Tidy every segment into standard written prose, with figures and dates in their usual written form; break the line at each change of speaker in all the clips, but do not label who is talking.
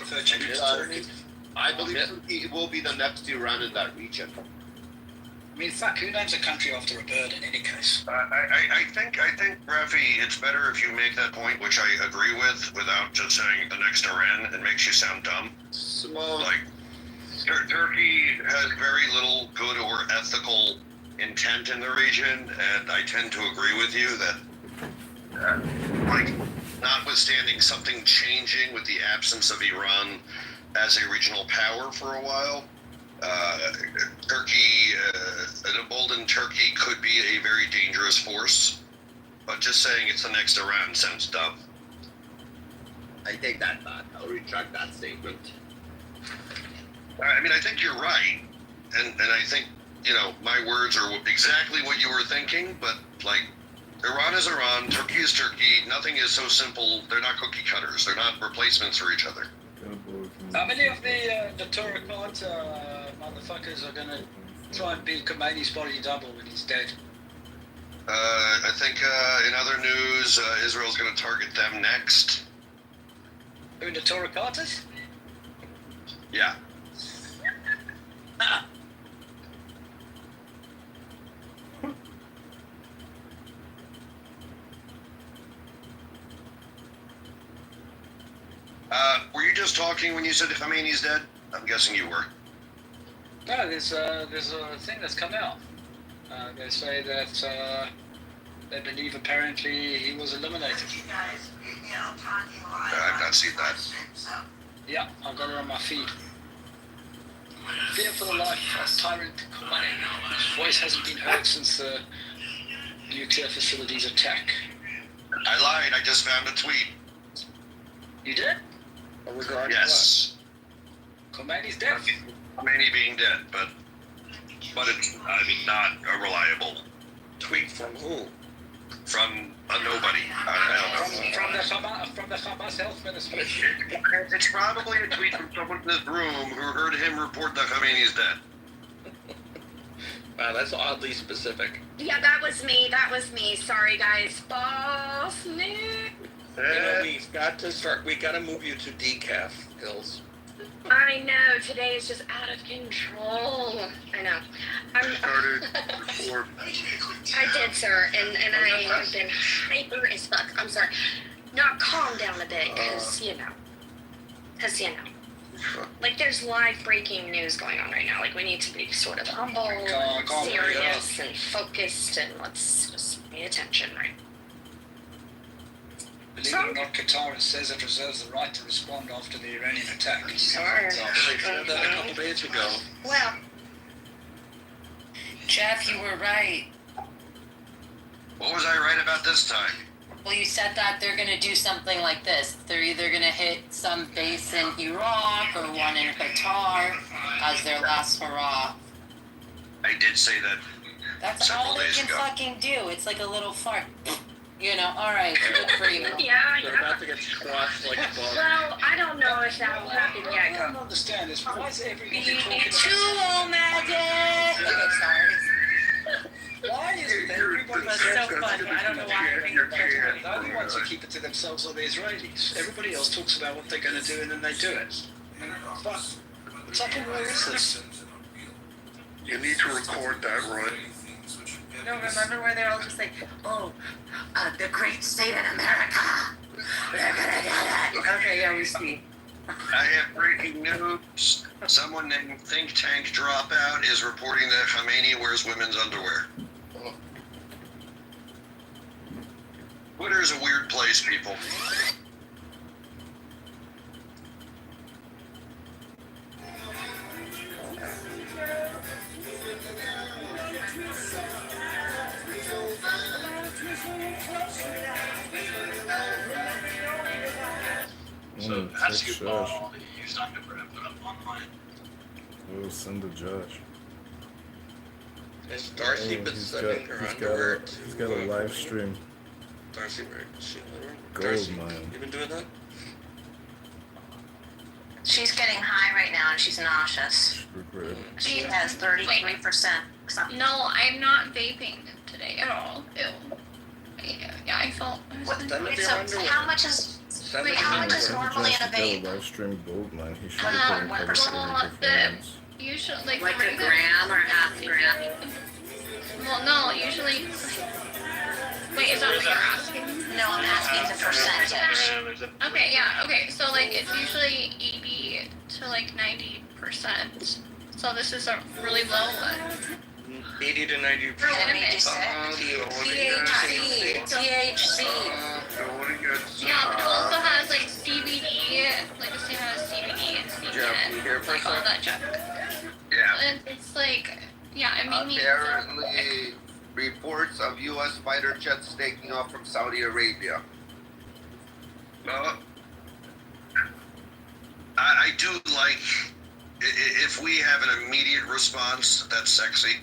prefer to be Turkey.
I believe Turkey will be the next Iran in that region.
I mean, fuck, who names a country after a bird in any case?
I think, Rafi, it's better if you make that point, which I agree with, without just saying the next Iran. It makes you sound dumb.
Small.
Like, Turkey has very little good or ethical intent in the region, and I tend to agree with you that, like, notwithstanding something changing with the absence of Iran as a regional power for a while, Turkey, an emboldened Turkey could be a very dangerous force, but just saying it's the next Iran sounds dumb.
I take that back. I'll retract that statement.
I mean, I think you're right, and I think, you know, my words are exactly what you were thinking, but, like, Iran is Iran, Turkey is Turkey, nothing is so simple, they're not cookie cutters, they're not replacements for each other.
How many of the Touricat motherfuckers are going to try and beat Khomeini's body double when he's dead?
I think in other news, Israel's going to target them next.
Who, the Touricatas?
Yeah. Were you just talking when you said Khomeini's dead? I'm guessing you were.
No, there's a thing that's come out. They say that they believe apparently he was eliminated.
I've not seen that.
Yeah, I've got it on my feed. Fear for the life of Tyrant Khomeini. His voice hasn't been heard since the nuclear facilities attack.
I lied, I just found a tweet.
You did?
Yes.
Khomeini's dead.
Khomeini being dead, but it's, I mean, not a reliable
Tweet from who?
from a nobody. I don't know.
From the Hamas health ministry.
It's probably a tweet from someone in this room who heard him report that Khomeini's dead.
Wow, that's oddly specific.
Yeah, that was me. Sorry, guys. Boss Nick.
You know, we've got to start. We got to move you to decaf, Hills.
I know, today is just out of control. I know.
Started before.
I did, sir, and I have been hyper as fuck. I'm sorry. Not calm down a bit, because, you know. Like, there's live breaking news going on right now. Like, we need to be sort of humble and serious and focused, and let's just pay attention, right?
Believe it or not, Qatar says it reserves the right to respond after the Iranian attack.
Sorry.
They said that a couple days ago.
Well,
Jeff, you were right.
What was I right about this time?
Well, you said that they're going to do something like this. They're either going to hit some base in Iraq or one in Qatar as their last hurrah.
I did say that.
That's
Several
all they
days
can
ago.
fucking do. It's like a little fart. You know, all right, good for you.
yeah.
They're about to get squashed like a bug.
Well, I don't know if that will happen
What I
yet.
don't understand is why is everybody
Be
talking
too
about...
magic. Okay, sorry.
Why is everybody
That's so funny. I don't know why.
The only ones who keep it to themselves are the Israelis. Everybody else talks about what they're going to do and then they do it. Fuck. What type of war is this?
You need to record that, Roy.
No, remember where they're all just like, oh, the great state in America. They're gonna get it. Okay, yeah, we see.
I have breaking news. Someone named Think Tank Dropout is reporting that Khomeini wears women's underwear. Twitter's a weird place, people.
So basketball used underwear I put up online.
We'll send the judge.
Has Darcy been
He's
sending her underwear?
he's got a live stream.
Darcy, where is she?
Gold
Darcy,
mine.
you been doing that?
She's getting high right now and she's nauseous.
Regret.
She has 33%.
No, I'm not vaping today at all. Ew. Yeah, I felt.
Send it to your underwear.
How much is
Send
Wait,
it
how
to
much
me.
is
If
normally in a
James
vape?
did a live stream Goldmine, he should be
Uh,
putting public
well,
service performance.
Usually,
Like a
regular-
gram or half gram?
Well, no, usually. Wait, is that what you're asking? No, I'm asking the percentage. Okay, yeah, okay. So like it's usually 80 to like 90%. So this is a really low one.
80 to 90%.
THC.
Yeah, but it also has like CBD, like the same has CBD and
Jeff, you here
CBN,
for a
like all
sec?
that junk.
Yeah.
And it's like, yeah, I mean,
Apparently, reports of U.S. fighter jets taking off from Saudi Arabia.
Well, I do like if we have an immediate response. That's sexy.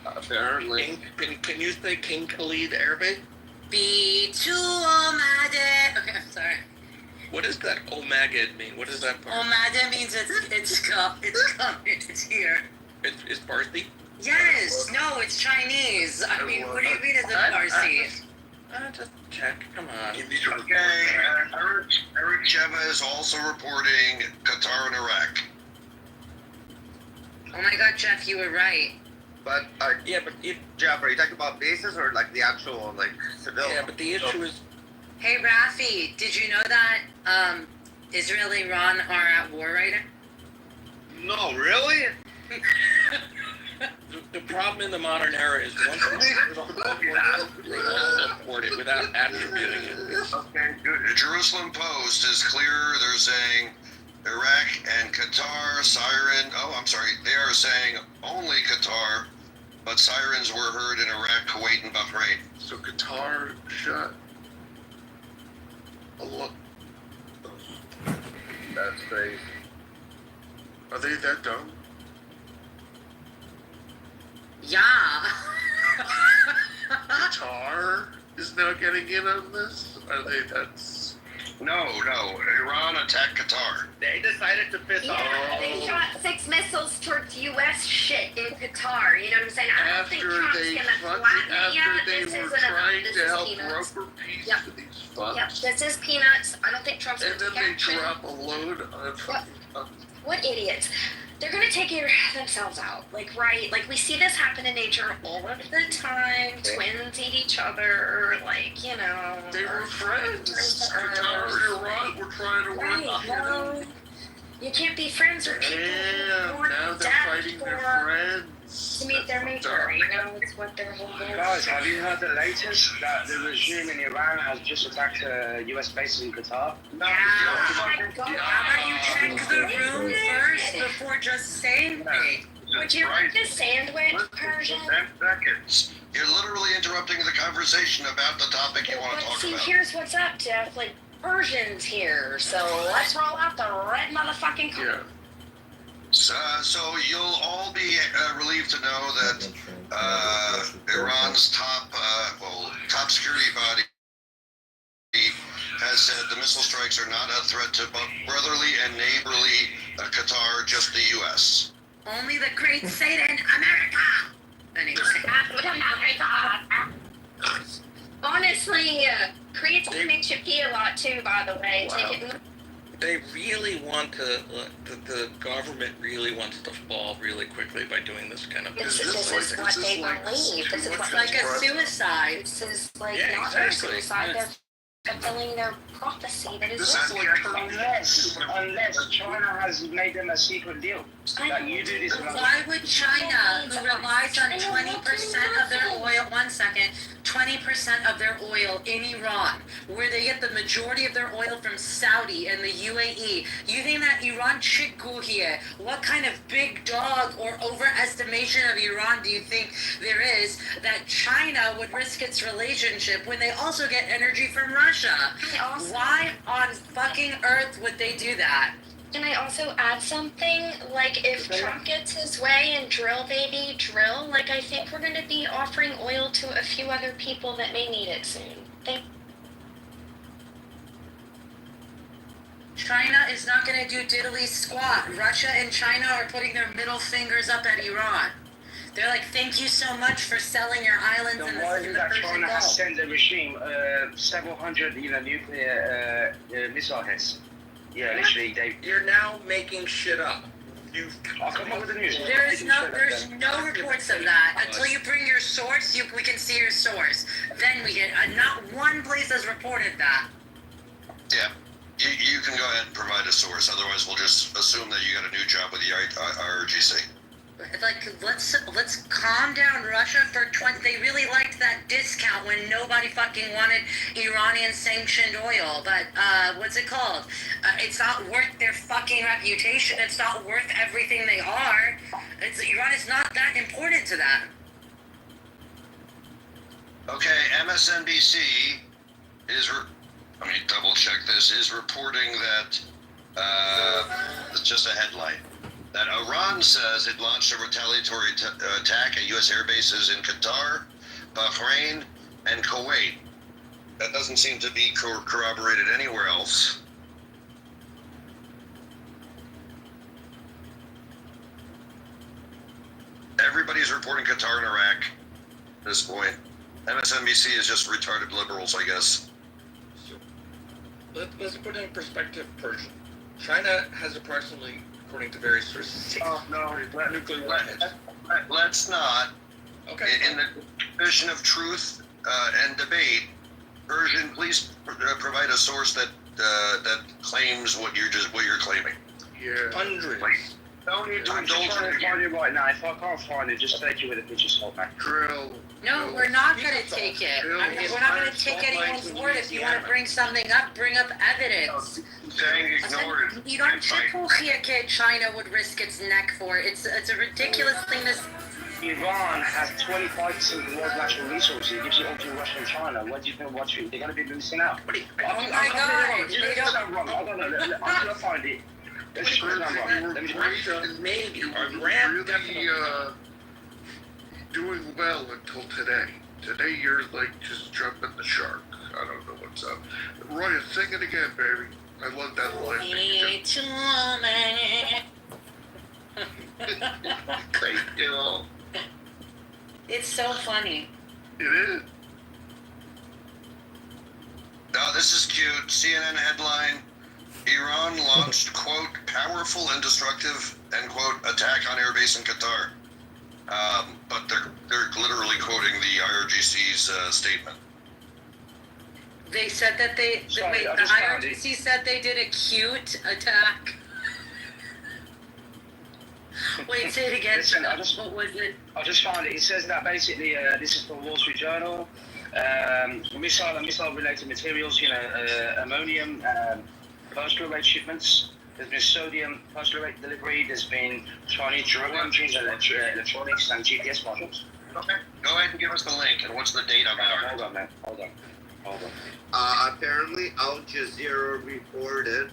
Apparently.
Can you say King Khalid Arabic?
B2 Omade. Okay, I'm sorry.
What does that Omagad mean? What does that part?
Omade means it's coming. It's here.
It's Parsi?
Yes. No, it's Chinese. I mean, what do you mean it's a Parsi?
Just check. Come on.
Okay, Eric Chema is also reporting Qatar and Iraq.
Oh my God, Jeff, you were right.
But,
Yeah, but
Jeff, are you talking about bases or like the actual, like, civilian?
yeah, but the issue is
Hey, Rafi, did you know that Israel and Iran are at war right now?
No, really?
the problem in the modern era is once they all report it without attributing it.
Okay, good. The Jerusalem Post is clear. They're saying Iraq and Qatar siren. Oh, I'm sorry. They are saying only Qatar, but sirens were heard in Iraq, Kuwait, and Bahrain.
So Qatar shut. Look,
That's crazy.
are they that dumb?
Yeah.
Qatar is now getting in on this? Are they that's
No. Iran attacked Qatar.
They decided to piss
Yeah, they shot 6 missiles towards U.S. shit in Qatar. You know what I'm saying? I don't think
after
Trump's
they
gonna
fucking
flatten it yet.
after they
This
were
isn't enough.
trying
This
to
is
help
peanuts.
rubber peace
Yep.
to these fucks.
Yep, this is peanuts. I don't think Trump's
And
gonna
then
take
they
action.
drop a load on fucking
What idiots? They're gonna take themselves out. Like, right? Like, we see this happen in nature all of the time. Twins eat each other. Like, you know.
they were friends. Qatar and Iran were trying to work
Right,
together.
no. You can't be friends with people
Damn,
who
now
are
they're fighting their friends.
to meet their maker. You know, it's what their whole goal
Guys,
is.
have you heard the latest that the regime in Iran has just attacked U.S. bases in Qatar?
Yeah. How about you check the room first before just saying things?
Would you like the sandwich, Persian?
10 seconds. You're literally interrupting the conversation about the topic you want
But
to talk
see,
about.
here's what's up, Jeff. Like, Persian's here, so let's roll out the red motherfucking car.
Yeah.
So you'll all be relieved to know that Iran's top security body has said the missile strikes are not a threat to both brotherly and neighborly Qatar, just the U.S.
Only the great Satan, America! Anyway.
Honestly, Koreans makes you pee a lot too, by the way.
Wow.
Take it.
They really want to, the government really wants to fall really quickly by doing this kind of
This
business.
is what they believe. This is what
It's like a suicide.
This is like
Yeah,
not their
exactly.
suicide.
Yes.
They're fulfilling their prophecy that is
This is like
Unless China has made them a secret deal. That you do this.
Why would China, who relies on 20% of their oil, 20% of their oil in Iran, where they get the majority of their oil from Saudi and the UAE, you think that Iran chiku here? What kind of big dog or overestimation of Iran do you think there is that China would risk its relationship when they also get energy from Russia? Why on fucking earth would they do that?
Can I also add something? Like, if Trump gets his way and drill, baby, drill, like, I think we're going to be offering oil to a few other people that may need it soon.
China is not going to do diddly squat. Russia and China are putting their middle fingers up at Iran. They're like, thank you so much for selling your islands
So
in
why is
the
it that
Persian
China has
Gulf.
sent the regime several hundred, nuclear missile hits? Yeah, literally, they.
You're now making shit up.
I'll come up with the news.
There's no reports of that. Until you bring your source, we can see your source. Then we get, not one place has reported that.
Yeah. You can go ahead and provide a source. Otherwise, we'll just assume that you got a new job with the IRGC.
Like, let's calm down, Russia. They really liked that discount when nobody fucking wanted Iranian sanctioned oil. But what's it called? It's not worth their fucking reputation. It's not worth everything they are. Iran is not that important to them.
Okay, MSNBC is. Let me double check this. Is reporting that it's just a headline. That Iran says it launched a retaliatory attack at U.S. air bases in Qatar, Bahrain, and Kuwait. That doesn't seem to be corroborated anywhere else. Everybody's reporting Qatar and Iraq at this point. MSNBC is just retarded liberals, I guess.
Let's put it in perspective, Persian. China has approximately, according to various sources, nuclear weapons.
Let's not.
Okay.
In the position of truth and debate, Persian, please provide a source that claims what you're claiming.
Yeah.
Hundreds.
I'm trying to find it right now. If I can't find it, just take it with a pinch of salt, man.
Drill.
No, we're not going to take it. We're not going to take anyone's word. If you want to bring something up, bring up evidence.
Saying ignored.
You don't think China would risk its neck for it. It's a ridiculous thing to.
Iran has 25% of the world's natural resources. It gives it all to Russia and China. What do you think? They're going to be losing out.
Oh my God! They don't.
I'm wrong. I don't know. I'm going to find it. Let me
Maybe. Our
You
grand
were really doing well until today. Today you're like just jumping the shark. I don't know what's up. Roy, sing it again, baby. I love that line. Thank you.
It's so funny.
It is.
Now, this is cute. CNN headline. Iran launched, quote, powerful and destructive, end quote, attack on airbase in Qatar. But they're literally quoting the IRGC's statement.
They said that the IRGC said they did a cute attack. Wait, say it again.
Listen,
what was it?
I just found it. It says that basically, this is from Wall Street Journal. Missile and missile-related materials, ammonium, post-rate shipments. There's been sodium post-rate delivery. There's been Chinese drug engines, electronics, and GPS modules.
Okay. Go ahead and give us the link, and what's the date on that?
Hold on, man. Hold on.
Apparently, Al Jazeera reported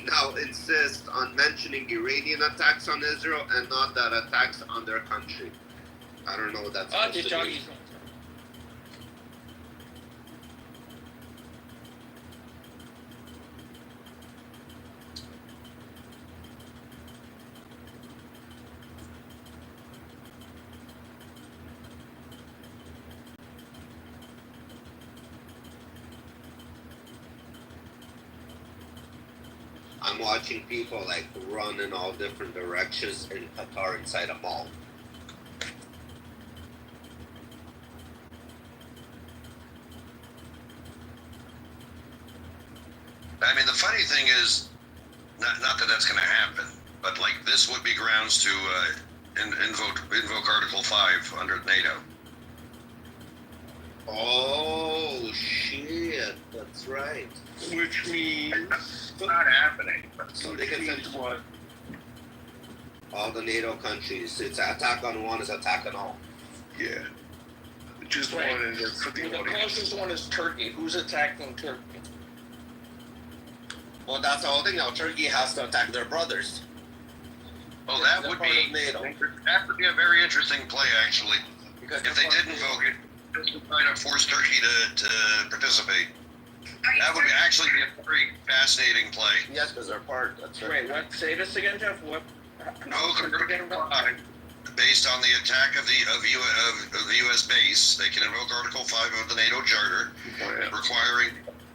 now insists on mentioning Iranian attacks on Israel and not that attacks on their country. I don't know what that's supposed to mean. I'm watching people like run in all different directions in Qatar inside a mall.
I mean, the funny thing is, not that that's going to happen, but like this would be grounds to invoke Article 5 under NATO.
Oh shit, that's right.
Which means
It's not happening.
So they can send what? All the NATO countries. It's attack on one is attack on all.
yeah. Just
Right.
wanted it for the
The
audience.
closest one is Turkey. Who's attacking Turkey?
Well, that's the whole thing now. Turkey has to attack their brothers.
Oh, that
They're
would
part
be
of NATO.
that would be a very interesting play, actually.
Because
If they did invoke it, just to try to force Turkey to participate. That would actually be a very fascinating play.
yes, because they're part. That's right.
Wait, what? Say this again, Jeff. What?
No, Article 5. based on the attack of the U.S. base, they can invoke Article 5 of the NATO Charter, requiring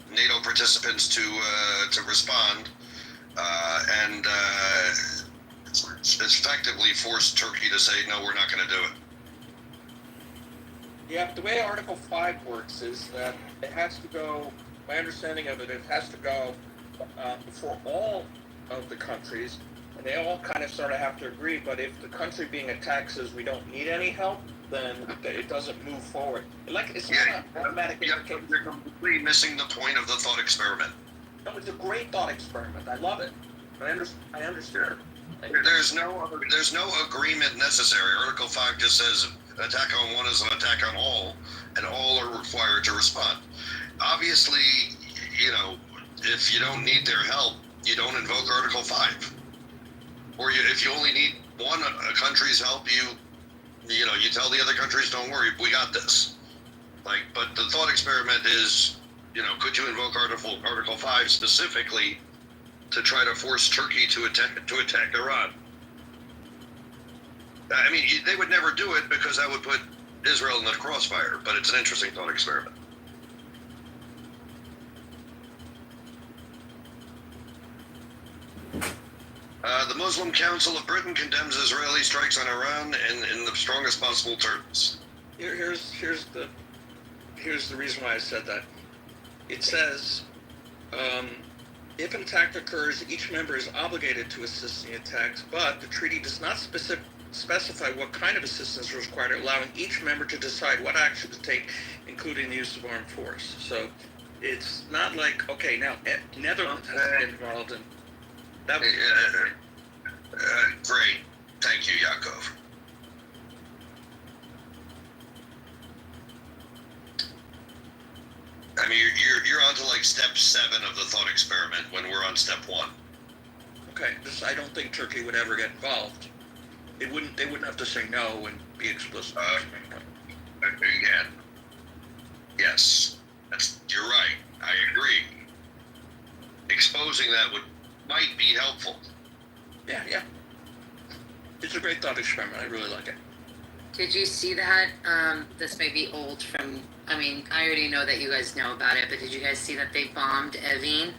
NATO participants to respond, and effectively force Turkey to say, no, we're not going to do it.
Yeah, the way Article 5 works is that it has to go, my understanding of it, it has to go for all of the countries, and they all kind of sort of have to agree, but if the country being attacked says we don't need any help, then it doesn't move forward. It's not automatic.
You're completely missing the point of the thought experiment.
No, it's a great thought experiment. I love it. I understand.
There's no agreement necessary. Article 5 just says attack on one is an attack on all, and all are required to respond. Obviously, if you don't need their help, you don't invoke Article 5. Or if you only need one country's help, you tell the other countries, don't worry, we got this. But the thought experiment is, could you invoke Article 5 specifically to try to force Turkey to attack Iran? I mean, they would never do it because that would put Israel in the crossfire, but it's an interesting thought experiment. The Muslim Council of Britain condemns Israeli strikes on Iran in the strongest possible terms.
Here's the reason why I said that. It says, if an attack occurs, each member is obligated to assist in the attacks, but the treaty does not specify what kind of assistance is required, allowing each member to decide what action to take, including the use of armed force. So it's not like, okay, now Netherlands has to get involved in that.
Great. Thank you, Yaakov. I mean, you're on to like step 7 of the thought experiment when we're on step 1.
Okay, I don't think Turkey would ever get involved. They wouldn't have to say no and be explicit.
Again, yes, you're right. I agree. Exposing that might be helpful.
Yeah. It's a great thought experiment. I really like it.
Did you see that? This may be old from, I already know that you guys know about it, but did you guys see that they bombed Evin?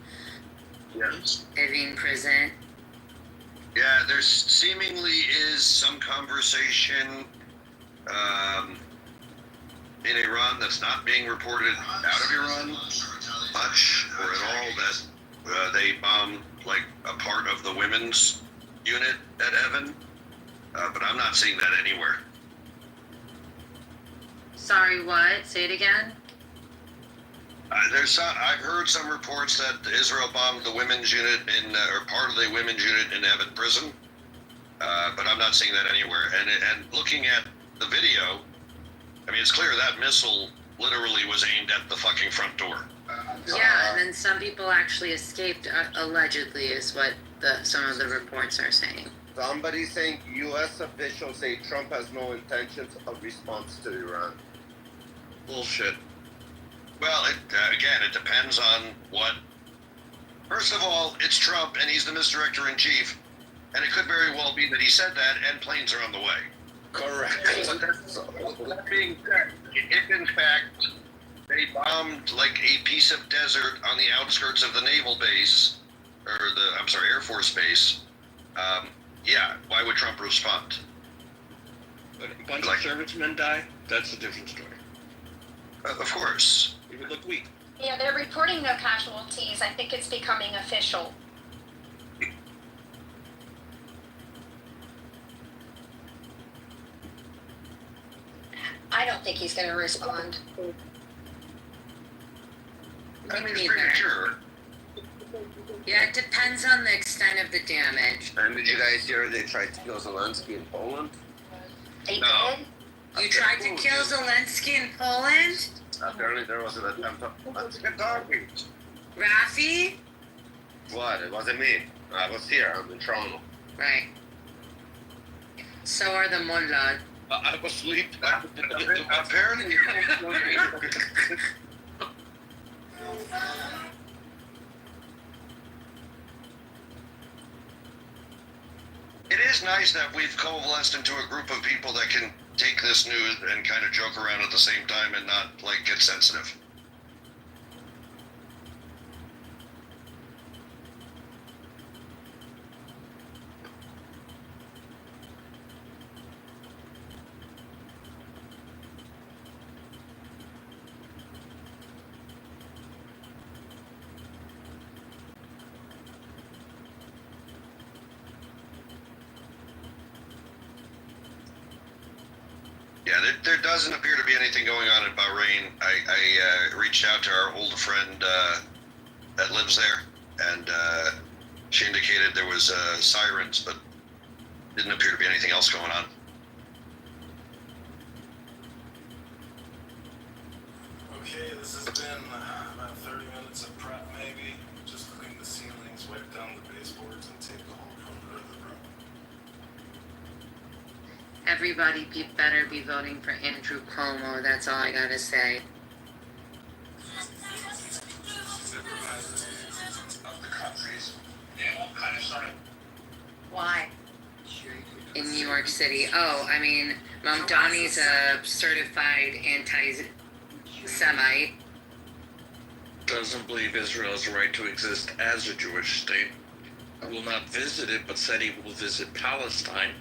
Yes.
Evin prison?
Yeah, there seemingly is some conversation in Iran that's not being reported out of Iran much or at all, that they bombed like a part of the women's unit at Evin, but I'm not seeing that anywhere.
Sorry, what? Say it again?
I've heard some reports that Israel bombed the women's unit or part of the women's unit in Evin prison, but I'm not seeing that anywhere. And looking at the video, I mean, it's clear that missile literally was aimed at the fucking front door.
Yeah, and then some people actually escaped, allegedly, is what some of the reports are saying.
Somebody saying U.S. officials say Trump has no intentions of response to Iran.
Bullshit.
Well, it depends on what. First of all, it's Trump, and he's the misdirector-in-chief, and it could very well be that he said that, and planes are on the way.
Correct.
That being said, if in fact they bombed like a piece of desert on the outskirts of the naval base, or Air Force base, yeah, why would Trump respond?
But a bunch of servicemen die? That's a different story.
Of course.
It would look weak.
Yeah, they're reporting no casualties. I think it's becoming official. I don't think he's going to respond.
I mean, it's premature.
Yeah, it depends on the extent of the damage.
And did you guys hear they tried to kill Zelensky in Poland?
They
No.
did?
You tried to kill Zelensky in Poland?
Apparently there was an attempt to... Let's get talking.
Rafi?
What? It wasn't me. I was here. I'm in Toronto.
Right. So are the mullah.
I was asleep.
Apparently. it is nice that we've coalesced into a group of people that can take this news and kind of joke around at the same time and not like get sensitive. Yeah, there doesn't appear to be anything going on in Bahrain. I reached out to our old friend that lives there, and she indicated there was sirens, but didn't appear to be anything else going on.
Okay, this has been about 30 minutes of prep, maybe. Just clean the ceilings, wipe down the baseboards, and take the whole perimeter of the room.
Everybody better be voting for Andrew Cuomo. That's all I gotta say.
Supervisors of the countries, they all kind of started.
Why? In New York City. Oh, I mean, Mamdani's a certified anti-Semite.
Doesn't believe Israel has a right to exist as a Jewish state. Will not visit it, but said he will visit Palestine.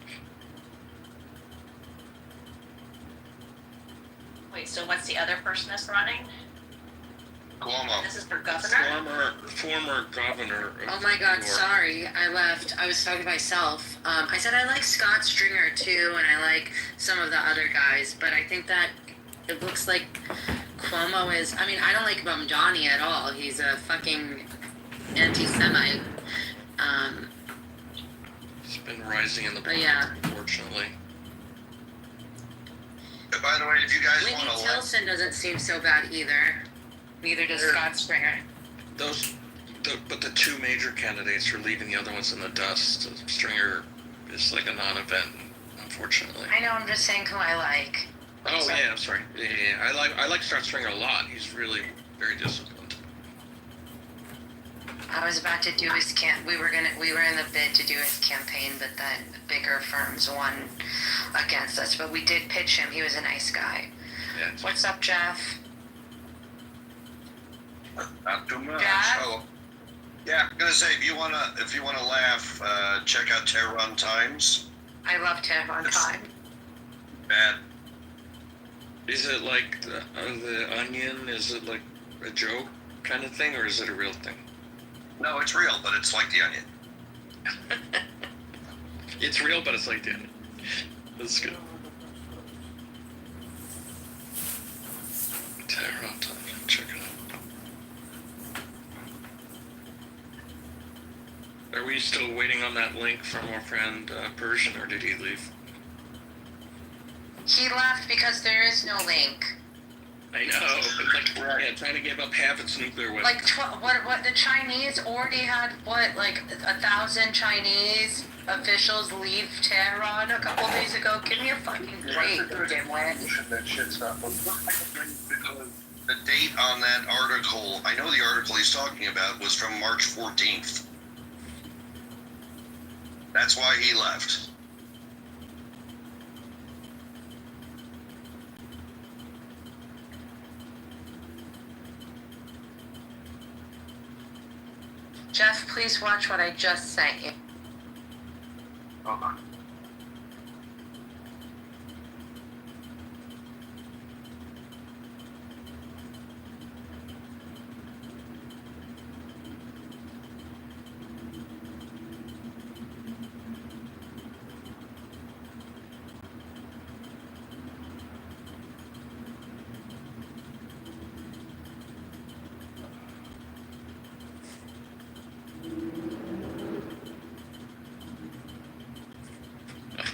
Wait, so what's the other person that's running?
Cuomo.
This is for governor?
Former governor of
Oh my God,
New York.
sorry, I left. I was talking to myself. I said I like Scott Stringer too, and I like some of the other guys, but I think that it looks like Cuomo is, I mean, I don't like Mamdani at all. He's a fucking anti-Semite.
It's been rising in the
But yeah.
unfortunately.
By the way, if you guys
Whitney
want to
Tilson doesn't seem so bad either. Neither does Scott Stringer.
But the two major candidates are leaving the other ones in the dust. Stringer is like a non-event, unfortunately.
I know, I'm just saying who I like.
Oh yeah, I'm sorry. Yeah. I like Scott Stringer a lot. He's really very disciplined.
I was about to do his we were in the bid to do his campaign, but then bigger firms won against us. But we did pitch him. He was a nice guy.
Yeah.
What's up, Jeff?
Not too much.
Jeff?
Oh, yeah, I'm gonna say if you wanna laugh, check out Tehran Times.
I love Tehran Time.
Bad.
Is it like the Onion? Is it like a joke kind of thing, or is it a real thing?
No, it's real, but it's like the Onion.
It's real, but it's like the Onion. That's good. Tehran Time. Check it out. Are we still waiting on that link from our friend Persian, or did he leave?
He left because there is no link.
I know, but like, trying to give up half its nuclear weapons.
Like, what the Chinese already had, 1,000 Chinese officials leave Tehran a couple days ago? Give me a fucking break, dimwit.
That shit's not
The date on that article, I know the article he's talking about was from March 14th. That's why he left.
Jeff, please watch what I just sent you.
Okay.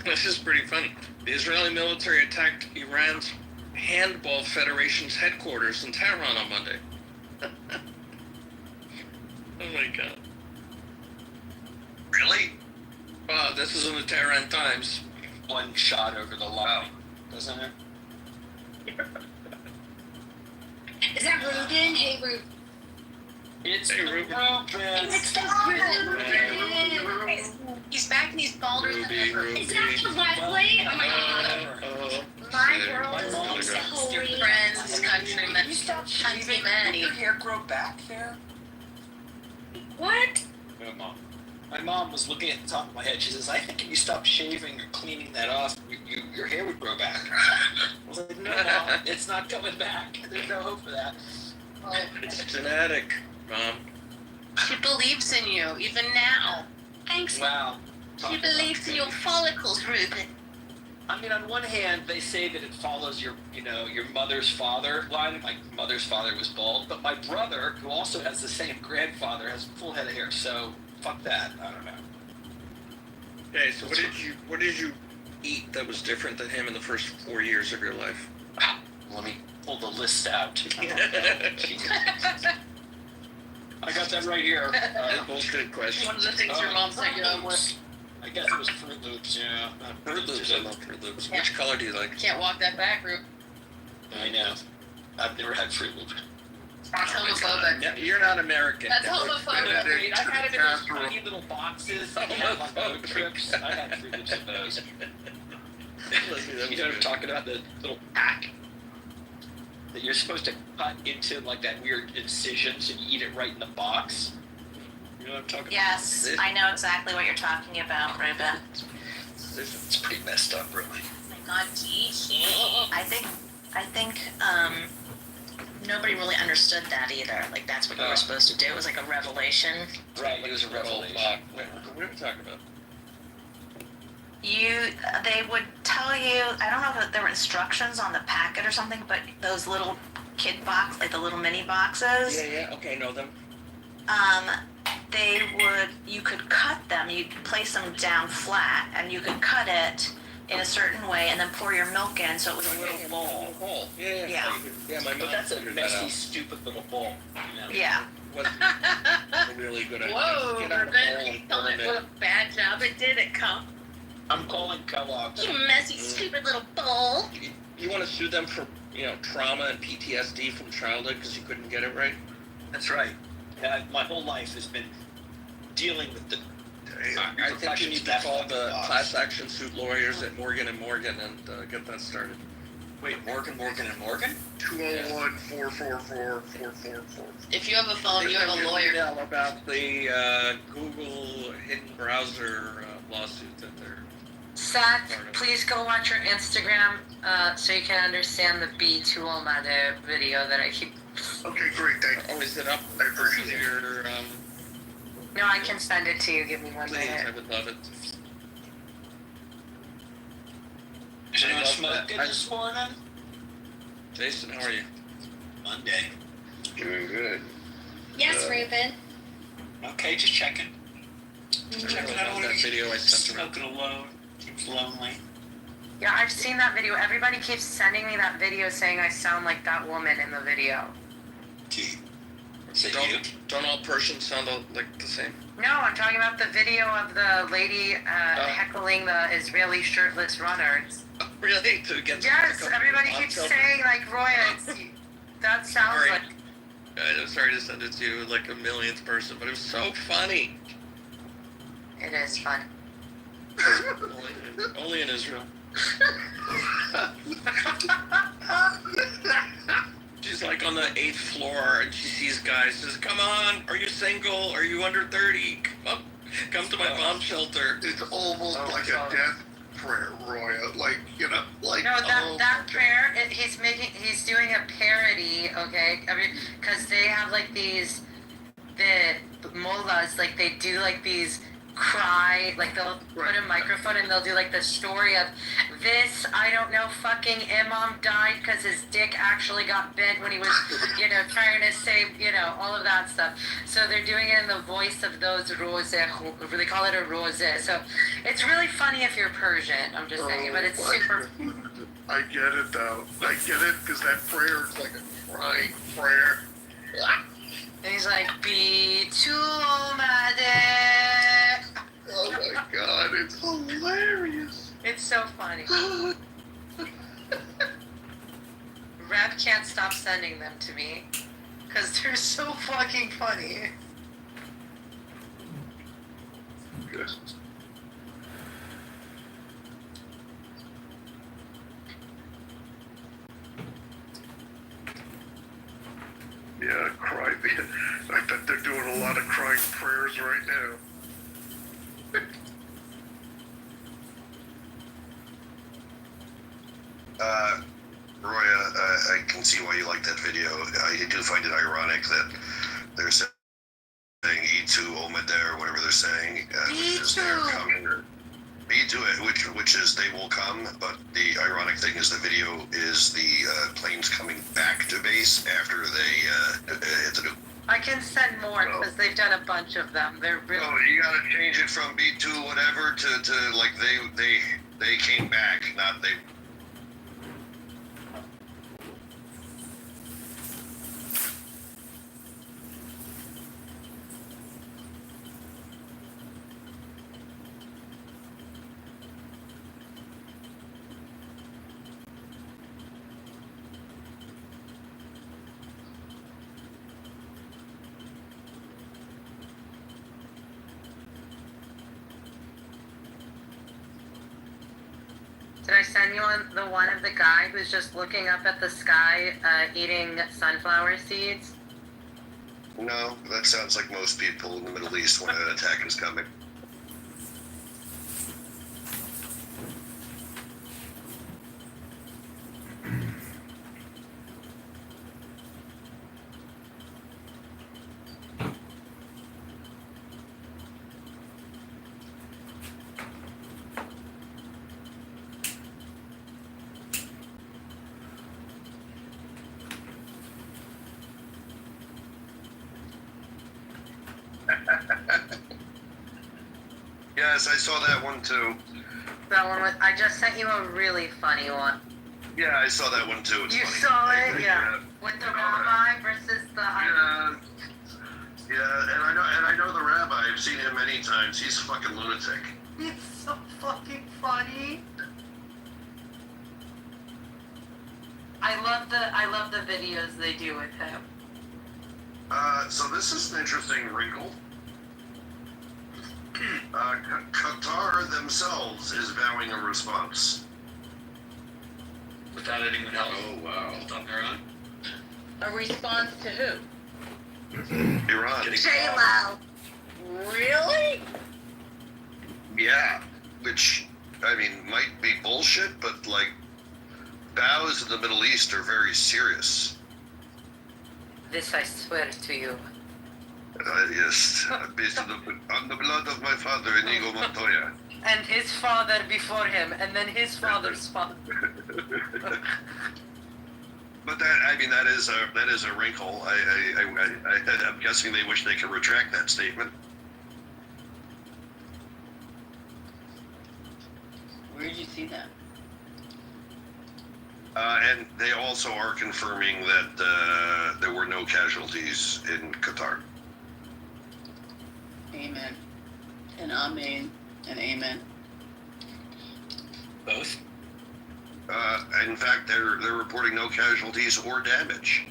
This is pretty funny. The Israeli military attacked Iran's Handball Federation's headquarters in Tehran on Monday. Oh my God.
Really?
This is in the Tehran Times.
One shot over the line, doesn't it?
Is that Ruben? Hey, Ruben.
It's
Hey, Ruben.
It's the Ruben.
He's back and he's balder than
Is that the Leslie? Oh my god. My world is holy.
Friends, countrymen,
You stop shaving.
countrymen.
Did your hair grow back there?
What?
No, Mom. My mom was looking at the top of my head. She says, I think if you stop shaving or cleaning that off, your hair would grow back. I was like, no, Mom, it's not coming back. There's no hope for that.
Oh, it's genetic, Mom.
She believes in you, even now.
Thanks.
Wow.
She believes in your follicles, Ruben.
I mean, on one hand, they say that it follows your mother's father line. My mother's father was bald, but my brother, who also has the same grandfather, has a full head of hair. So fuck that. I don't know.
Okay, so what did you eat that was different than him in the first 4 years of your life?
Let me pull the list out. I got that right here.
Bullshit question.
One of the things your mom said you know was,
I guess it was Fruit Loops, yeah.
Fruit Loops, I love Fruit Loops. Which color do you like?
can't walk that back, Ruben.
I know. I've never had Fruit Loops.
That's homophobic.
No, you're not American.
That's homophobic.
Wait, I had it in those tiny little boxes. I had like road trips. I had Fruit Loops in those. You know what I'm talking about? The little pack that you're supposed to cut into like that weird incision so you eat it right in the box. You know what I'm talking
Yes, I know exactly what you're talking about, Ruben.
It's pretty messed up, really.
Oh my God, I think nobody really understood that either. Like that's what you were supposed to do. It was like a revelation.
Right, it was a revelation.
What are we talking about?
They would tell you, I don't know if there were instructions on the packet or something, but those little kid box, like the little mini boxes.
Yeah, okay, know them.
You could cut them, you'd place them down flat, and you could cut it in a certain way, and then pour your milk in, so it was a little bowl.
Yeah, my mom
But that's a
figured
messy,
that out.
stupid little bowl. You know?
Yeah.
Wasn't really good at
Whoa,
get out of the bowl
Ruben, you
and
told
pour
it
them
what a bad job it did at come.
I'm calling Kellogg's.
You messy, stupid little bowl.
in. You want to sue them for, trauma and PTSD from childhood because you couldn't get it right?
That's right. Yeah, my whole life has been dealing with the.
I think you need to call the class action suit lawyers at Morgan & Morgan and get that started.
Wait, Morgan and Morgan?
201-444-4444.
If you have a phone, you have a lawyer.
Email about the Google hidden browser lawsuit that they're.
Seth, please go watch your Instagram so you can understand the B2 Mother video that I keep.
Okay, great, thank you.
Oh, is it up?
I appreciate it.
Your,
No, I can send it to you. Give me 1
please,
minute.
I would love it.
Is anyone smoking this morning?
Jason, how are you?
Monday.
Doing good.
Yes, Ruben.
Okay, just checking. Just checking. I don't want to
That
be
video I sent around.
smoking alone. Seems lonely.
Yeah, I've seen that video. Everybody keeps sending me that video saying I sound like that woman in the video.
Gee. Is it you?
Don't all Persians sound like the same?
No, I'm talking about the video of the lady heckling the Israeli shirtless runners.
Really? To get
Yes, everybody keeps saying like Roy, that sounds
Sorry.
like.
I'm sorry to send it to you like a millionth person, but it was so funny.
It is fun.
Only in Israel. She's like on the 8th floor and she sees guys, says, "Come on, are you single? Are you under 30? Come to my bomb shelter."
It's almost like a death prayer, Roy. Like,
No, that prayer. He's doing a parody. Okay, because they have like the mullahs, like they do like these cry, like they'll put a microphone and they'll do like the story of this, I don't know, fucking imam died because his dick actually got bent when he was, trying to save, all of that stuff. So they're doing it in the voice of those rose, they call it a rose. So it's really funny if you're Persian, I'm just saying, but it's super.
I get it though. I get it because that prayer is like a crying prayer.
And he's like, Bitumade.
Oh my God, it's hilarious.
It's so funny. Rap can't stop sending them to me because they're so fucking funny.
Yeah, cry. I bet they're doing a lot of crying prayers right now.
Roy, I can see why you like that video. I do find it ironic that they're saying E2 Omade or whatever they're saying, which is they're coming, or E2, which is they will come, but the ironic thing is the video is the planes coming back to base after they hit the nuke.
I can send more because they've done a bunch of them. They're really.
Oh, you gotta change it from B2 whatever to like they came back, not they.
Did I send you on the one of the guy who's just looking up at the sky, eating sunflower seeds?
No, that sounds like most people in the Middle East when an attack is coming. Yes, I saw that one too.
That one was. I just sent you a really funny one.
Yeah, I saw that one too. It's
You
funny.
saw it, yeah. With the rabbi versus the.
Yeah, yeah, and I know the rabbi. I've seen him many times. He's a fucking lunatic.
It's so fucking funny. I love the videos they do with him.
So this is an interesting wrinkle. Qatar themselves is vowing a response.
Without anyone else.
Oh wow!
On their own.
A response to who?
Iran.
J-Lo. Really?
Yeah, which I mean might be bullshit, but like vows in the Middle East are very serious.
This I swear to you.
Yes, based on the blood of my father, Inigo Montoya.
And his father before him, and then his father's father.
But that is a wrinkle. I'm guessing they wish they could retract that statement.
Where did you see that?
And they also are confirming that there were no casualties in Qatar.
Amen. And amen. And amen.
Both?
In fact, they're reporting no casualties or damage.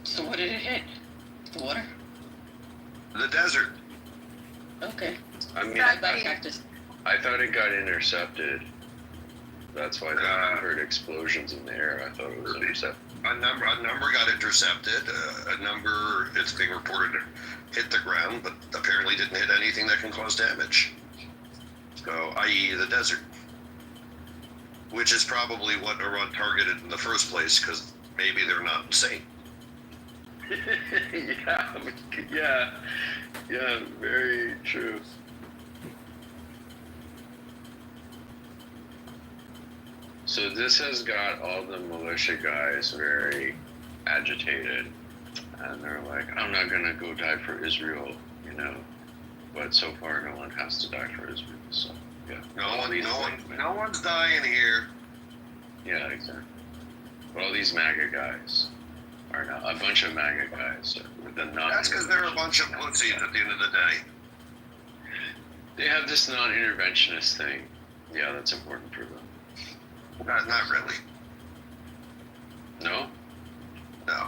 So what did it hit? The water?
The desert.
Okay.
I mean,
I
thought it got intercepted. That's why I heard explosions in the air. I thought it was intercepted.
A number got intercepted. A number, it's being reported, hit the ground, but apparently didn't hit anything that can cause damage. So, i.e. the desert. Which is probably what Iran targeted in the first place, because maybe they're not insane.
Yeah, very true. So this has got all the militia guys very agitated, and they're like, I'm not gonna go die for Israel, you know, but so far no one has to die for Israel, so yeah.
No one's dying here.
Yeah, exactly. But all these MAGA guys are now a bunch of MAGA guys with the non.
That's because they're a bunch of pussies at the end of the day.
They have this non-interventionist thing. Yeah, that's important for them.
Not really.
No?
No.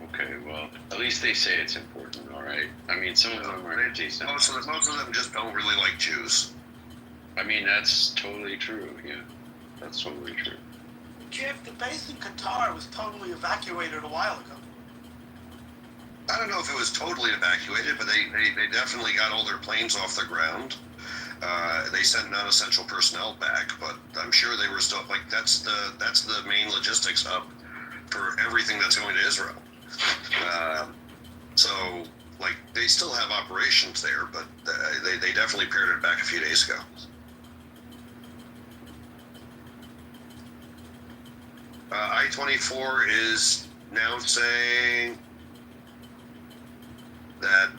Okay, well, at least they say it's important, all right? I mean, some of them are decent.
Most of them just don't really like Jews.
I mean, that's totally true, yeah. That's totally true.
Jeff, the base in Qatar was totally evacuated a while ago.
I don't know if it was totally evacuated, but they definitely got all their planes off the ground. They sent non-essential personnel back, but I'm sure they were still like that's the main logistics hub for everything that's going to Israel. So like they still have operations there, but they definitely pared it back a few days ago. I-24 is now saying that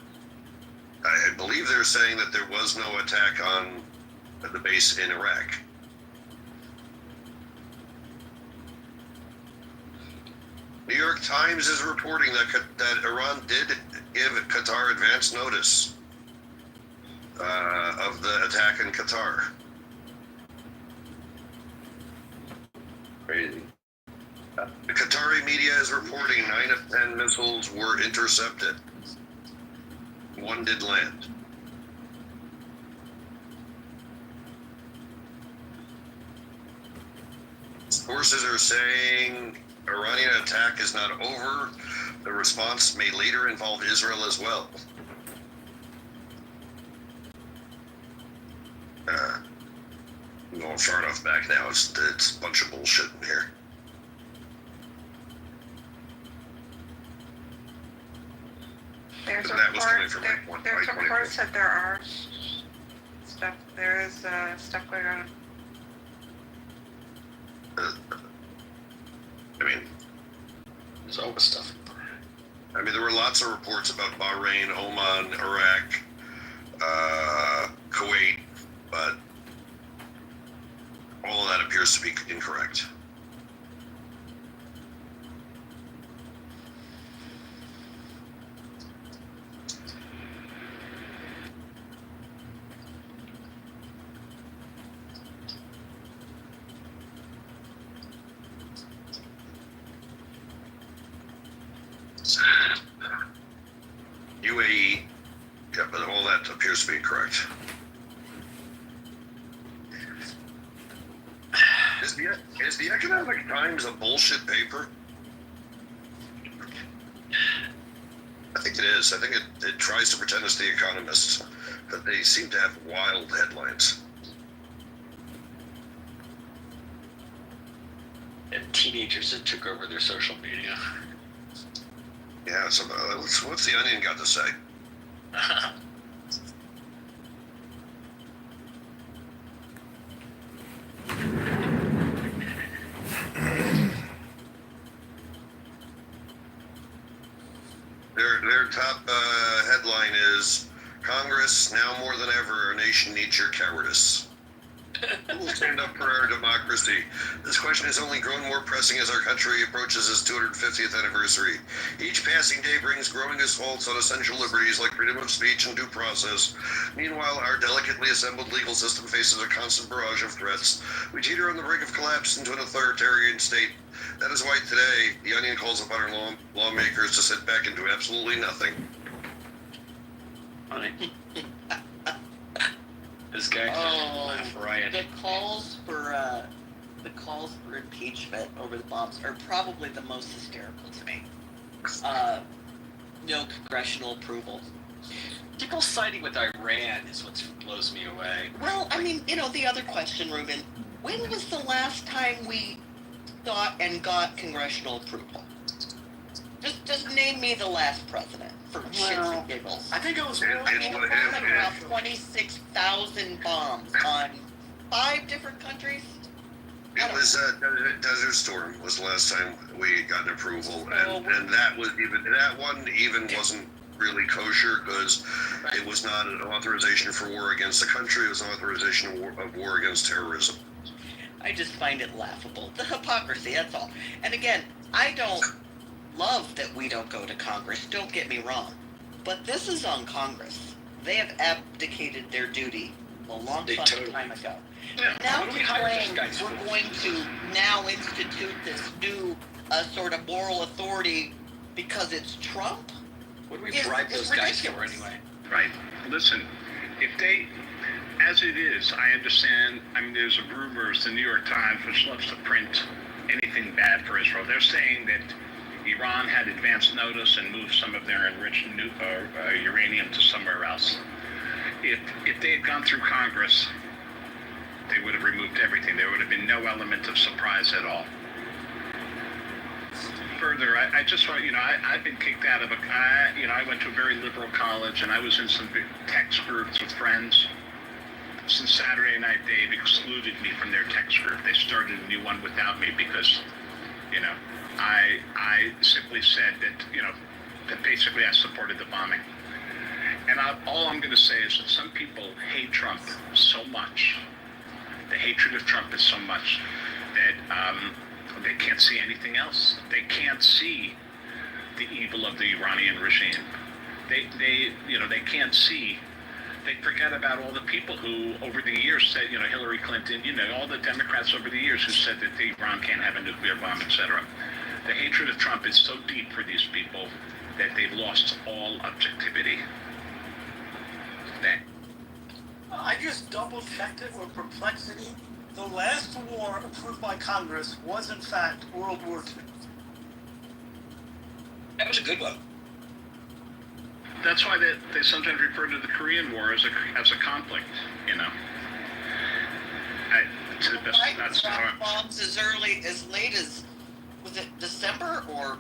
I believe they're saying that there was no attack on the base in Iraq. New York Times is reporting that Iran did give Qatar advance notice of the attack in Qatar.
Crazy.
The Qatari media is reporting 9 of 10 missiles were intercepted. 1 did land. Sources are saying Iranian attack is not over. The response may later involve Israel as well. I'm going far enough back now. It's a bunch of bullshit in here.
There's
That was coming from
there's
I-24.
reports that there are stuff. There is stuff going on.
I mean,
There's always stuff.
there were lots of reports about Bahrain, Oman, Iraq, Kuwait, but all of that appears to be incorrect. UAE, yeah, but all that appears to be incorrect. Is the Economic Times a bullshit paper? I think it is. I think it tries to pretend it's The Economist, but they seem to have wild headlines.
And teenagers that took over their social media.
Yeah, so what's the Onion got to say? Their top headline is, Congress, now more than ever, our nation needs your cowardice. Who will stand up for our democracy? This question has only grown more pressing as our country approaches its 250th anniversary. Each passing day brings growing assaults on essential liberties like freedom of speech and due process. Meanwhile, our delicately assembled legal system faces a constant barrage of threats. We teeter on the brink of collapse into an authoritarian state. That is why today, the Onion calls upon our lawmakers to sit back and do absolutely nothing.
Funny. This guy laugh riot.
The calls for impeachment over the bombs are probably the most hysterical to me. No congressional approval.
People siding with Iran is what blows me away.
Well, I mean, the other question, Ruben, when was the last time we thought and got congressional approval? Just name me the last president for shits and giggles.
I think it was
around 26,000 bombs on 5 different countries.
It was Desert Storm was the last time we got an approval, and that one wasn't really kosher because it was not an authorization for war against the country. It was an authorization of war against terrorism.
I just find it laughable. The hypocrisy, that's all. And again, I don't love that we don't go to Congress, don't get me wrong. But this is on Congress. They have abdicated their duty a long time ago.
Yeah.
Now
What do
to
we hire
claim
these guys
we're
for?
going to now institute this new sort of moral authority because it's Trump?
What do we
It's
bribe those guys for
ridiculous.
anyway?
Right. Listen, if they, as it is, I understand, there's rumors the New York Times, which loves to print anything anything bad for Israel. They're saying that Iran had advance notice and moved some of their enriched uranium to somewhere else. If they had gone through Congress, they would have removed everything. There would have been no element of surprise at all. Further, I just want, I've been kicked out of I went to a very liberal college, and I was in some big text groups with friends. Since Saturday night, they've excluded me from their text group. They started a new one without me because, I simply said that basically I supported the bombing. And all I'm going to say is that some people hate Trump so much. The hatred of Trump is so much that they can't see anything else. They can't see the evil of the Iranian regime. They can't see. They forget about all the people who, over the years, said, Hillary Clinton, all the Democrats over the years who said that Iran can't have a nuclear bomb, etc. The hatred of Trump is so deep for these people that they've lost all objectivity.
I just double-checked it with perplexity. The last war approved by Congress was, in fact, World War II.
That was a good one.
That's why they sometimes refer to the Korean War as a conflict,
That's bombs as early, as late as, was it December or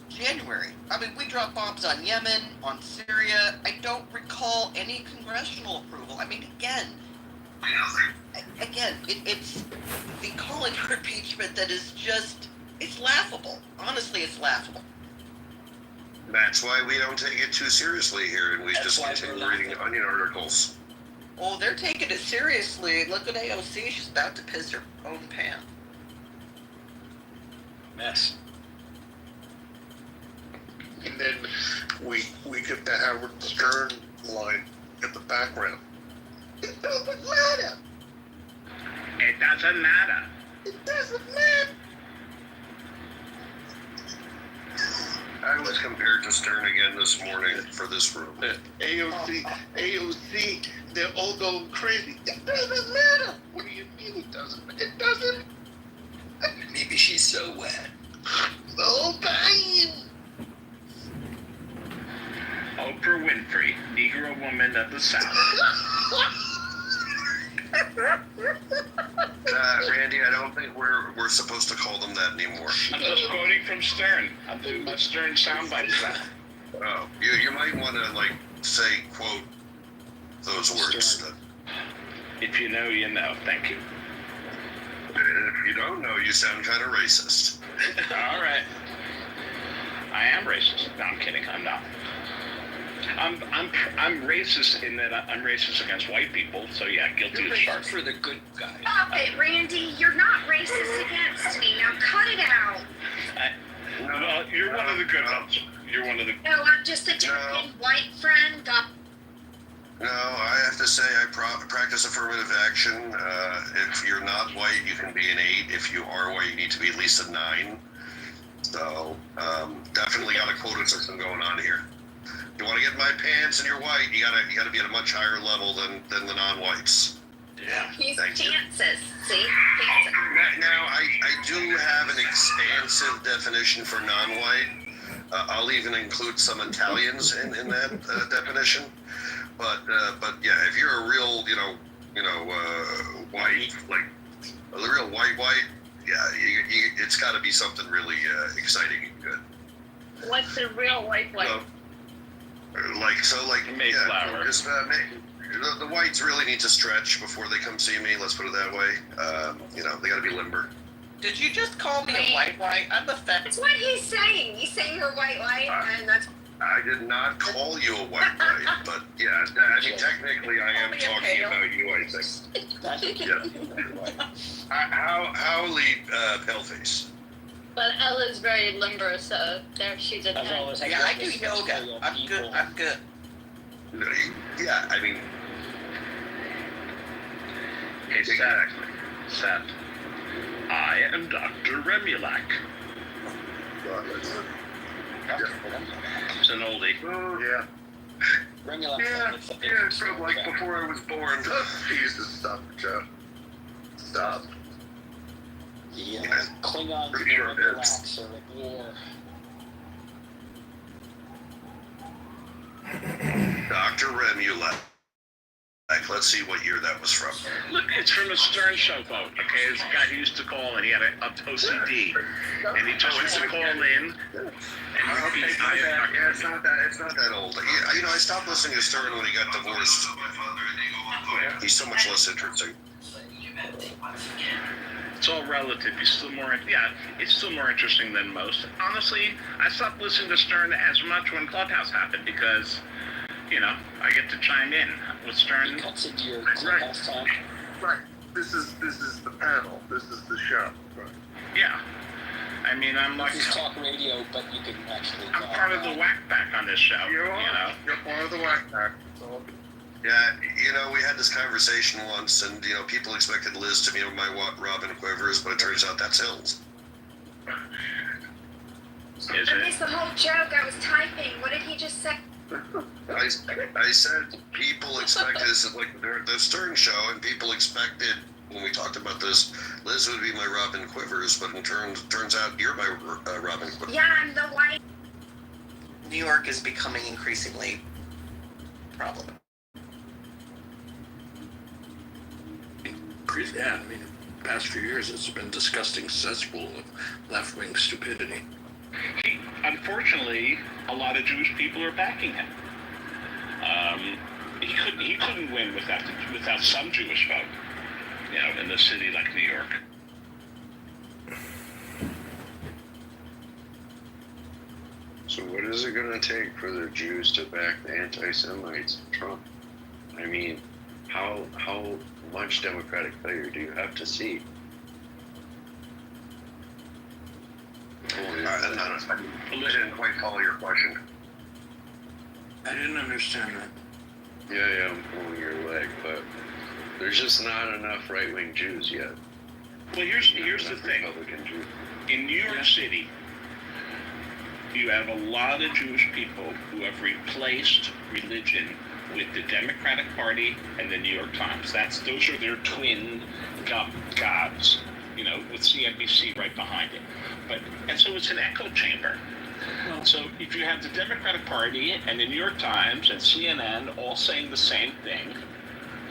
January? I mean, we dropped bombs on Yemen, on Syria. I don't recall any congressional approval. I mean, it's the calling for impeachment that is just, it's laughable. Honestly, it's laughable.
That's why we don't take it too seriously here, and we just continue reading onion articles.
Oh, they're taking it seriously. Look at AOC. She's about to piss her own pants.
Mess.
And then we get the Howard Stern line in the background. It doesn't matter.
It doesn't matter.
It doesn't matter.
I was compared to Stern again this morning for this room.
AOC, they're all going crazy. It doesn't matter. What do you mean it doesn't matter? It doesn't.
Maybe she's so wet.
Oh, bang!
Oprah Winfrey, Negro woman of the South.
Randy, I don't think we're supposed to call them that anymore.
I'm just quoting from Stern. I'm doing my Stern soundbite stuff.
Oh, you might want to say quote those words.
If you know, you know. Thank you.
If you don't know, you sound kind of racist.
All right. I am racist. No, I'm kidding. I'm not. I'm racist in that I'm racist against white people. So yeah, guilty as charged.
For the good guy.
Stop it, Randy. You're not racist against me. Now cut it out.
Well, you're one of the good ones. You're one of the.
No, I'm just a token white friend.
No, I have to say I practice affirmative action. If you're not white, you can be an 8. If you are white, you need to be at least a 9. So definitely got a quota system going on here. You want to get in my pants and you're white, you gotta be at a much higher level than the non-whites.
Yeah.
He's
Thank you.
chances. See?
Now I do have an expansive definition for non-white. I'll even include some Italians in that definition. But yeah, if you're a real white, like a real white, yeah, it's got to be something really exciting and good.
What's a real white?
Mayflower.
Yeah, just the whites really need to stretch before they come see me. Let's put it that way. They got to be limber.
Did you just call me a white? I'm offended.
That's what he's saying. He's saying you're white, and that's.
I did not call you a white, but yeah, I mean technically I am talking about you. I think. Yes. Howley paleface.
But Ella's very limber, so there she's a 10.
Yeah, I do yoga. I'm good.
Yeah, I mean.
Exactly. Seth. I am Dr. Remulak. It's an oldie.
Oh, yeah. Yeah, from like before I was born. Jesus, stop, Joe. Stop.
The Klingons
Pretty sure
and
it
the
is.
Blacks are at war.
Dr. Remulak. Let's see what year that was from.
Look, it's from a Stern Show vote, okay? It's a guy who used to call, and he had an OCD. And he just used to call in. And
Yeah, it's not that old. Yeah, you know, I stopped listening to Stern when he got divorced. He's so much less interesting.
it's all relative. He's still more, it's still more interesting than most. Honestly, I stopped listening to Stern as much when Clubhouse happened because, you know, I get to chime in with Stern.
Cuts into your
Right.
Clubhouse time.
Right. This is the panel. This is the show. Right.
Yeah. I mean, I'm like,
This is talk radio, but you can actually.
I'm part of the whack pack on this show.
You are.
You know?
You're part of the whack pack. So,
Yeah, you know, we had this conversation once, and, you know, people expected Liz to be my Robin Quivers, but it turns out that's Hills.
Is
I
it?
missed the whole joke. I was typing. What did he just say?
I said people expected this, like, the Stern Show, and people expected, when we talked about this, Liz would be my Robin Quivers, but in turns out you're my Robin Quivers.
Yeah, I'm the white.
New York is becoming increasingly a problem.
Yeah, I mean, the past few years it's been disgusting cesspool of left-wing stupidity.
Unfortunately, a lot of Jewish people are backing him. He couldn't win without some Jewish vote, you know, in a city like New York.
So what is it going to take for the Jews to back the anti-Semites, Trump? I mean, how much Democratic failure do you have to see?
I didn't quite follow your question.
I didn't understand that.
Yeah, I'm pulling your leg, but there's just not enough right-wing Jews yet.
Well, here's the thing.
Republican Jews.
In New York City, you have a lot of Jewish people who have replaced religion with the Democratic Party and the New York Times. Those are their twin gods, you know, with CNBC right behind it. And so it's an echo chamber. So if you have the Democratic Party and the New York Times and CNN all saying the same thing,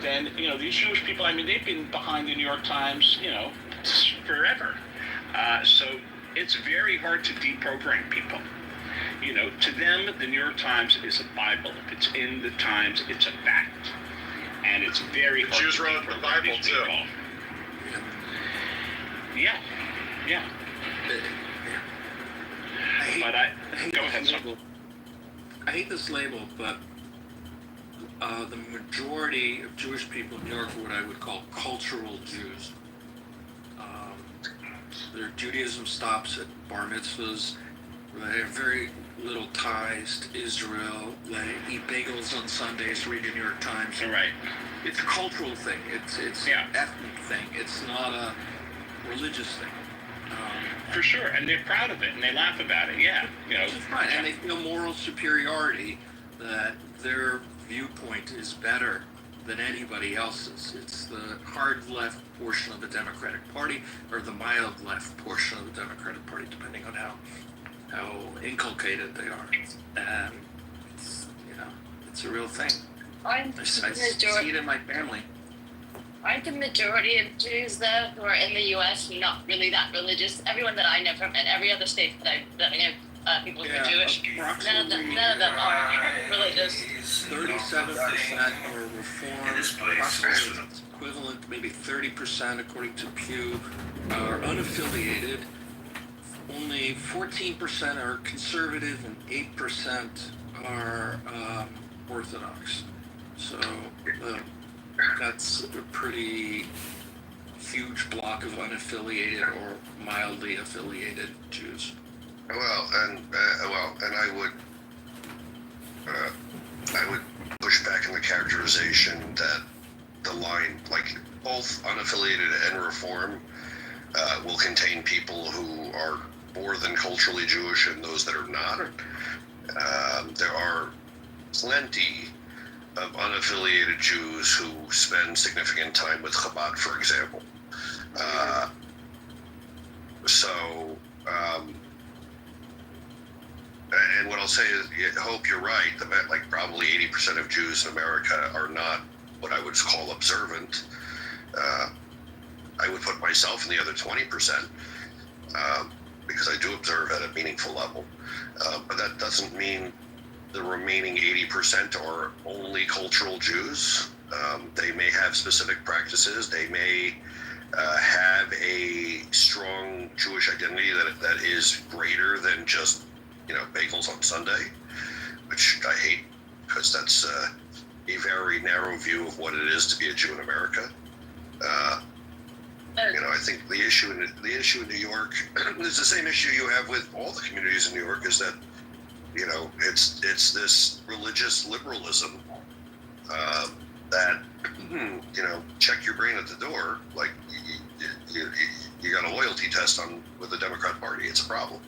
then, you know, these Jewish people, I mean, they've been behind the New York Times, you know, forever. So it's very hard to deprogram people. You know, to them, the New York Times is a Bible. If it's in the Times, it's a fact. And it's very hard
Jews
to
wrote the
deprogram
Bible,
these
too.
people. Yeah. Go ahead, son.
I hate this label, but the majority of Jewish people in New York are what I would call cultural Jews. Their Judaism stops at bar mitzvahs. They have very little ties to Israel. They eat bagels on Sundays, read the New York Times.
Right.
It's a cultural thing. It's an ethnic thing. It's not a religious thing.
For sure, and they're proud of it, and they laugh about it, yeah. You know,
Which is fine, and they feel moral superiority that their viewpoint is better than anybody else's. It's the hard left portion of the Democratic Party, or the mild left portion of the Democratic Party, depending on how inculcated they are. And it's, you know, it's a real thing. I see it in my family.
Aren't the majority of Jews though who are in the U.S. not really that religious? Everyone that I know from in every other state that I know people who are Jewish, none of them are religious.
37% are Reformed, approximately equivalent to maybe 30%, according to Pew, are unaffiliated. Only 14% are conservative, and 8% are Orthodox. So that's a pretty huge block of unaffiliated or mildly affiliated Jews.
Well, and I would push back in the characterization that the line, like both unaffiliated and Reform, will contain people who are more than culturally Jewish and those that are not. There are plenty of unaffiliated Jews who spend significant time with Chabad, for example. So, and what I'll say is, I hope you're right. Like probably 80% of Jews in America are not what I would call observant. I would put myself in the other 20% because I do observe at a meaningful level. But that doesn't mean the remaining 80% are only cultural Jews. They may have specific practices. They may have a strong Jewish identity that is greater than just, bagels on Sunday, which I hate because that's a very narrow view of what it is to be a Jew in America. I think the issue in New York is the same issue you have with all the communities in New York, is that it's this religious liberalism that check your brain at the door. Like you got a loyalty test with the Democrat Party. It's a problem.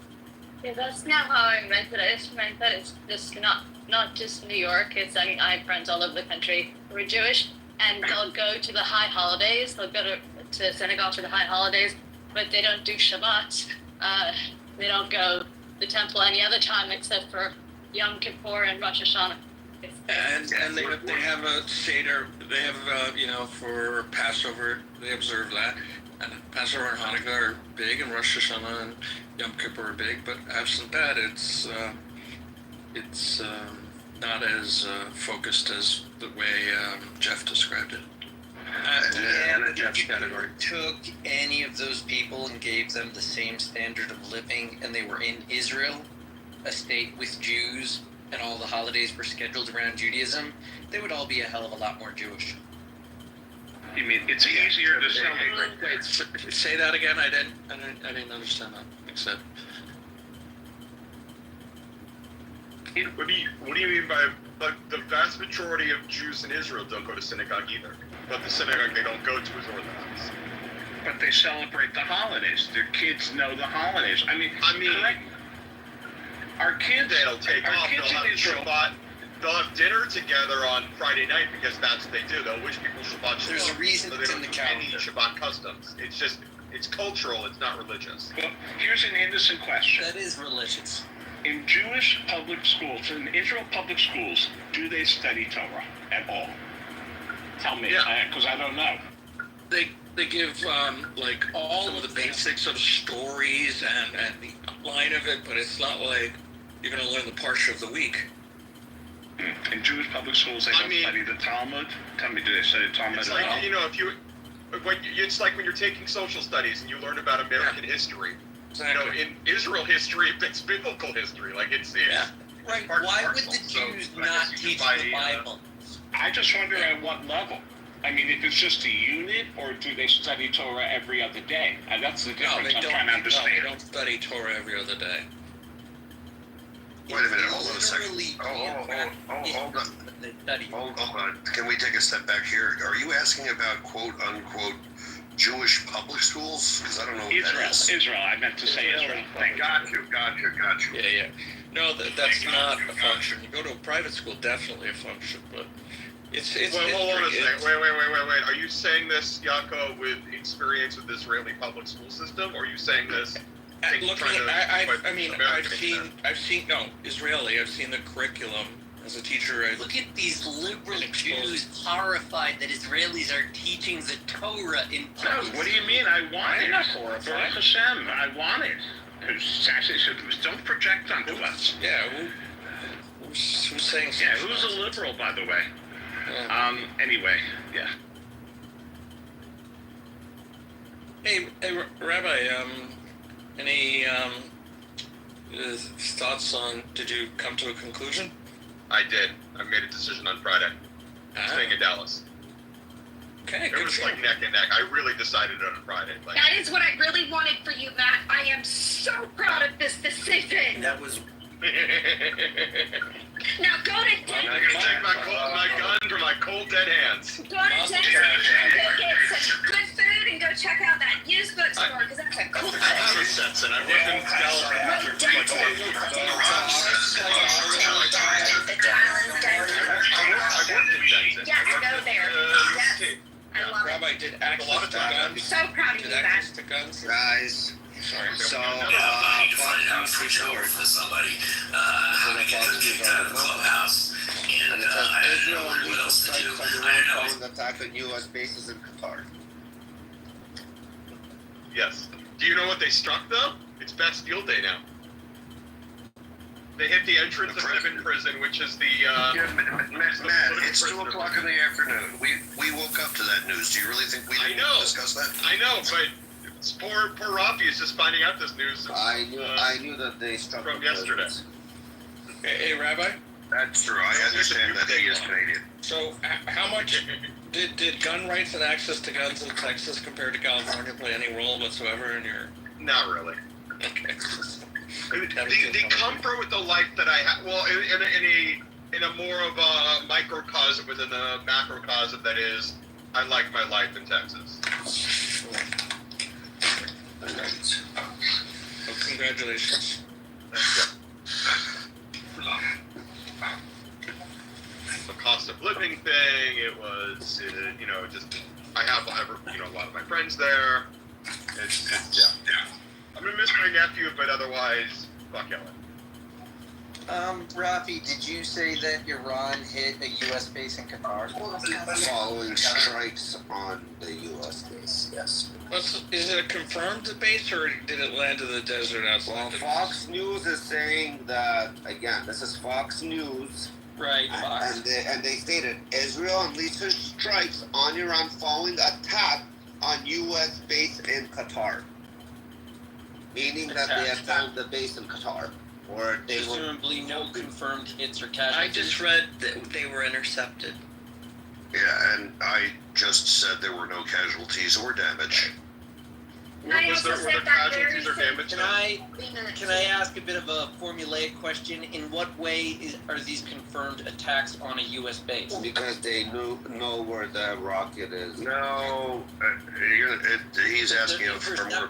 Yeah, that's not how I meant it. I just meant that it's just not just New York. I have friends all over the country who are Jewish, and they'll go to the high holidays. They'll go to synagogue for the high holidays, but they don't do Shabbat. They don't go to the temple any other time except for Yom Kippur and Rosh Hashanah.
And they have a Seder. They have for Passover. They observe that. And Passover and Hanukkah are big, and Rosh Hashanah and Yom Kippur are big. But absent that, it's not as focused as the way Jeff described it.
If you took any of those people and gave them the same standard of living, and they were in Israel, a state with Jews, and all the holidays were scheduled around Judaism, they would all be a hell of a lot more Jewish.
You mean it's easier to celebrate?
Wait, say that again. I didn't understand that. Except.
What do you mean by the vast majority of Jews in Israel don't go to synagogue either? But the synagogue they don't go to is Orthodox.
But they celebrate the holidays. Their kids know the holidays. I mean, correct. Our kids,
they'll take off. They'll have Shabbat. They'll have dinner together on Friday night because that's what they do. They'll wish people Shabbat Shalom.
There's a reason
so
it's in the calendar.
Any Shabbat customs. It's cultural. It's not religious.
Well, here's an innocent question.
That is religious.
In Jewish public schools, in Israel public schools, do they study Torah at all? Tell me, because I don't know.
They give all of the basics of stories and the outline of it, but it's not like you're going to learn the parsha of the week.
In Jewish public schools, they don't study the Talmud. Tell me, do they study the Talmud
it's
at
like,
all?
It's like when you're taking social studies and you learn about American history.
Exactly.
In Israel history, it's biblical history. Like it's
right. Why would the Jews not teach the Bible?
I just wonder at what level. I mean, if it's just a unit, or do they study Torah every other day? And that's the difference I'm trying to understand.
No, they don't study Torah every other day.
Wait a minute, hold on a second. Hold on. Can we take a step back here? Are you asking about quote-unquote Jewish public schools? Because I don't know what that is.
Israel, I meant to say Israel.
Got you.
Yeah. No, that's not a function. You go to a private school, definitely a function, but it's
well, hold on a second. Wait. Are you saying this, Yaakov, with experience with the Israeli public school system, or are you saying this?
I've seen Israeli. I've seen the curriculum as a teacher.
Look at these liberal Jews horrified that Israelis are teaching the Torah in public.
What do you mean? I want it. Baruch Hashem, I want it. Don't project onto us.
Yeah, who's saying?
Yeah, who's a liberal, by the way? Anyway, yeah.
Hey, Rabbi, any thoughts on, did you come to a conclusion?
I did. I made a decision on Friday. Staying in Dallas.
Okay,
it was like neck and neck. I really decided on Friday.
That is what I really wanted for you, Matt. I am so proud of this decision.
That was...
Now go to Denver.
I'm going to take my gun from my cold dead hands.
Go to Denver and go get some good food and go check out that used bookstore because that's a cool place.
I have a sense, and I've lived in Dallas.
Yes, go there. Yes. I love
Rabbi,
it.
did access to guns?
So proud of you, Matt.
To guns?
Guys,
Sorry.
So,
Fox News reports for somebody. How to get kicked out of the clubhouse. And I didn't know what else to do. I know.
Following attack on U.S. bases in Qatar.
Yes. Do you know what they struck though? It's Bastille Day now. They hit the entrance of Evan Prison, which is the.
Matt, it's 2 o'clock in the afternoon. We woke up to that news. Do you really think we didn't discuss that?
I know, but poor Rafi is just finding out this news.
I knew that they struck
from yesterday.
Hey, Rabbi?
That's true. I understand that he is Canadian.
So, how much did gun rights and access to guns in Texas compared to California play any role whatsoever in your?
Not really.
Okay.
The comfort with the life that I have, well, in a more of a microcosm within a macrocosm, that is, I like my life in Texas.
Well, congratulations.
The cost of living thing, it was, just, I have a lot of my friends there. It's yeah. I'm gonna miss my nephew, but otherwise, fuck Ellen.
Rafi, did you say that Iran hit a U.S. base in Qatar?
Following strikes on the U.S. base, yes.
Is it a confirmed base, or did it land in the desert outside?
Well, Fox News is saying that, again, this is Fox News.
Right, Fox.
And they stated, Israel unleashes strikes on Iran following attack on U.S. base in Qatar. Meaning that they attacked the base in Qatar. Or they
presumably no confirmed hits or casualties.
I just read that they were intercepted.
Yeah, and I just said there were no casualties or damage.
Were there casualties or damage?
Can I ask a bit of a formulaic question? In what way are these confirmed attacks on a U.S. base?
Because they know where the rocket is.
No, he's asking for more.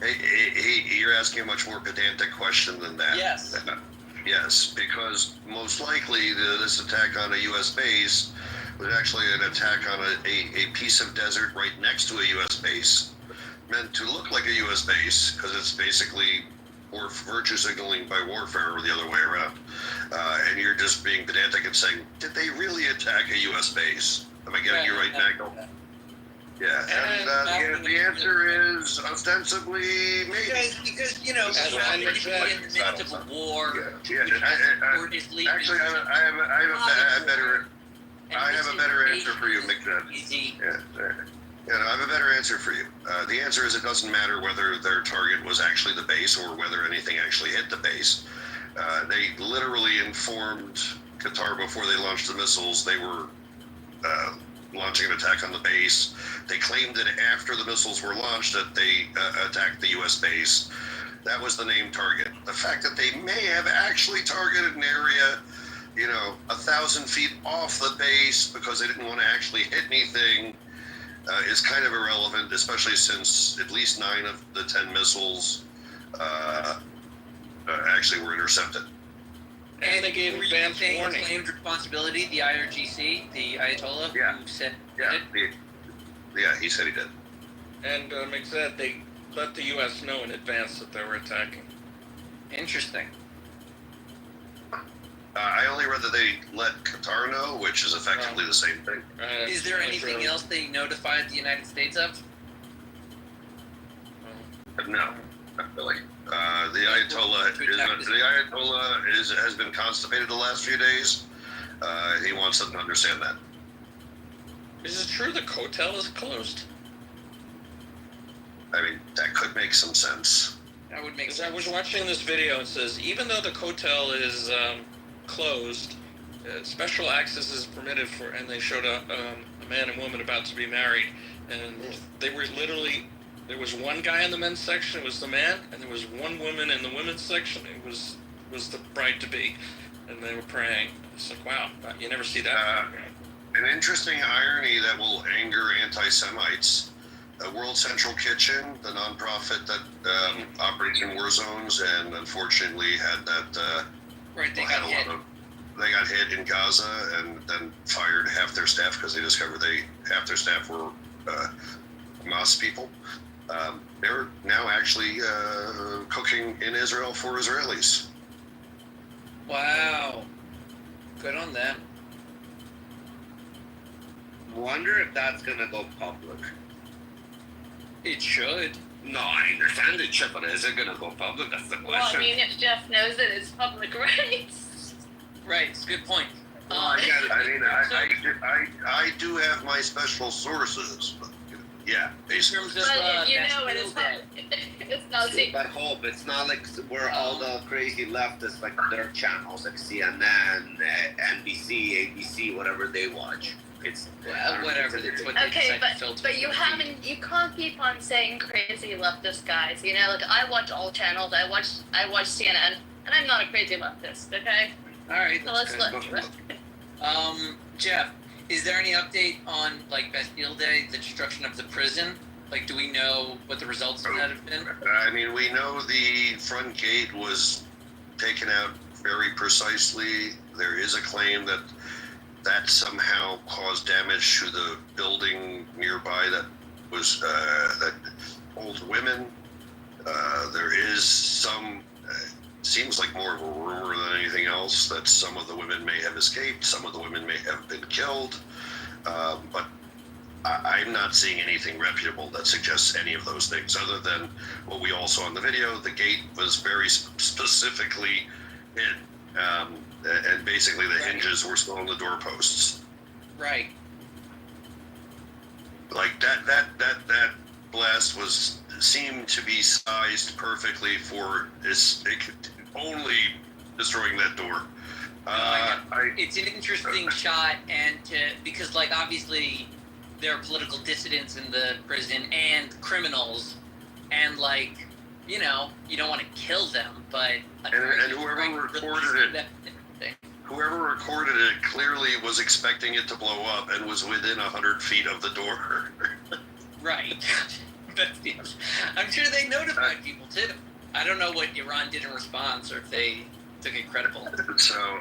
You're asking a much more pedantic question than that.
Yes.
Yes, because most likely this attack on a U.S. base was actually an attack on a piece of desert right next to a U.S. base, meant to look like a U.S. base, because it's basically virtue signaling by warfare or the other way around. And you're just being pedantic and saying, did they really attack a U.S. base? Am I getting you right, Nagel? Yeah, and the answer is ostensibly maybe.
Because you know, in the midst of a war,
actually, I have a better answer for you, McJed. Yeah, I have a better answer for you. The answer is it doesn't matter whether their target was actually the base or whether anything actually hit the base. They literally informed Qatar before they launched the missiles they were launching an attack on the base. They claimed that after the missiles were launched that they attacked the U.S. base. That was the named target. The fact that they may have actually targeted an area, 1,000 feet off the base because they didn't want to actually hit anything is kind of irrelevant, especially since at least 9 of the 10 missiles actually were intercepted.
And they gave advance warning. Claimed responsibility, the IRGC, the Ayatollah, who said
it. He said he did.
And McZed, they let the U.S. know in advance that they were attacking.
Interesting.
I only read that they let Qatar know, which is effectively the same thing.
Is there anything else they notified the United States of?
No, not really. The Ayatollah has been constipated the last few days. He wants them to understand that.
Is it true the Kotel is closed?
I mean, that could make some sense.
That would make sense.
I was watching this video. It says even though the Kotel is closed, special access is permitted for, and they showed a man and woman about to be married, and they were literally. There was one guy in the men's section, it was the man, and there was one woman in the women's section, it was the bride-to-be, and they were praying. It's like, wow, you never see that.
An interesting irony that will anger anti-Semites. World Central Kitchen, the nonprofit that operates in war zones, and unfortunately had that. They got hit in Gaza and then fired half their staff because they discovered half their staff were Hamas people. they're now actually cooking in Israel for Israelis.
Wow. Good on them.
Wonder if that's gonna go public.
It should.
No, I understand it should, but is it gonna go public? That's the question.
Well, I mean, if Jeff knows that it's public rights.
Right, it's a good point.
I do have my special sources, but yeah, basically.
But you know, it's not secret.
I hope it's not like where all the crazy leftists, like their channels, like CNN, NBC, ABC, whatever they watch. It's
whatever. It's what they
Okay,
decide to filter.
but you can't keep on saying crazy leftist guys. You know, like I watch all channels. I watch CNN, and I'm not a crazy leftist. Okay.
All right.
So let's look.
Jeff, is there any update on like Bastille Day, the destruction of the prison? Like, do we know what the results of that have been?
I mean, we know the front gate was taken out very precisely. There is a claim that somehow caused damage to the building nearby that was that holds women. There is some, seems like more of a rumor than anything else, that some of the women may have escaped, some of the women may have been killed, but I'm not seeing anything reputable that suggests any of those things, other than what we all saw in the video. The gate was very specifically hit, and basically the hinges were still on the doorposts.
Right.
Like that blast seemed to be sized perfectly for it could only destroying that door.
It's an interesting shot, and because like obviously there are political dissidents in the prison and criminals, and like, you know, you don't want to kill them, but
and whoever recorded it. Whoever recorded it clearly was expecting it to blow up and was within 100 feet of the door.
Right. I'm sure they notified people too. I don't know what Iran did in response, or if they took it credible.
So,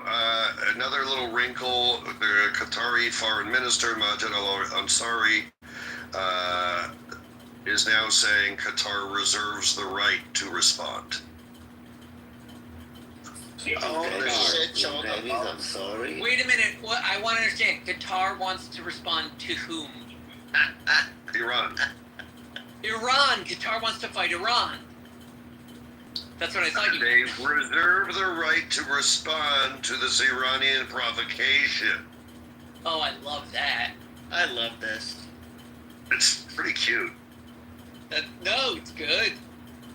another little wrinkle, the Qatari foreign minister, Majid al-Ansari, is now saying Qatar reserves the right to respond.
Oh, shit, I'm sorry.
Wait a minute. What? I want to understand. Qatar wants to respond to whom?
Iran.
Iran. Qatar wants to fight Iran. That's what I thought you
They reserve the right to respond to this Iranian provocation.
Oh, I love that. I love this.
It's pretty cute.
No, it's good.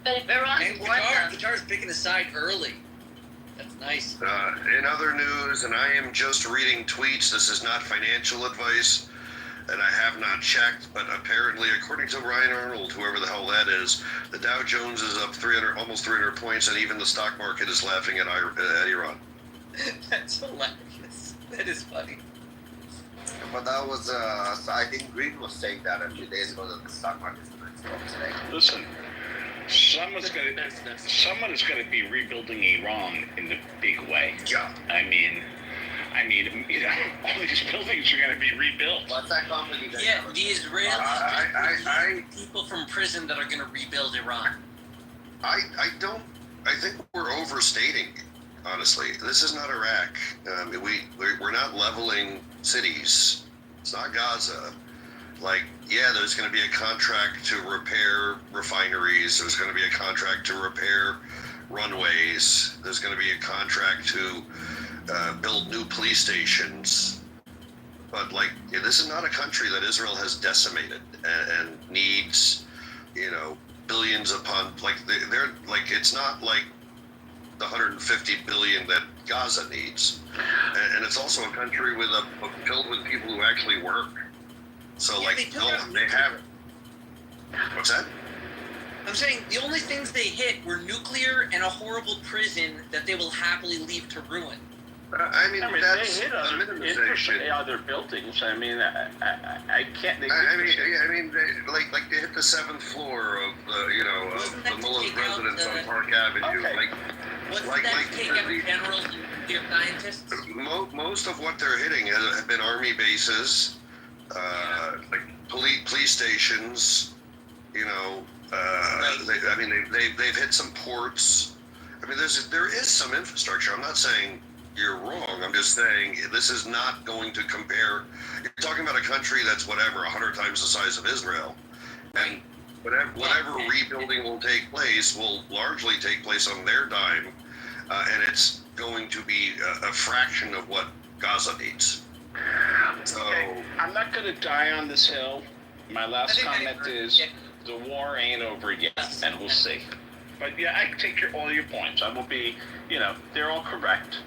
But if Iran
and Qatar's picking a side early. That's nice.
In other news, and I am just reading tweets, this is not financial advice, and I have not checked, but apparently, according to Ryan Arnold, whoever the hell that is, the Dow Jones is up almost 300 points, and even the stock market is laughing at Iran.
That's hilarious. That is funny.
But that was, I think Green was saying that a few days ago that the stock market is going to go today.
Listen, someone is going to be rebuilding Iran in a big way.
Yeah.
I mean, you know, all these buildings are going to be rebuilt.
What's that company?
Yeah, the Israelis, people from prison that are going to rebuild Iran.
I think we're overstating, honestly. This is not Iraq. We're not leveling cities. It's not Gaza. Like, yeah, there's going to be a contract to repair refineries. There's going to be a contract to repair runways. There's going to be a contract to build new police stations. But, like, this is not a country that Israel has decimated and needs, you know, billions upon, like, they're like, it's not like the 150 billion that Gaza needs. And it's also a country with filled with people who actually work. So, like, they have. What's that?
I'm saying the only things they hit were nuclear and a horrible prison that they will happily leave to ruin.
I mean that's
they hit other buildings. I mean, I can't.
I mean, they hit the 7th floor of the Mullah's residence on Park Avenue.
Okay. Wasn't that to take out generals and nuclear scientists?
Most of what they're hitting have been army bases, like police stations, you know, They've hit some ports. I mean, there is some infrastructure. I'm not saying you're wrong. I'm just saying this is not going to compare. You're talking about a country that's 100 times the size of Israel, and whatever rebuilding will take place will largely take place on their dime, and it's going to be a fraction of what Gaza needs. So
I'm not going to die on this hill. My last comment is the war ain't over yet, and we'll see. But yeah, I take all your points. I will be, they're all correct,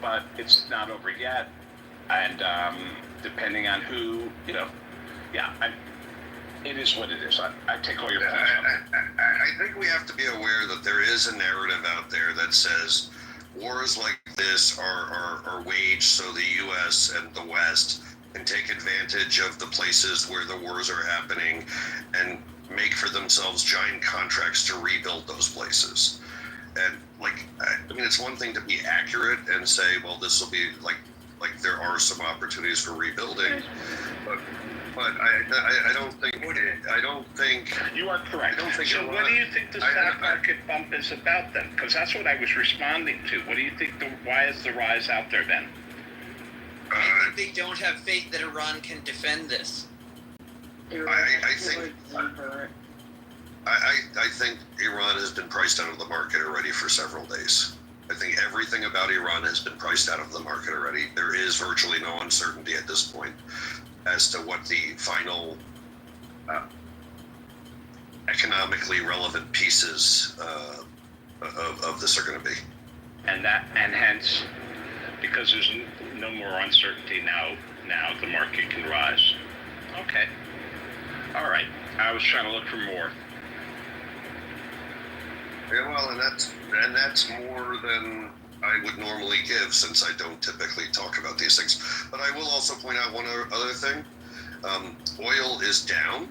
but it's not over yet. And depending on who, it is what it is. I take all your points.
I think we have to be aware that there is a narrative out there that says wars like this are waged so the U.S. and the West can take advantage of the places where the wars are happening and make for themselves giant contracts to rebuild those places. And it's one thing to be accurate and say, well, this will be like there are some opportunities for rebuilding, but I don't think
you are correct. So what do you think the stock market bump is about then? Because that's what I was responding to. What do you think? Why is the rise out there then?
I think they don't have faith that Iran can defend this.
I think Iran has been priced out of the market already for several days. I think everything about Iran has been priced out of the market already. There is virtually no uncertainty at this point as to what the final economically relevant pieces of this are going to be.
And hence, because there's no more uncertainty now the market can rise. Okay. All right. I was trying to look for more.
Yeah, well, and that's more than I would normally give, since I don't typically talk about these things. But I will also point out one other thing. Oil is down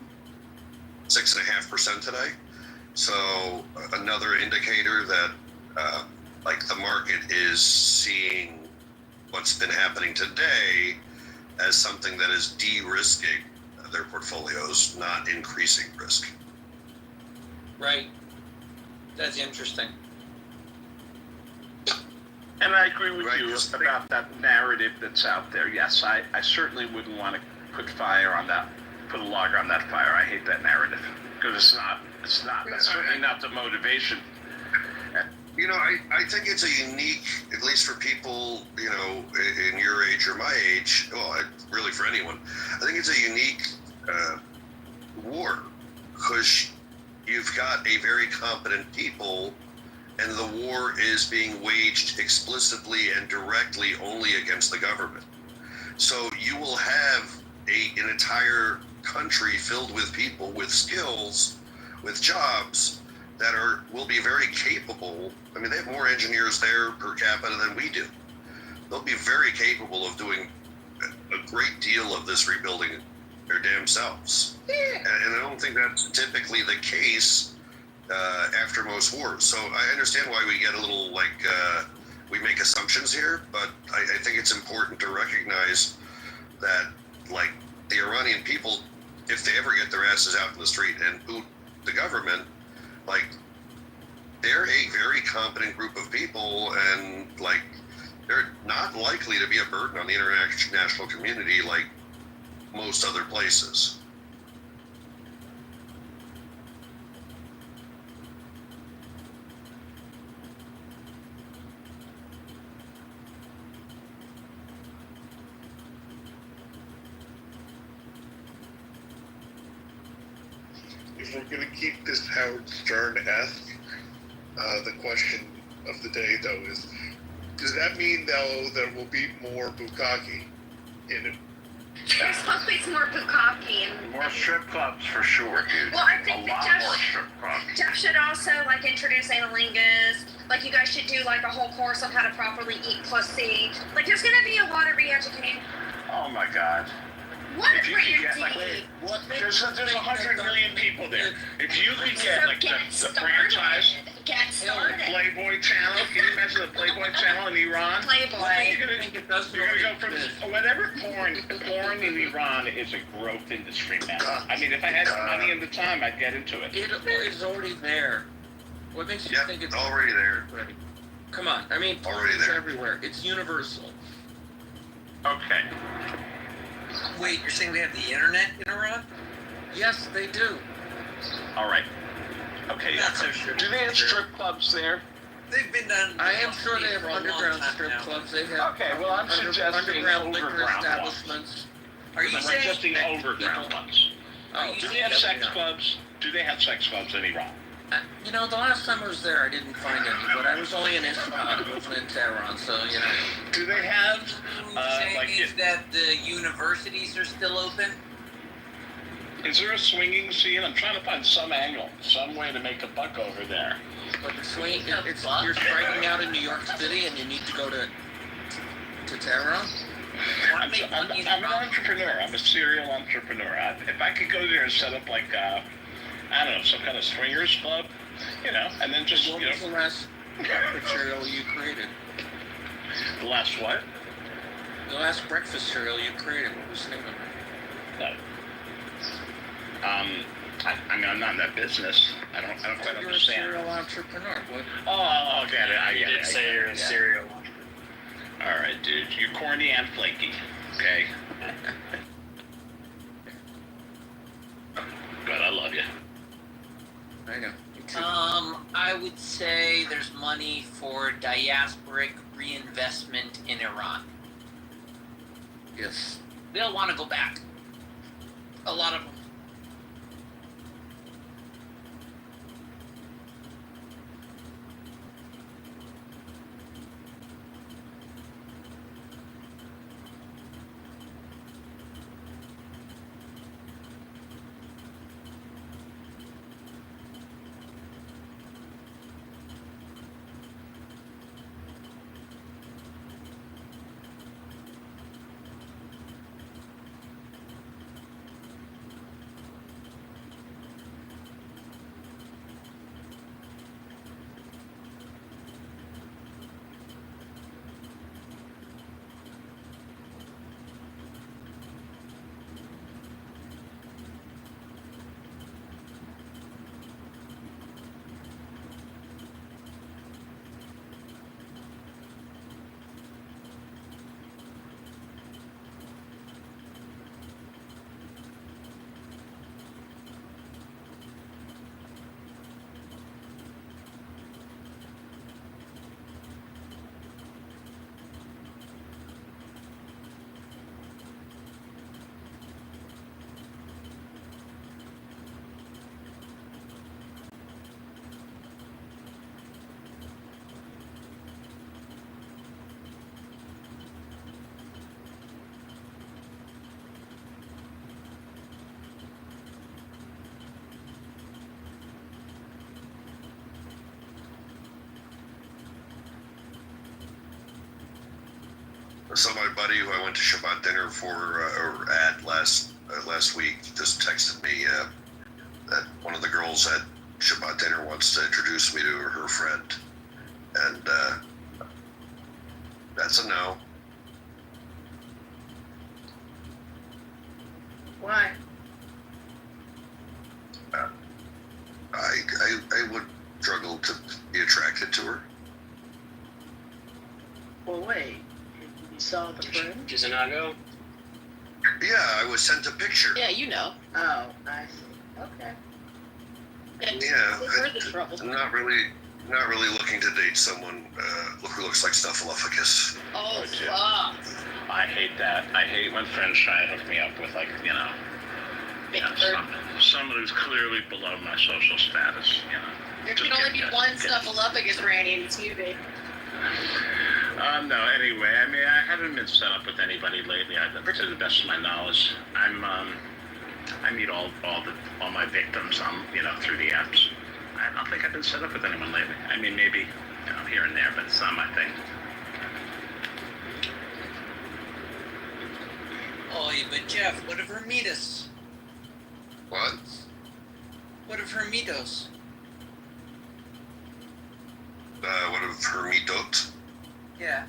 6.5% today. So another indicator that the market is seeing what's been happening today as something that is de-risking their portfolios, not increasing risk.
Right. That's interesting.
And I agree with you about that narrative that's out there. Yes, I certainly wouldn't want to put a log on that fire. I hate that narrative because it's not. That's certainly not the motivation.
I think it's a unique, at least for people, in your age or my age, really for anyone, I think it's a unique war because you've got a very competent people and the war is being waged explicitly and directly only against the government. So you will have an entire country filled with people with skills, with jobs that will be very capable. I mean, they have more engineers there per capita than we do. They'll be very capable of doing a great deal of this rebuilding their damn selves. Yeah. And I don't think that's typically the case after most wars. So I understand why we get a little we make assumptions here, but I think it's important to recognize that the Iranian people, if they ever get their asses out in the street and boot the government, they're a very competent group of people, and they're not likely to be a burden on the international community like most other places.
If we're going to keep this Howard Stern-esque, the question of the day, though, is, does that mean, though, there will be more bukkake in it?
There's always more bukkake and
more strip clubs for sure, dude.
Well, I think
that
Jeff should also introduce analingus. You guys should do a whole course on how to properly eat pussy. There's gonna be a lot of re-educating.
Oh my God.
What
if
a
you could get there's 100 million people there. If you could get the franchise,
get started.
Playboy channel. Can you imagine the Playboy channel in Iran?
Playboy.
You're gonna go from whatever porn in Iran is a growth industry now. I mean, if I had the money and the time, I'd get into it.
It's already there. What makes you think it's
already there?
Come on, I mean, porn is everywhere. It's universal.
Okay.
Wait, you're saying they have the internet in Iran?
Yes, they do.
All right. Okay.
Not so sure.
Do they have strip clubs there?
They've been done.
I am sure they have underground strip clubs. They have
Okay, well, I'm suggesting
underground liquor
overground
establishments.
Are you
I'm
saying
suggesting overground ones.
Oh,
Do they have sex clubs? Do they have sex clubs in Iran?
You know, the last time I was there, I didn't find any, but I was only in Isfahan. I wasn't in Tehran, so, you know.
Do they have,
is that the universities are still open?
Is there a swinging scene? I'm trying to find some angle, some way to make a buck over there.
But the swing, you're striking out in New York City and you need to go to Tehran?
I'm an entrepreneur. I'm a serial entrepreneur. If I could go there and set up like, I don't know, some kind of swingers club, you know, and then just,
What was the last cereal you created?
The last what?
The last breakfast cereal you created. What was the name of it?
No. I mean, I'm not in that business. I don't quite
You're
understand.
a serial entrepreneur. What?
Oh, I get it. I get it.
say you're a serial entrepreneur.
All right, dude. You're corny and flaky. Okay. But I love you.
I know.
I would say there's money for diasporic reinvestment in Iran.
Yes.
They'll want to go back. A lot of them.
So my buddy who I went to Shabbat dinner for or at last week just texted me that one of the girls at Shabbat dinner wants to introduce me to her friend, and that's a no.
Why?
I would struggle to be attracted to her.
Well, wait. You saw the friend?
Does it not go?
Yeah, I was sent a picture.
Yeah, you know. Oh, I see. Okay.
Yeah,
Where's the trouble?
I'm not really looking to date someone who looks like Snuffleupagus.
Oh,
fuck. I hate that. I hate when friends try to hook me up with, like, you know someone who's clearly below my social status, you know.
There can only be one Snuffleupagus, Randy, and it's you, babe.
No, anyway, I mean, I haven't been set up with anybody lately. To the best of my knowledge, I meet all my victims, through the apps. I don't think I've been set up with anyone lately. I mean, maybe, here and there, but it's not my thing.
Oh, but Jeff, what of Hermitas?
What?
What of Hermitos?
What of Hermidot?
Yeah.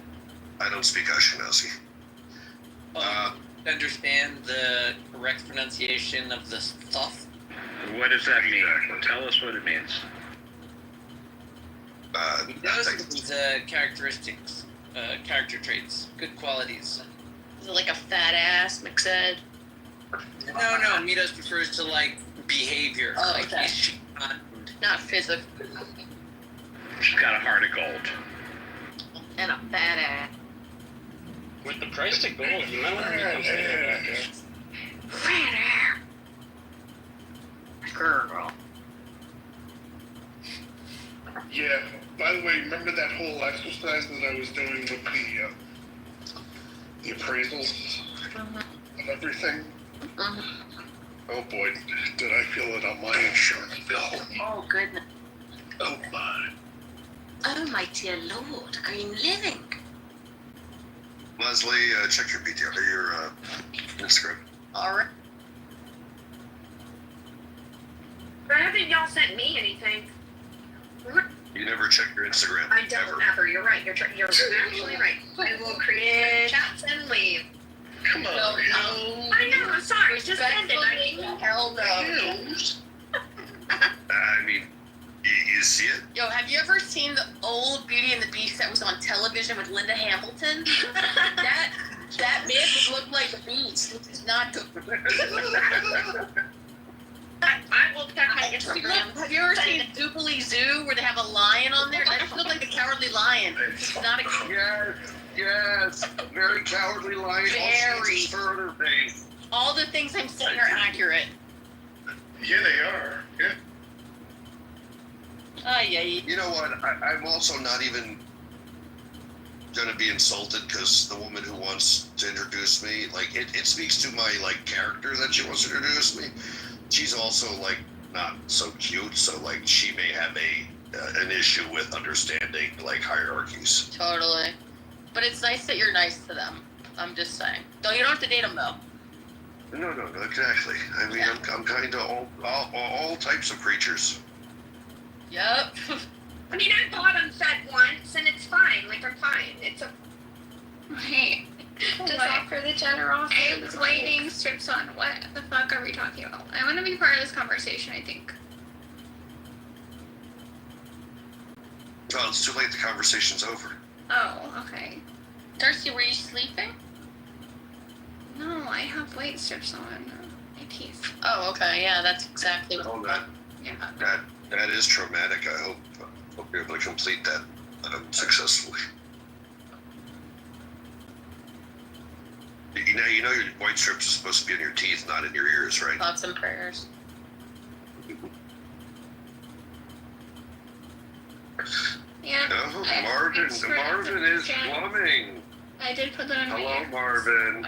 I don't speak Ashkenazi.
Understand the correct pronunciation of the stuff?
What does that mean? Tell us what it means.
Those characteristics, character traits, good qualities.
Is it like a fat ass, McSaid?
No, Mitos refers to like behavior.
Oh,
like
okay.
is she
Not physical.
She's got a heart of gold.
And a fat ass.
With the price of gold, you might want to make them
Fat ass. Girl.
Yeah. By the way, remember that whole exercise that I was doing with the appraisals and everything? Oh boy, did I feel it on my insurance bill.
Oh, goodness.
Oh my.
Oh, my dear Lord. Green living.
Leslie, check your PTR, your Instagram.
All right.
Why haven't y'all sent me anything?
You never check your Instagram.
I don't ever. You're right. You're actually right. I will create chats and leave.
Come on.
No.
I know. I'm sorry. Just end it.
Hell no.
I mean, you see it?
Yo, have you ever seen the old Beauty and the Beast that was on television with Linda Hamilton? that bitch looked like a beast, which is not good.
I will check my Instagram.
Have you ever seen Doobly Zoo where they have a lion on there? That looked like the Cowardly Lion. It's not a
Yes. Very cowardly lion.
Very.
Further face.
All the things I'm saying are accurate.
Yeah, they are. Yeah.
Yeah.
You know what? I'm also not even gonna be insulted because the woman who wants to introduce me, like, it speaks to my like character that she wants to introduce me. She's also like not so cute, so like she may have an issue with understanding like hierarchies.
Totally. But it's nice that you're nice to them. I'm just saying. Though you don't have to date them though.
No, exactly. I mean,
Yeah.
I'm kind of all types of creatures.
Yep.
I mean, I bottom fed once, and it's fine. Like, I'm fine. It's a.
Hey, just offer the generosity. Eggs, waiting, strips on. What the fuck are we talking about? I want to be part of this conversation, I think.
Well, it's too late. The conversation's over.
Oh, okay.
Darcy, were you sleeping?
No, I have white strips on my teeth.
Oh, okay. Yeah, that's exactly what.
Oh, that
Yeah.
that is traumatic. I hope you're able to complete that successfully. You know your white strips are supposed to be in your teeth, not in your ears, right?
Thoughts and prayers.
Yeah.
Oh,
I-
Marvin is
Yeah.
plumbing.
I did put that on my
Hello,
ear.
Marvin.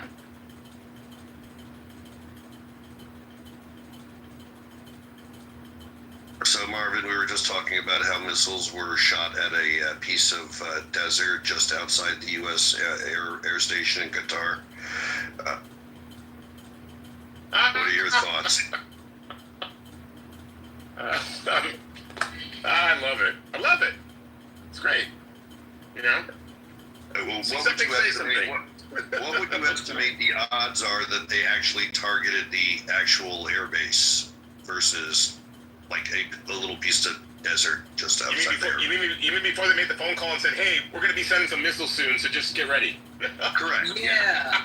So, Marvin, we were just talking about how missiles were shot at a piece of desert just outside the U.S. Air station in Qatar. What are your thoughts?
I love it. I love it. It's great. You know?
Well, what
Say
would
something,
you
say
estimate?
something.
What would you estimate the odds are that they actually targeted the actual airbase versus like a little piece of desert just outside there?
You mean before they made the phone call and said, hey, we're going to be sending some missiles soon, so just get ready?
Correct.
Yeah.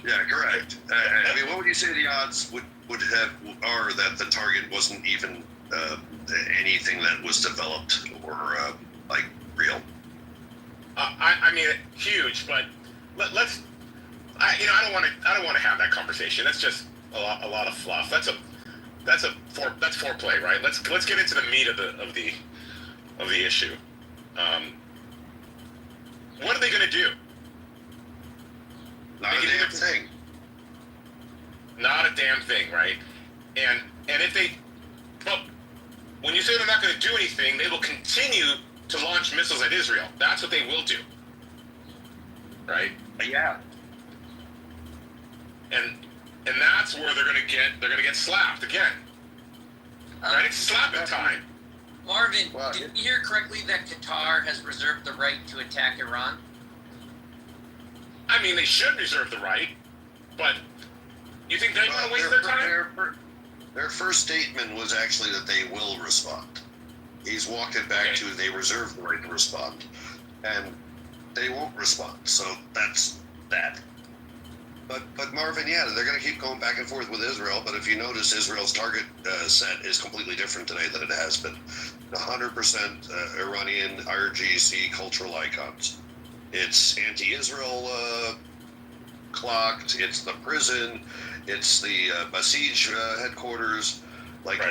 Yeah, correct. I mean, what would you say the odds are that the target wasn't even anything that was developed or like real?
I mean, huge, but let's. I don't want to have that conversation. That's just a lot of fluff. That's foreplay, right? Let's get into the meat of the issue. What are they going to do?
Not a damn thing.
Not a damn thing, right? And if they, well, when you say they're not going to do anything, they will continue to launch missiles at Israel. That's what they will do, right?
Yeah.
And that's where they're going to get slapped again. Right? It's slapping time.
Marvin, did you hear correctly that Qatar has reserved the right to attack Iran?
I mean, they should reserve the right, but you think they're going to waste their time?
Their first statement was actually that they will respond. He's walked it back to they reserve the right to respond, and they won't respond. So that's that. But Marvin, yeah, they're going to keep going back and forth with Israel. But if you notice, Israel's target set is completely different today than it has been. 100% Iranian IRGC cultural icons. It's anti-Israel clocked. It's the prison. It's the Basij headquarters. Like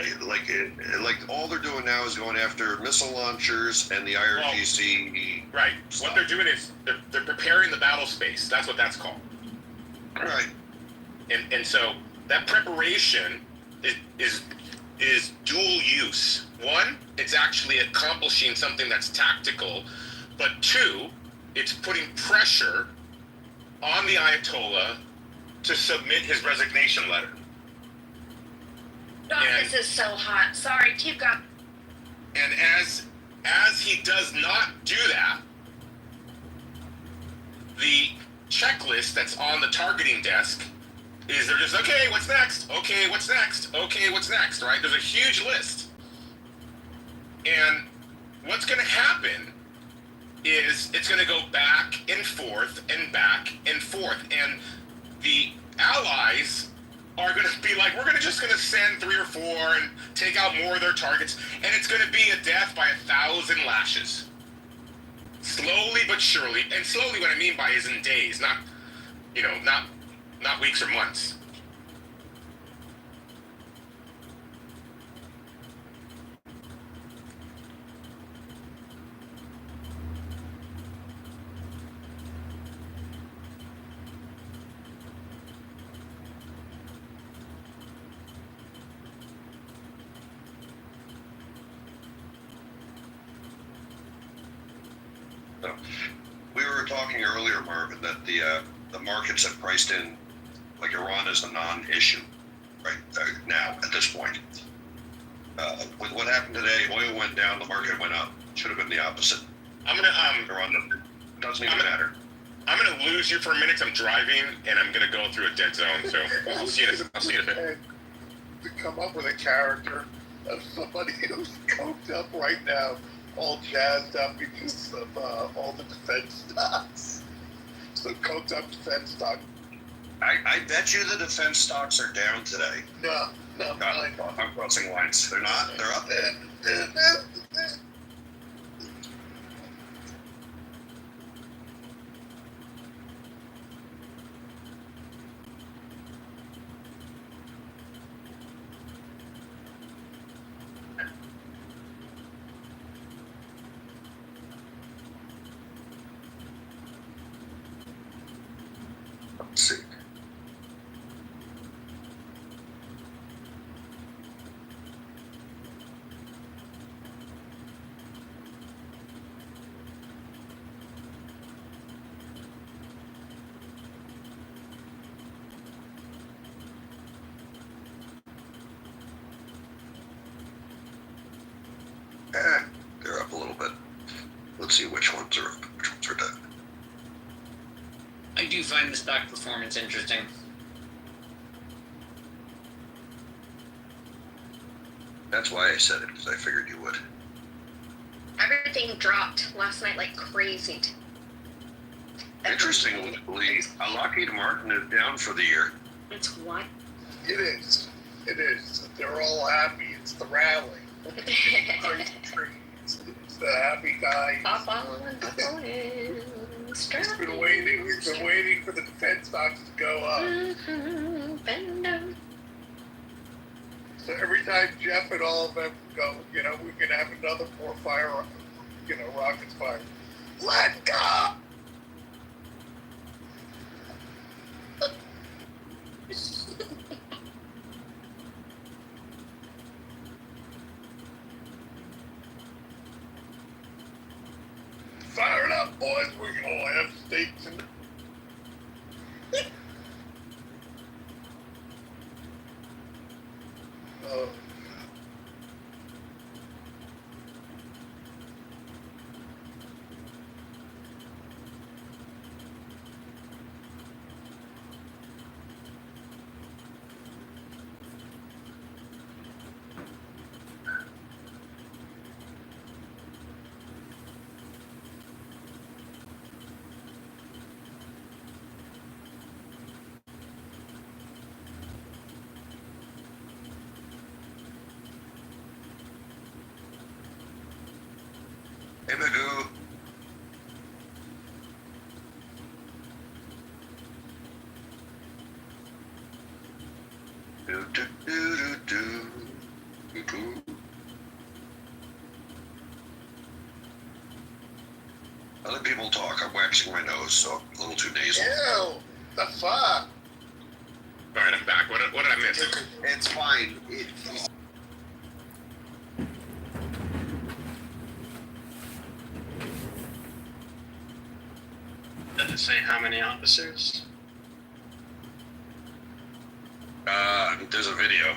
all they're doing now is going after missile launchers and the IRGC.
Right. Stuff. What they're doing is they're preparing the battle space. That's what that's called.
Right.
And so that preparation is dual use. One, it's actually accomplishing something that's tactical, but two, it's putting pressure on the Ayatollah to submit his resignation letter.
Oh, this is so hot. Sorry, keep going.
And as he does not do that, the checklist that's on the targeting desk is they're just, okay, what's next? Okay, what's next? Okay, what's next, right? There's a huge list. And what's going to happen is it's going to go back and forth and back and forth. And the allies are going to be like, we're just going to send 3 or 4 and take out more of their targets. And it's going to be a death by 1,000 lashes. Slowly but surely. And slowly what I mean by is in days, not weeks or months.
We were talking earlier, Marvin, that the markets have priced in like Iran is a non-issue right now at this point. With what happened today, oil went down, the market went up. Should have been the opposite.
I'm gonna
Iran doesn't even matter.
I'm gonna lose you for a minute 'cause I'm driving and I'm gonna go through a dead zone. So I'll see you in a bit.
To come up with a character of somebody who's coked up right now, all jazzed up because of all the defense stocks. So coked up defense stock.
I bet you the defense stocks are down today.
No,
I'm crossing lines. They're not. They're up. Let's see. They're up a little bit. Let's see which ones are up, which ones are down.
I do find the stock performance interesting.
That's why I said it, because I figured you would.
Everything dropped last night like crazy.
Interestingly, Lockheed Martin is down for the year.
It's what?
It is. It is. They're all happy. It's the rally. It's the happy guy. He's been waiting. He's been waiting for the defense stocks to go up. So every time Jeff and all of them go, we can have another 4 rockets fired. Let go! Fire it up, boys. We're gonna have steaks and.
Other people talk. I'm waxing my nose, so I'm a little too nasal.
Ew, the fuck?
Alright, I'm back. What did I miss?
It's fine.
Does it say how many officers?
There's a video.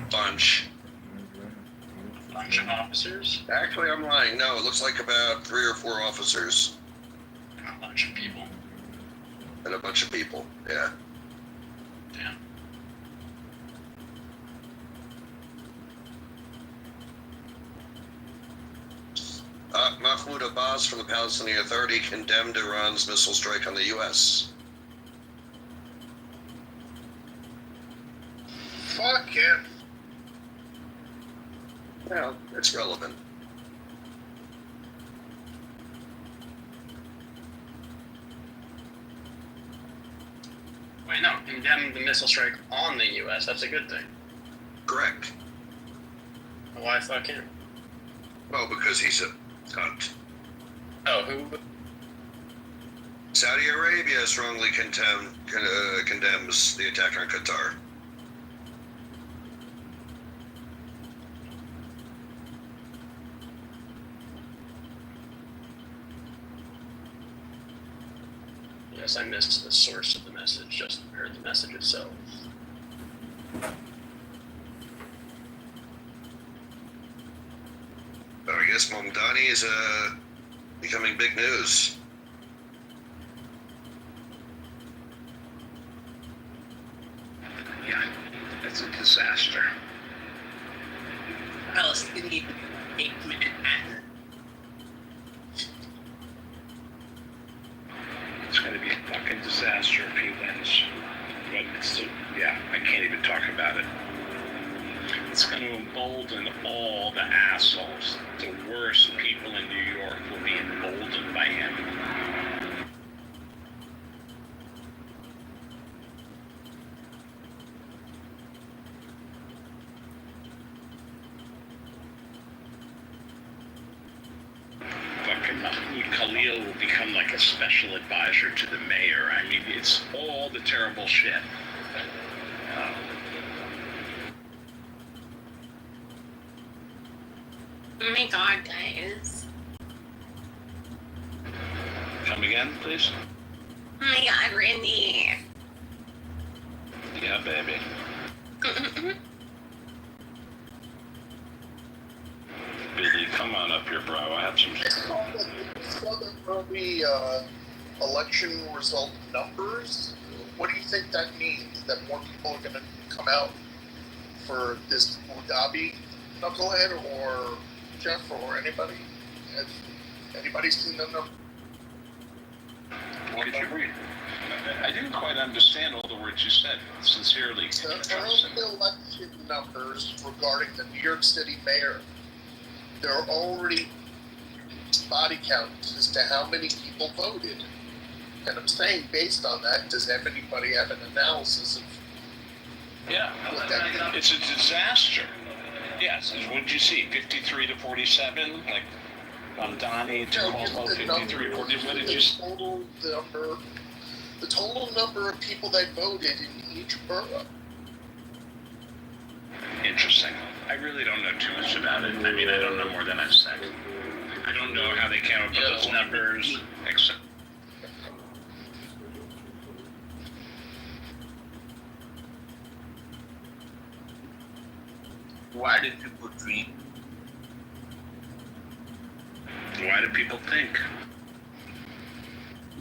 Bunch.
Bunch of officers?
Actually, I'm lying. No, it looks like about 3 or 4 officers.
A bunch of people.
And a bunch of people, yeah.
Damn.
Mahmoud Abbas from the Palestinian Authority condemned Iran's missile strike on the U.S.
Fuck him.
Well, it's relevant.
Wait, no, condemn the missile strike on the U.S. That's a good thing.
Correct.
Why fuck him?
Well, because he's a cunt.
Oh, who?
Saudi Arabia strongly condemns the attack on Qatar.
Yes, I missed the source of the message, just heard the message itself.
So I guess Mamdani is becoming big news.
Yeah, it's a disaster.
Palestinian hate Manhattan.
It's going to be a fucking disaster if he wins. But it's, yeah, I can't even talk about it. It's going to embolden all the assholes. The worst people in New York will be emboldened by him. Fucking Mahmoud Khalil will become like a special advisor to the mayor. I mean, it's all the terrible shit.
Oh my god, guys.
Come again, please?
Oh my god, Randy.
Yeah, baby. Billy, come on up here, bro. I have some.
Saw the early election result numbers. What do you think that means? That more people are going to come out for this Mugabe knucklehead, or Jeff, or anybody? Has anybody seen them numbers?
What did you read? I didn't quite understand all the words you said. Sincerely.
The early election numbers regarding the New York City mayor, there are already body counts as to how many people voted. And I'm saying, based on that, does anybody have an analysis of
Yeah, it's a disaster. Yes, what did you see? 53 to 47, like Mamdani to Cuomo, 53 to 40. What did you see?
The total number of people that voted in each borough.
Interesting. I really don't know too much about it. I mean, I don't know more than I've said. I don't know how they came up with those numbers, except.
Why did people dream?
Why do people think?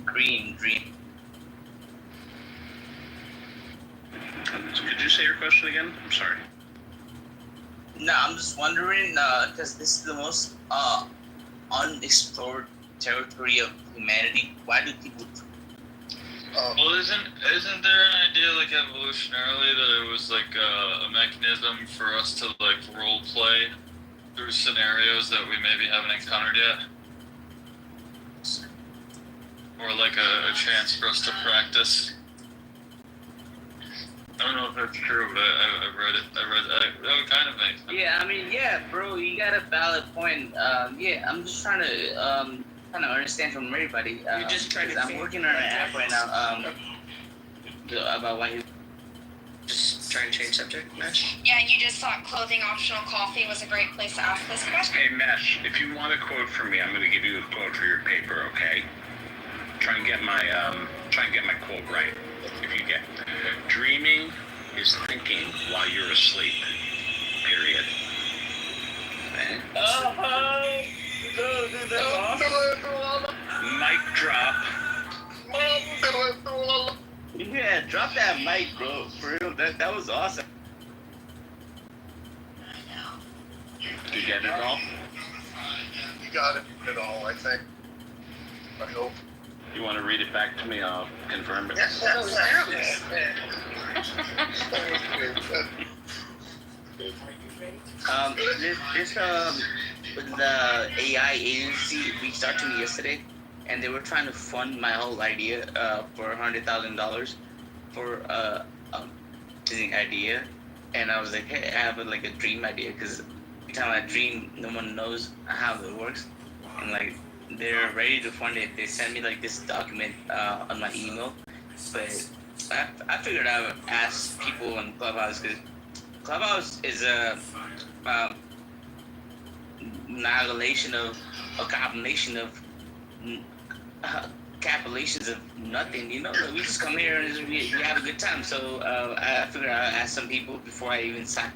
Dream.
Could you say your question again? I'm sorry.
No, I'm just wondering, because this is the most unexplored territory of humanity. Why do people dream?
Well, isn't there an idea, like, evolutionarily, that it was like a mechanism for us to, like, role play through scenarios that we maybe haven't encountered yet? Or like a chance for us to practice? I don't know if that's true, but I read it. That would kind of make sense.
Yeah, I mean, yeah, bro, you got a valid point. Yeah, I'm just trying to
trying to understand from everybody.
You're just trying to.
I'm working on an app right now. About why you.
Just trying to change subject, Mesh.
Yeah, and you just thought clothing optional coffee was a great place to ask this question.
Hey, Mesh, if you want a quote from me, I'm going to give you a quote for your paper, okay? Try and get my quote right. If you get, dreaming is thinking while you're asleep. Period. Okay. Mic drop.
Yeah, drop that mic, bro. For real, that was awesome.
Did you get it all?
You got it all, I think. I hope.
You want to read it back to me? I'll confirm it.
Yes, that was terrible.
The AI agency reached out to me yesterday, and they were trying to fund my whole idea for $100,000 for an idea. And I was like, hey, I have a dream idea, because every time I dream, no one knows how it works. And they're ready to fund it. They sent me this document on my email, but I figured I would ask people on Clubhouse, because Clubhouse is a compilation of compilations of nothing. We just come here and we have a good time. So I figured I'd ask some people before I even sign.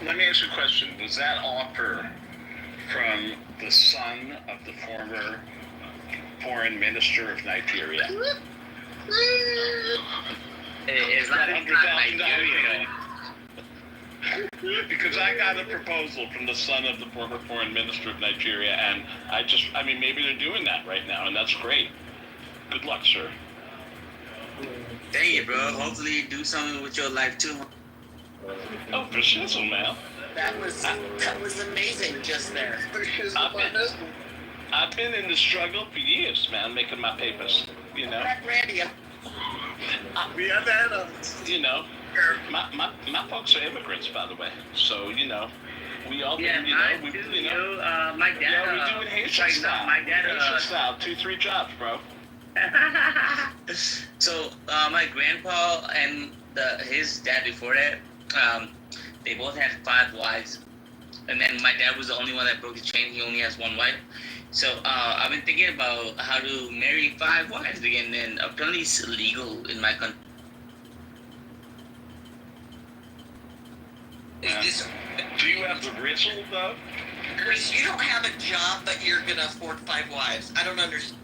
Let me ask you a question. Was that offer from the son of the former foreign minister of Nigeria?
It's not Nigeria.
Because I got a proposal from the son of the former foreign minister of Nigeria, and maybe they're doing that right now, and that's great. Good luck, sir.
Thank you, bro. Hopefully you do something with your life, too.
Oh, for shizzle, man.
That was amazing just there.
I've been in the struggle for years, man, making my papers,
Randy,
My folks are immigrants, by the way. So, we all do,
my dad,
we do it Haitian style.
My dad,
Haitian style, 2-3 jobs, bro.
So, my grandpa and his dad before that, they both had 5 wives. And then my dad was the only one that broke the chain. He only has 1 wife. So, I've been thinking about how to marry 5 wives again, and apparently it's illegal in my country.
Do you have the rizzle, though?
Chris, you don't have a job, but you're gonna afford 5 wives. I don't understand.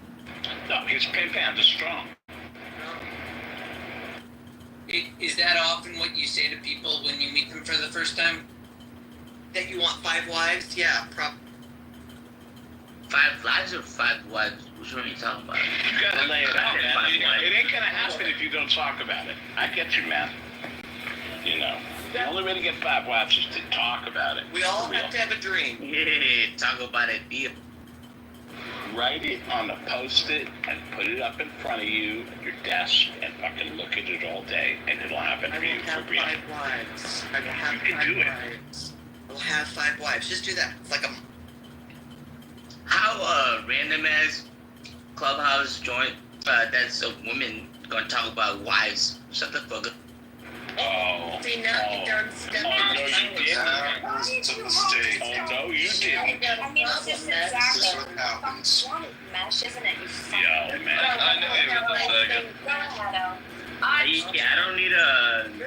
No, his pimp is strong.
Is that often what you say to people when you meet them for the first time?
That you want 5 wives? Yeah,
5 lives or 5 wives? Which one are you talking about?
You gotta lay it out, man. It ain't gonna happen if you don't talk about it. I get you, man. The only way to get 5 wives is to talk about it.
We all have to have a dream.
Yeah, talk about it.
Write it on a Post-it and put it up in front of you at your desk and fucking look at it all day, and it'll happen for you for real.
I will have 5 wives. I will have 5 wives. I'll have 5 wives. Just do that. It's like a...
How random as Clubhouse joint that's a woman gonna talk about wives. Shut the fuck up.
Oh.
See, now you done stepped
no, you didn't.
To the stage.
Oh, no, you didn't.
I mean, it's just exactly
what happens.
Mesh, isn't it? You fucking...
Yo, man.
I knew he was a second.
Go ahead, Al.
I don't need a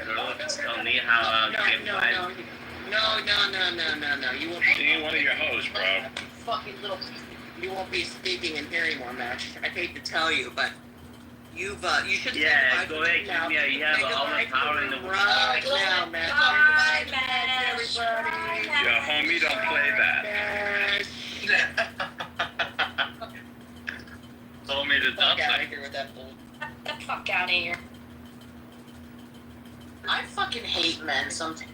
girl to tell me how get wives.
No. You won't
She ain't one of your hoes, bro.
fucking little... You won't be speaking and hearing more, Mesh. I hate to tell you, but you should...
Yeah, go ahead, you have all the power in the world.
Right now, Mesh.
Bye, Mesh.
Everybody.
Yo, homie, don't play that.
Told me to
Fuck
dump
out
it.
of here with that bull.
Get the fuck out of here.
I fucking hate men sometimes.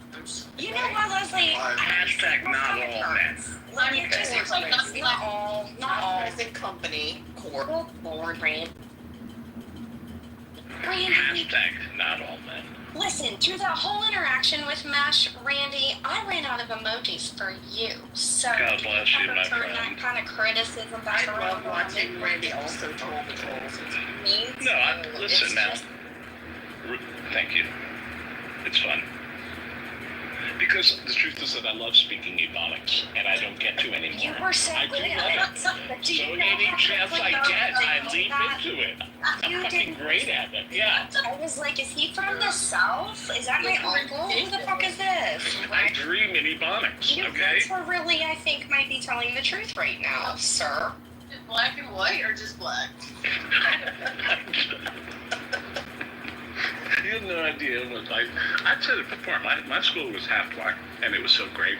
You know what, Leslie?
Hashtag not all men.
Let me just like not all.
Present company.
Court. Lord, Rand.
Hashtag not all men.
Listen, through that whole interaction with Mesh, Randy, I ran out of emojis for you. So
God bless you, my
return
friend.
that kind of criticism back
I
around.
love watching Randy also troll the trolls.
Me
No,
too.
listen
It's
now.
just-
Thank you. It's fun. Because the truth is that I love speaking Ebonics, and I don't get to anymore.
You were so
I
good
do
at
love
it.
it.
But do
So
you know
any
how
chance I
quickly
get, I
those
leap
got-
into it. I'm
You
fucking
did-
great at it. Yeah.
I was like, is he from the South? Is that my uncle? Who the fuck is this?
I dream in Ebonics,
You
okay?
guys are really, I think, might be telling the truth right now, sir.
Black and white or just black?
You have no idea what I've said it before. My school was half black, and it was so great.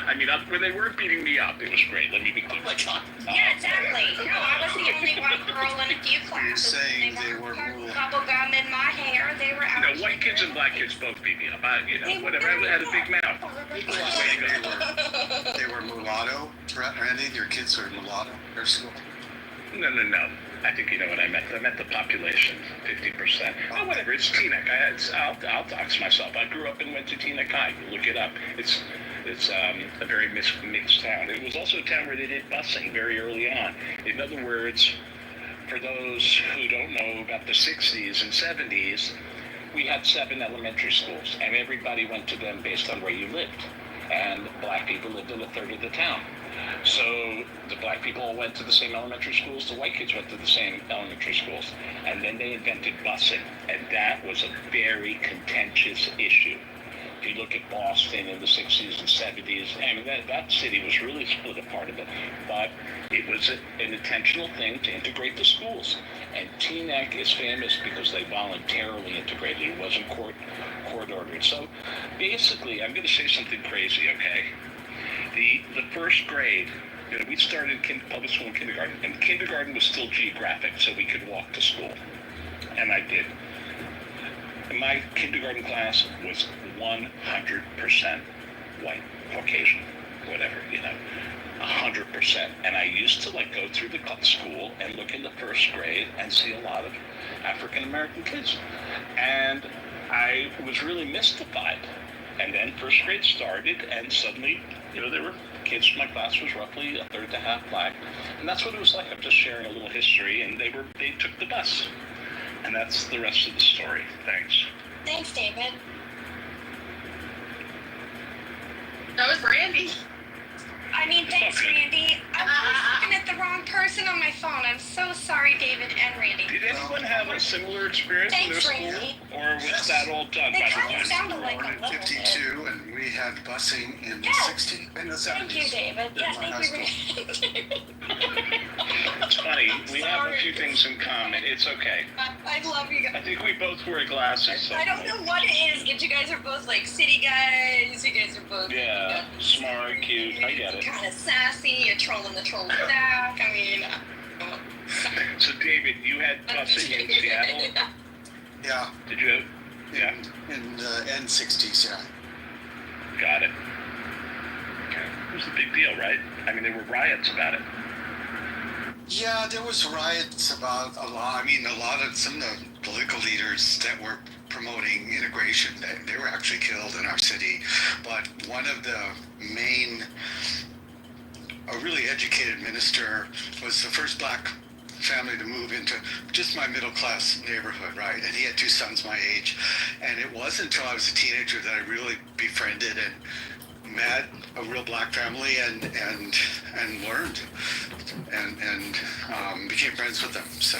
I mean, when they weren't beating me up, it was great. Let me be clear.
Yeah, exactly. No, I was the only white girl in a few classes.
saying they were
bubble gum in my hair. They were out.
White kids and black kids both beat me up. Whatever. I had a big mouth.
They were mulatto, Randy. Your kids were mulatto. Their school.
No. I think you know what I meant. I meant the population, 50%. Oh, whatever. It's Teaneck. I'll dox myself. I grew up and went to Teaneck High. You look it up. It's a very mixed town. It was also a town where they did busing very early on. In other words, for those who don't know about the 60s and 70s, we had 7 elementary schools, and everybody went to them based on where you lived. And black people lived in a third of the town. So the black people all went to the same elementary schools, the white kids went to the same elementary schools. And then they invented busing, and that was a very contentious issue. If you look at Boston in the 60s and 70s, I mean, that city was really split apart a bit. But it was an intentional thing to integrate the schools. And Teaneck is famous because they voluntarily integrated. It wasn't court ordered. So basically, I'm going to say something crazy, okay? The first grade, we started public school and kindergarten, and kindergarten was still geographic, so we could walk to school. And I did. And my kindergarten class was 100% white, Caucasian, whatever, 100%. And I used to go through the school and look in the first grade and see a lot of African American kids. And I was really mystified. And then first grade started, and suddenly, there were kids from my class was roughly a third to half black. And that's what it was like. I'm just sharing a little history, and they took the bus. And that's the rest of the story. Thanks.
Thanks, David.
That was Randy.
I mean, thanks, Randy. I was looking at the wrong person on my phone. I'm so sorry, David and Randy.
Did anyone have a similar experience in their
Thanks,
school?
Randy.
Or was that all done
They
by
kind of
the
sounded like a
Born in
little bit.
52, and we had busing in the
Yes.
60s, in the 70s.
Thank you, David. Yeah,
in my high
thank you, Randy.
It's funny. We have a few things in common. It's okay.
I love you
I
guys.
think we both wear glasses. So
I don't know what it is, but you guys are both city guys. You guys are both
Yeah, smart, cute. I get it.
kind of sassy. You're trolling the trolls back. I mean,
So, David, you had busing in Seattle?
Yeah.
Did you? Yeah.
In the end 60s, yeah.
Got it. Okay. It was a big deal, right? I mean, there were riots about it.
Yeah, there was riots about a lot. I mean, some of the political leaders that were promoting integration, they were actually killed in our city. But one of the main, a really educated minister, was the first black family to move into just my middle class neighborhood, right? And he had 2 sons my age. And it wasn't until I was a teenager that I really befriended and met a real black family and learned and became friends with them. So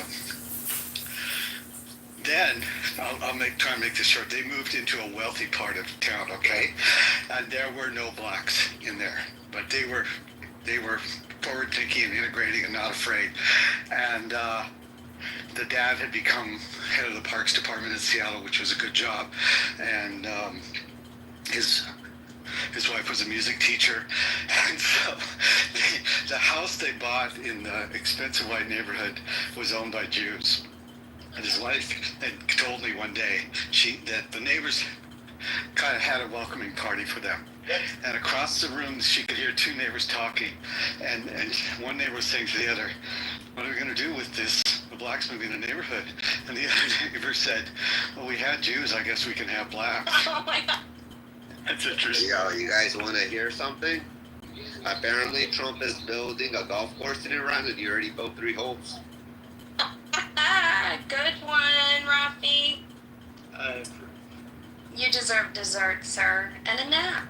then I'll try and make this short. They moved into a wealthy part of town, okay, and there were no blacks in there, but they were forward thinking and integrating and not afraid. And the dad had become head of the Parks Department in Seattle, which was a good job, and his wife was a music teacher, and so the house they bought in the expensive white neighborhood was owned by Jews. And his wife had told me one day that the neighbors kind of had a welcoming party for them. And across the room, she could hear 2 neighbors talking, and one neighbor was saying to the other, "What are we going to do with the blacks moving in the neighborhood?"
And the other neighbor said, well, we had Jews, I guess we can have blacks.
Oh my god.
That's interesting.
Yo, you guys want to hear something? Apparently, Trump is building a golf course in Iran, and he already built 3 holes.
Good one, Rafi.
I approve.
You deserve dessert, sir, and a nap.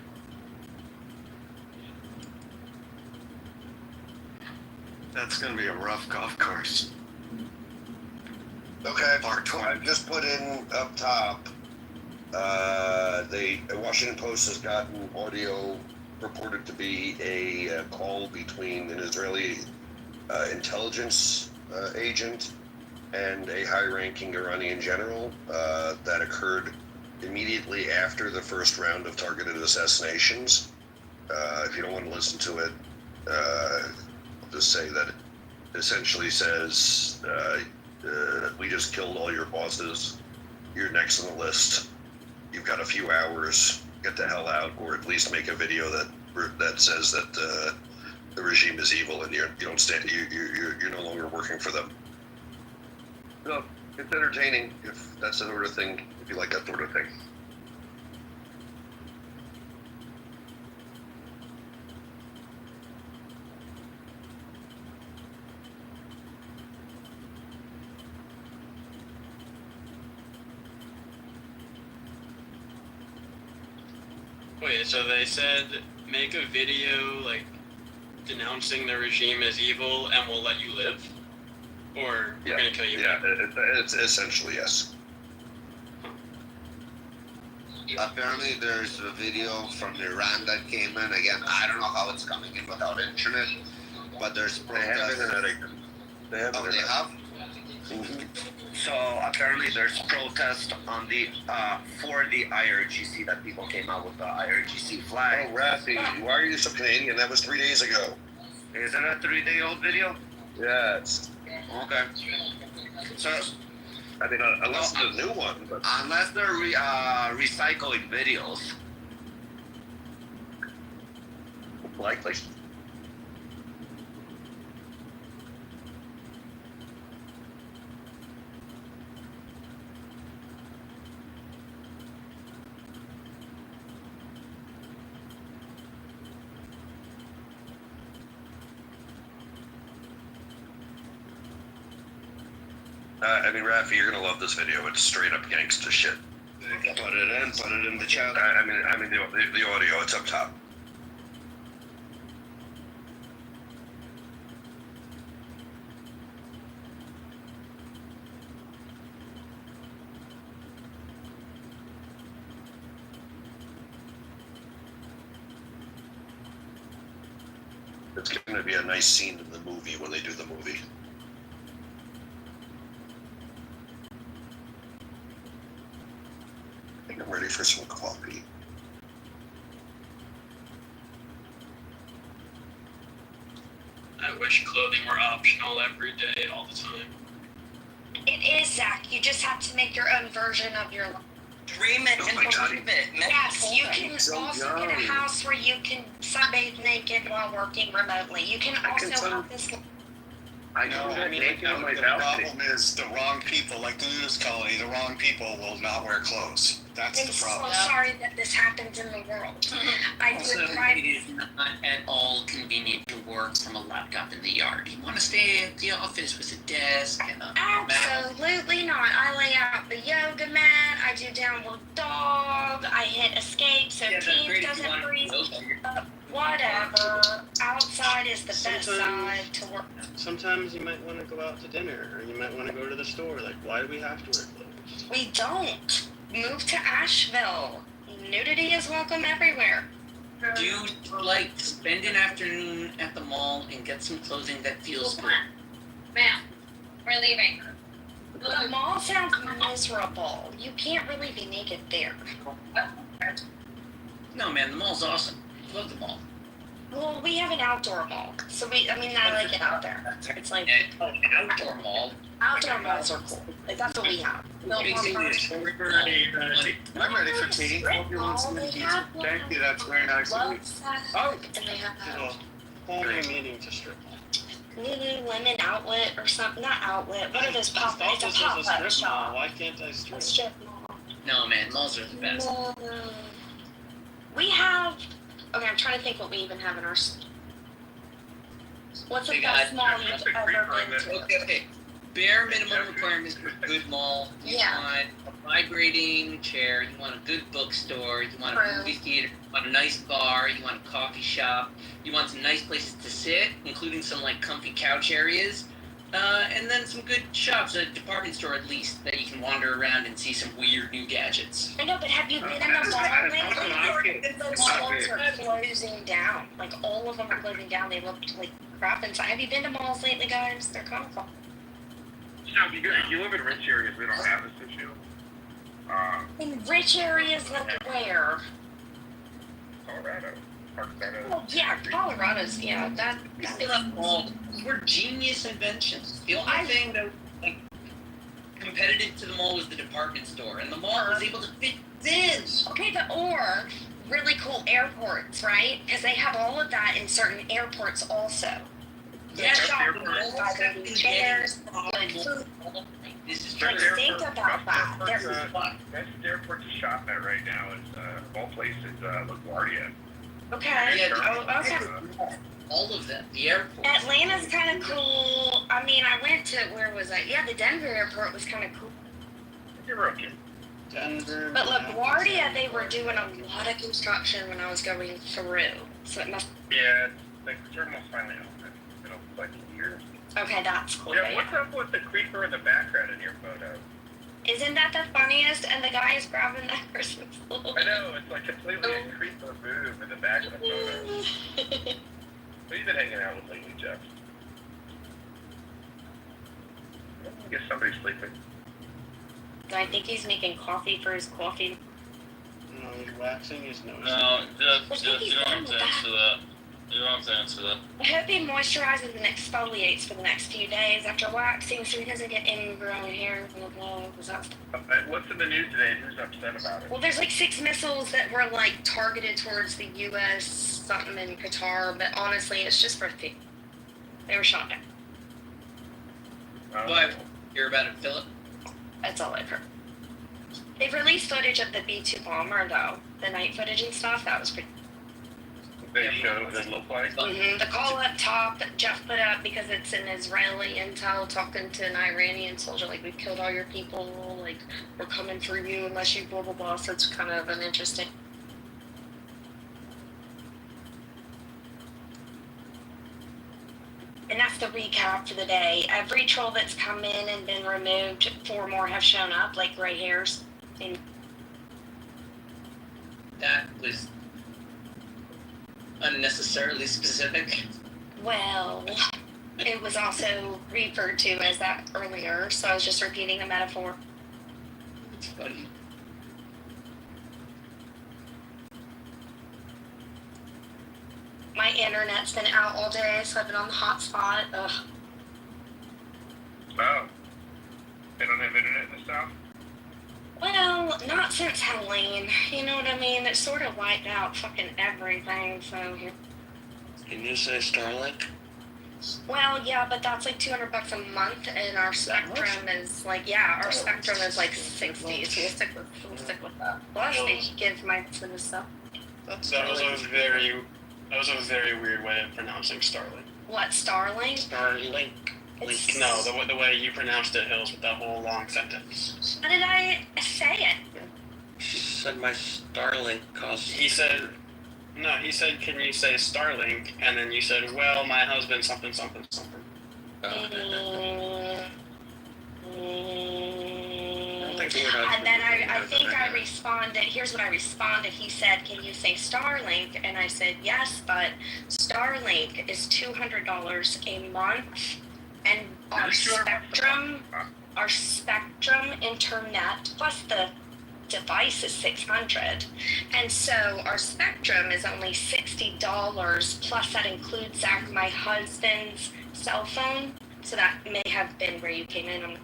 That's going to be a rough golf course.
Okay, I just put in up top. The Washington Post has gotten audio purported to be a call between an Israeli intelligence agent and a high-ranking Iranian general that occurred immediately after the first round of targeted assassinations. If you don't want to listen to it, I'll just say that it essentially says, we just killed all your bosses. You're next on the list. You've got a few hours. Get the hell out, or at least make a video that says that the regime is evil and you don't stand. You're no longer working for them. So it's entertaining if that's the sort of thing. If you like that sort of thing.
Wait, so they said make a video like denouncing the regime as evil and we'll let you live? Or we're gonna kill you?
Yeah, it's essentially yes.
Apparently, there's a video from Iran that came in. Again, I don't know how it's coming in without internet, but there's protests.
They have
They have? So apparently there's protest on the for the IRGC, that people came out with the IRGC flag.
Oh, Rafi, why are you so Canadian? That was 3 days ago.
Isn't it a 3-day-old video?
Yes.
Okay. So,
I mean, unless it's a new one, but
unless they're recycling videos.
likely. I mean, Rafi, you're gonna love this video. It's straight up gangsta shit.
Put it in the chat.
I mean, the audio. It's up top. It's gonna be a nice scene in the movie when they do the movie. I'm ready for some coffee.
I wish clothing were optional every day, all the time.
It is, Zach. You just have to make your own version of your life.
Dream it and believe it.
Yes, you can also get a house where you can sunbathe naked while working remotely. You can also have this.
I know. The problem is the wrong people, like the news colony, the wrong people will not wear clothes. That's
I'm
the
so
problem.
sorry that this happens in the world. I do
Also,
it private.
it is not at all convenient to work from a laptop in the yard. You want to stay at the office with a desk and a
Absolutely not. I lay out the yoga mat. I do downward dog. I hit escape so
Yeah, that's
Teams
great if you
doesn't
want to
freeze
go
me up. Whatever. Outside is the best side to work.
Sometimes you might want to go out to dinner, or you might want to go to the store. Like, why do we have to wear clothes?
We don't. Move to Asheville. Nudity is welcome everywhere.
Do you like spend an afternoon at the mall and get some clothing that feels good?
Ma'am, we're leaving.
The mall sounds miserable. You can't really be naked there.
No, man, the mall's awesome. Love the mall.
Well, we have an outdoor mall, so I like it out there. It's like
Outdoor mall.
outdoor malls are cool. Like that's what we have.
I'm ready for tea. Hope you want some tea. Thank you. That's very nice of you.
Oh,
There's a whole new meaning to strip mall.
Lululemon outlet or something. Not outlet. What are those pop? It's a pop-up shop.
Why can't I strip?
A strip mall.
No, man, malls are the best.
No. We have. Okay, I'm trying to think what we even have in our. What's the
We
best
got-
mall you've ever been to?
Okay. Bare minimum requirements for a good mall. You want a vibrating chair. You want a good bookstore. You want a movie theater. You want a nice bar. You want a coffee shop. You want some nice places to sit, including some like comfy couch areas. And then some good shops, a department store at least, that you can wander around and see some weird new gadgets.
I know, but have you been in the mall lately? The malls are closing down. Like, all of them are closing down. They look like crap inside. Have you been to malls lately, guys? They're kind of fun.
If you live in rich areas, we don't have this issue.
In rich areas, like where?
Colorado.
Oh, yeah, Colorado's, yeah, that
Still have malls. We're genius inventions. The only thing that like competitive to the mall was the department store, and the mall was able to fit in.
Okay, or really cool airports, right? Because they have all of that in certain airports also.
Yeah,
shopping malls, chairs, like food.
This is
Like, think about that.
Best airport to shop at right now is, of all places, LaGuardia.
Okay.
Yeah,
okay.
all of them. The airport.
Atlanta's kind of cool. I mean, I went to, where was I? Yeah, the Denver airport was kind of cool.
You're okay.
Denver.
But LaGuardia, they were doing a lot of construction when I was going through. So it must.
Yeah, the terminal's finally open. It's been open for like a year.
Okay, that's cool.
Yeah, what's up with the creeper in the background in your photo?
Isn't that the funniest? And the guy is grabbing that person's little.
I know, it's like completely a creeper move in the back of the photo. What have you been hanging out with lately, Jeff? I guess somebody's sleeping.
I think he's making coffee for his coffee.
No, he's waxing his nose.
No, Jeff, you don't have to answer that. You don't have to answer that.
I hope he moisturizes and exfoliates for the next few days after waxing so he doesn't get ingrown hair from the blow.
What's in the news today? Who's upset about it?
Well, there's like 6 missiles that were like targeted towards the U.S., something in Qatar, but honestly, it's just for the. They were shot down.
But hear about it, Philip?
That's all I've heard. They've released footage of the B-2 bomber, though. The night footage and stuff, that was pretty.
They showed what it looked like.
The call up top that Jeff put up because it's an Israeli intel talking to an Iranian soldier, like, we've killed all your people, like, we're coming for you unless you blah, blah, blah. So it's kind of an interesting. And that's the recap for the day. Every troll that's come in and been removed, 4 more have shown up, like gray hairs. And
That was unnecessarily specific.
well, it was also referred to as that earlier, so I was just repeating a metaphor.
It's funny.
My internet's been out all day, so I've been on the hotspot. Ugh.
Oh. They don't have internet in the South?
Well, not since Halloween. You know what I mean? It sort of wiped out fucking everything, so.
Can you say Starlink?
Well, yeah, but that's like $200 a month, and our spectrum is like, yeah, our spectrum is like 60, so we'll stick with that. Plus, they give my to the stuff.
That was a very weird way of pronouncing Starlink.
What, Starlink?
Starlink. No, the way you pronounced it, Hills, with that whole long sentence.
How did I say it?
She said my Starlink costs.
He said, can you say Starlink? And then you said, well, my husband something, something, something.
And then I think I responded, here's what I responded. He said, can you say Starlink? And I said, yes, but Starlink is $200 a month. And our spectrum internet plus the device is $600. And so our spectrum is only $60, plus that includes my husband's cell phone. So that may have been where you came in.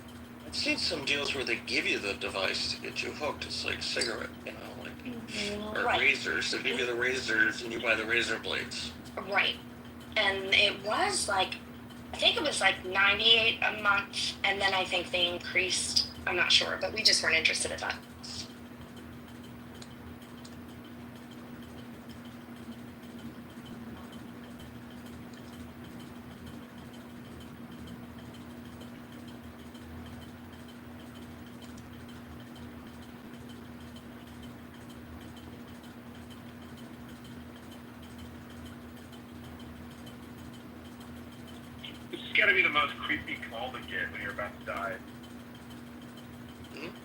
I've seen some deals where they give you the device to get you hooked. It's like cigarette, you know, like or
Right.
razors. They give you the razors and you buy the razor blades.
Right. And it was like I think it was like $98 a month, and then I think they increased. I'm not sure, but we just weren't interested in that.
It's got to be the most creepy call to get when you're about to die.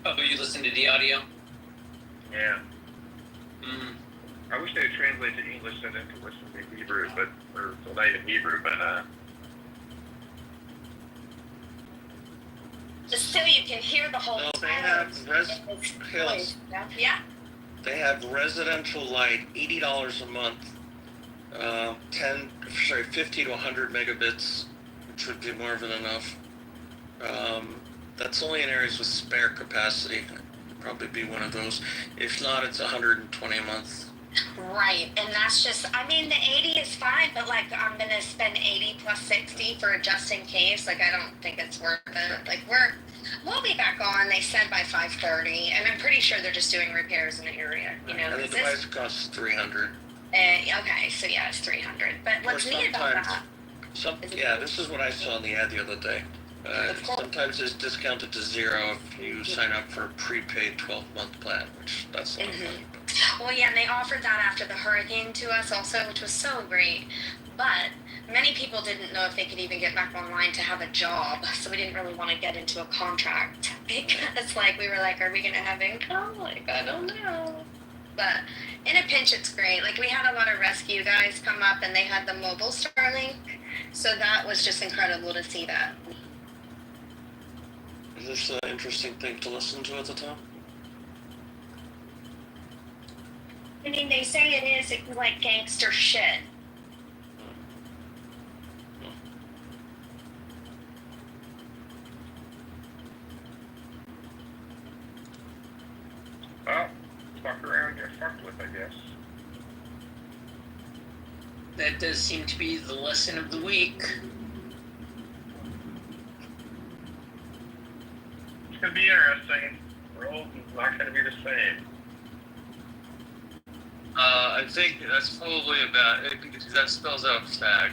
Oh, you listen to the audio?
Yeah. I wish they would translate to English and then to listen to Hebrew, or not even Hebrew, but
Still, you can hear the whole.
No, they have Hills.
Yeah.
They have residential light, $80 a month, 50 to 100 megabits, which would be more than enough. That's only in areas with spare capacity. It'd probably be one of those. If not, it's 120 a month.
Right, and that's just, I mean, the 80 is fine, but like, I'm gonna spend 80 plus 60 for a just in case. Like, I don't think it's worth it. Like, we'll be back on, they said by 5:30, and I'm pretty sure they're just doing repairs in the area, you know.
And the device costs $300.
Okay, so yeah, it's 300. But what's neat about that?
This is what I saw in the ad the other day. Sometimes it's discounted to $0 if you sign up for a prepaid 12-month plan, which that's not money.
Well, yeah, and they offered that after the hurricane to us also, which was so great. But many people didn't know if they could even get back online to have a job, so we didn't really want to get into a contract because, like, we were like, are we going to have income? Like, I don't know. But in a pinch, it's great. Like, we had a lot of rescue guys come up, and they had the mobile Starlink, so that was just incredible to see that.
Is this an interesting thing to listen to at the time?
I mean, they say it is like gangster shit.
well, fuck around, get fucked with, I guess.
That does seem to be the lesson of the week.
It's gonna be interesting. World is not gonna be the same.
I think that's probably about it because that spells out fag.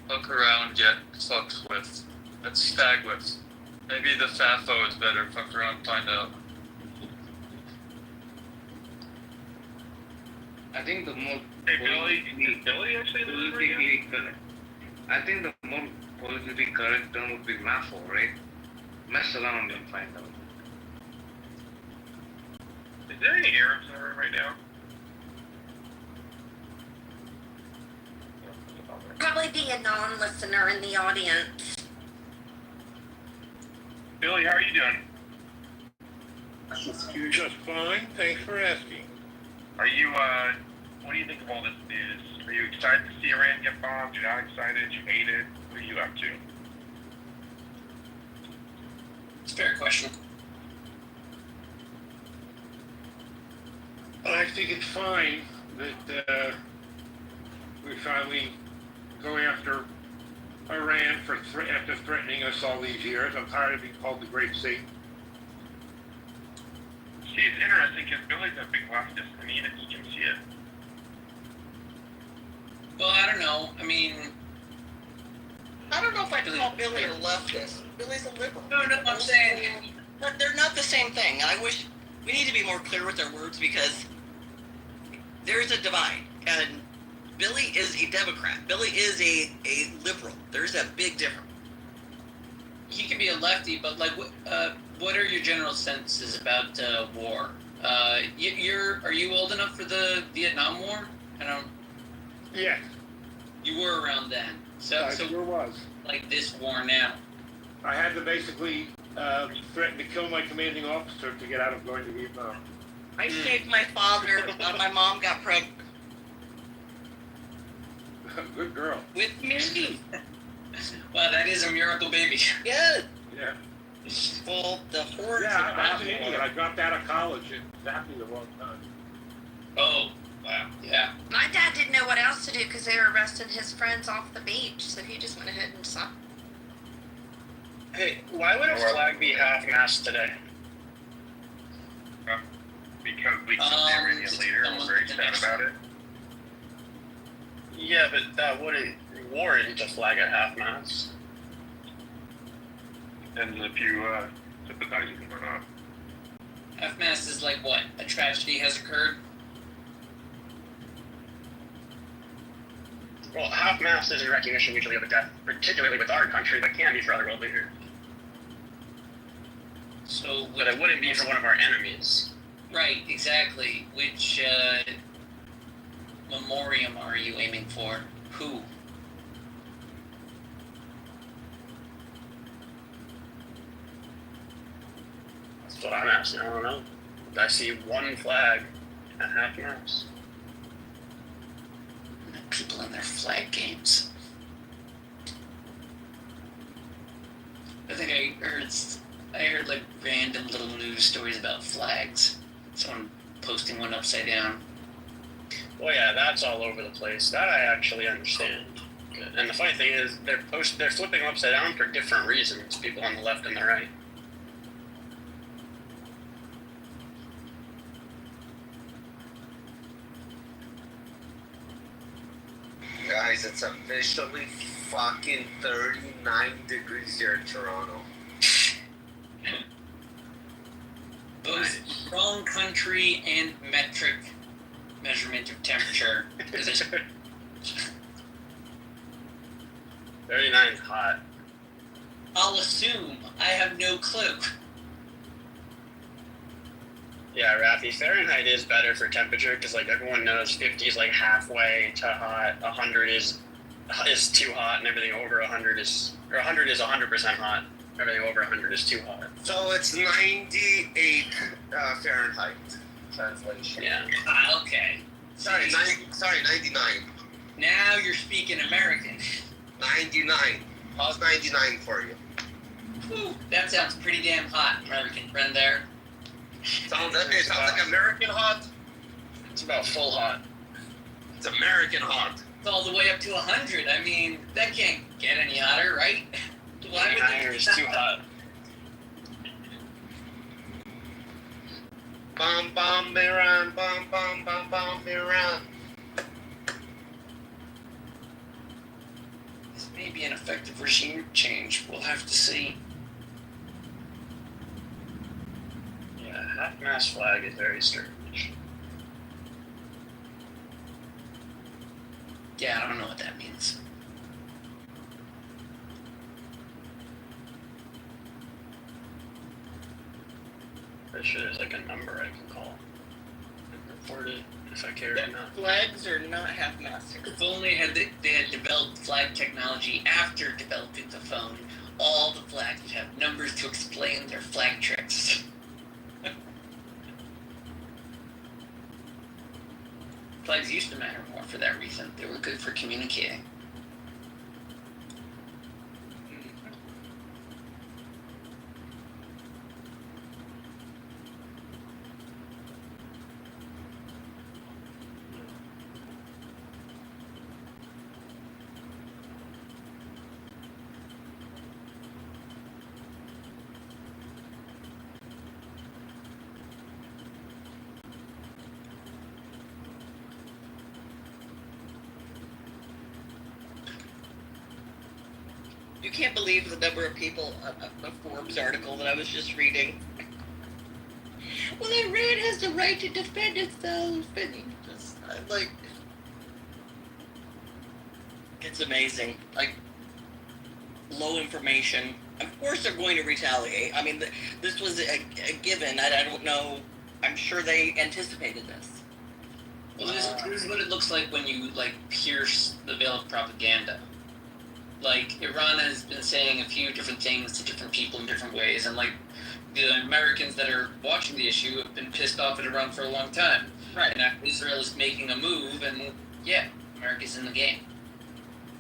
Fuck around, get fucked with. That's fag with. Maybe the FAFO is better. Fuck around, find out.
I think the more
Hey, Billy actually
politically correct. I think the more politically correct term would be maffle, right? Mess around and find out.
Is there any Arabs in the room right now?
Probably be a non-listener in the audience.
Billy, how are you doing?
Just fine. Thanks for asking.
Are you, what do you think of all this news? Are you excited to see Iran get bombed? You're not excited? You hate it? What are you up to?
It's a fair question.
I think it's fine that we finally go after Iran after threatening us all these years. I'm tired of being called the Great Satan.
See, it's interesting because Billy's a big leftist and he can see it.
Well, I don't know. I mean,
I don't know if I'd call Billy a leftist. Billy's a liberal.
No, I'm saying.
But they're not the same thing. I wish we need to be more clear with our words because there's a divide. And Billy is a Democrat. Billy is a liberal. There's a big difference.
He can be a lefty, but like, what are your general senses about war? Are you old enough for the Vietnam War? I don't.
Yes.
You were around then. So
sure was.
Like this war now.
I had to basically threaten to kill my commanding officer to get out of going to Vietnam.
I saved my father. My mom got pregnant.
Good girl.
With me.
Wow, that is a miracle baby.
Yeah.
Yeah.
Well, the hordes.
Yeah, I was an idiot. I dropped out of college at exactly the wrong time.
Oh, wow. Yeah.
My dad didn't know what else to do because they were arresting his friends off the beach, so he just went ahead and
Hey, why would a flag be half-mast today?
Because we killed the Iranian leader and we're very sad about it.
Yeah, but that wouldn't warrant a flag at half-mast.
Depends if you sympathize with him or not.
Half-mast is like what? A tragedy has occurred?
Well, half-mast is in recognition usually of a death, particularly with our country, but can be for other world leaders.
So,
but it wouldn't be for one of our enemies.
Right, exactly. Which memoriam are you aiming for? Who?
That's what I'm asking. I don't know. I see one flag at half-mast.
People in their flag games. I think I heard like random little news stories about flags. Someone posting one upside down.
Well, yeah, that's all over the place. That I actually understand. Good. And the funny thing is, they're flipping them upside down for different reasons. People on the left and the right.
Guys, it's officially fucking 39 degrees here in Toronto.
Both wrong country and metric measurement of temperature.
39 is hot.
I'll assume. I have no clue.
Yeah, Rafi, Fahrenheit is better for temperature because, like, everyone knows 50 is like halfway to hot, 100 is too hot, and everything over 100 is, or 100 is 100% hot. Everything over 100 is too hot.
So it's 98 Fahrenheit translation.
Yeah.
Okay.
Sorry, 99.
Now you're speaking American.
99. How's 99 for you?
Whew, that sounds pretty damn hot, American friend there.
Sounds like American hot?
It's about full hot.
It's American hot.
It's all the way up to 100. I mean, that can't get any hotter, right? Why would
it's too hot.
Bum bum miran, bum bum bum bum miran.
This may be an effective regime change. We'll have to see.
Yeah, half-mast flag is very strange.
Yeah, I don't know what that means.
Pretty sure there's like a number I can call and report it if I care or not.
Flags are not half-mast.
If only they had developed flag technology after developing the phone, all the flags would have numbers to explain their flag tricks. Flags used to matter more for that reason. They were good for communicating.
You can't believe the number of people, a Forbes article that I was just reading. Well, Iran has the right to defend itself, and I'm like, it's amazing. Like, low information. Of course they're going to retaliate. I mean, this was a given. I don't know. I'm sure they anticipated this.
Well, this is what it looks like when you, like, pierce the veil of propaganda. Like, Iran has been saying a few different things to different people in different ways, and, like, the Americans that are watching the issue have been pissed off at Iran for a long time.
Right.
And now Israel is making a move, and, yeah, America's in the game.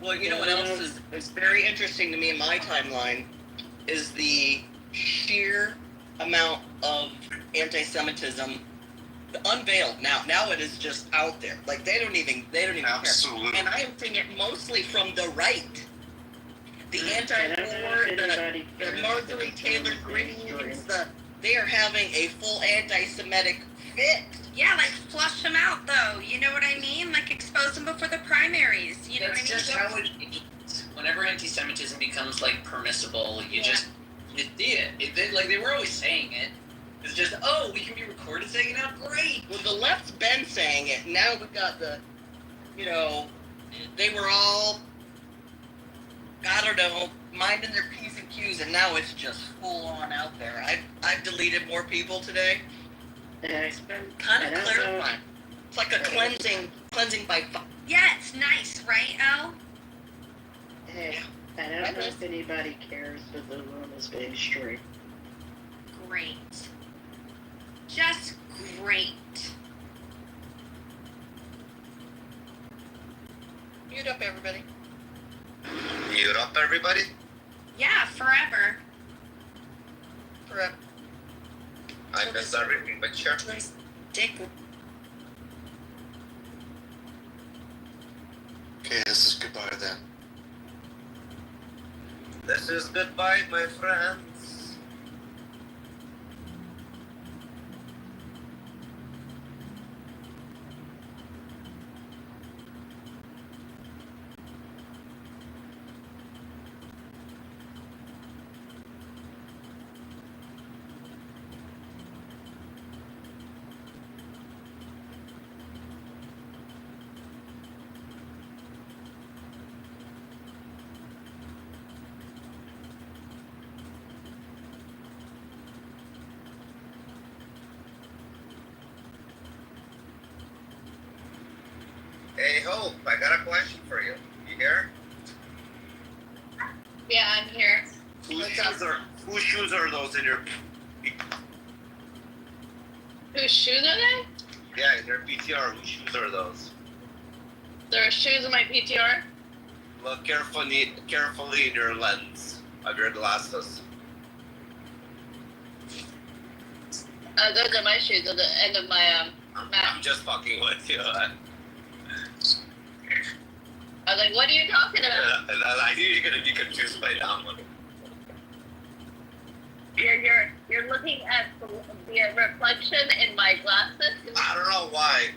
Well, you know what else is very interesting to me in my timeline is the sheer amount of anti-Semitism unveiled. Now it is just out there. Like, they don't even
Absolutely.
care. And I am seeing it mostly from the right. The anti-war the Marjorie Taylor Greens, they are having a full anti-Semitic fit.
Yeah, like flush them out, though. You know what I mean? Like expose them before the primaries. You know what I mean?
That's just how it is. Whenever anti-Semitism becomes like permissible, you just see it. They were always saying it. It's just, oh, we can be recorded saying it now. Great.
Well, the left's been saying it. Now we got they were all, I don't know, minding their P's and Q's, and now it's just full on out there. I've deleted more people today. It's been kind of clarifying. It's like a cleansing by fire.
Yeah, it's nice, right, Elle?
Hey, I don't know if anybody cares, but the room is being straight.
Great. Just great.
Mute up, everybody.
Mute up, everybody?
Yeah, forever.
Forever.
I miss everything, but sure.
Dick.
Okay, this is goodbye then.
This is goodbye, my friends. Hey, Hope, I got a question for you. You here?
Yeah, I'm here.
Whose shoes are those in your...
Whose shoes are they?
Yeah, in your PTR, whose shoes are those?
There are shoes in my PTR.
Look carefully in your lens of your glasses.
Those are my shoes at the end of my
I'm just fucking with you.
I was like, what are you talking about?
I knew you're gonna be confused by that one.
You're looking at the reflection in my glasses.
I don't know why.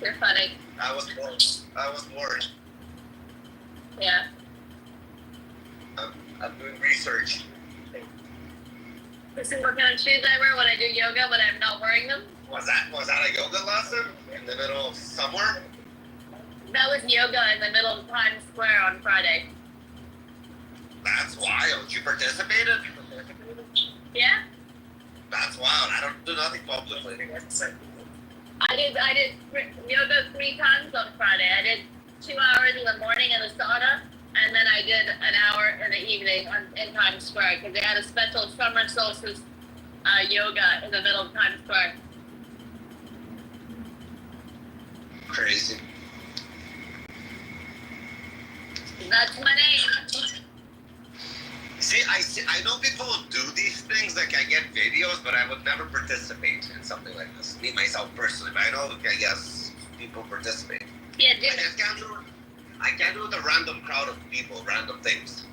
You're funny.
I was bored.
Yeah.
I'm doing research.
This is what kind of shoes I wear when I do yoga, but I'm not wearing them.
Was that a yoga lesson in the middle of somewhere?
That was yoga in the middle of Times Square on Friday.
That's wild. You participated?
Yeah.
That's wild. I don't do nothing publicly.
I did yoga 3 times on Friday. I did 2 hours in the morning in the sauna, and then I did an hour in the evening in Times Square because they had a special summer solstice yoga in the middle of Times Square.
Crazy.
That's my name.
See, I know people do these things, like I get videos, but I would never participate in something like this. Me, myself, personally, but I know, I guess, people participate.
Yeah, dude.
I can't do it with a random crowd of people, random things.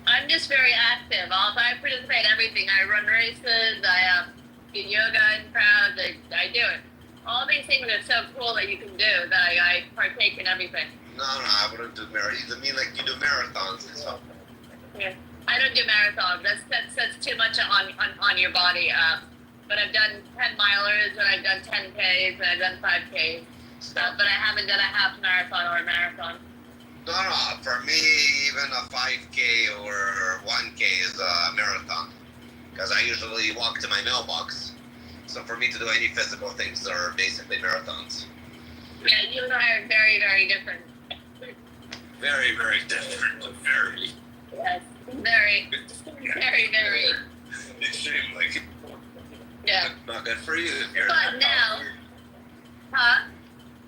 I'm just very active. I participate in everything. I run races, I do yoga in crowds, I do it. All these things are so cool that you can do that I partake in everything.
No, I wouldn't do marathons. You mean like you do marathons and stuff?
Yeah. I don't do marathons. That's too much on your body. But I've done 10 milers, and I've done 10Ks, and I've done 5Ks. But I haven't done a half marathon or a marathon.
No, for me, even a 5K or 1K is a marathon. Because I usually walk to my mailbox. So for me to do any physical things are basically marathons.
Yeah, you and I are very, very different.
Very, very different. Very.
Yes, very, very, very.
Extremely.
Yeah.
Not good for you. If you're
But now, huh?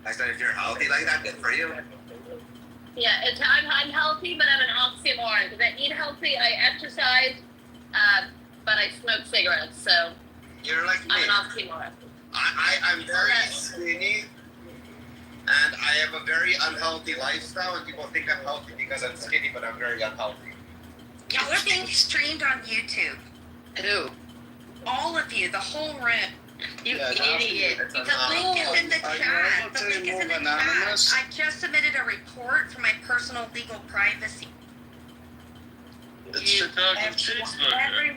I said if you're healthy like that, good for you.
Yeah, I'm healthy, but I'm an oxymoron because I eat healthy, I exercise, but I smoke cigarettes. So
you're like me.
I'm an oxymoron.
I'm very skinny, and I have have a very unhealthy lifestyle, and people think I'm healthy because I'm skinny, but I'm very unhealthy.
Y'all are being streamed on YouTube.
Who?
All of you, the whole room.
You
Yeah,
idiot.
The link is in the chat. The link is in the chat. I just submitted a report for my personal legal privacy.
It's Chicago cheeseburger.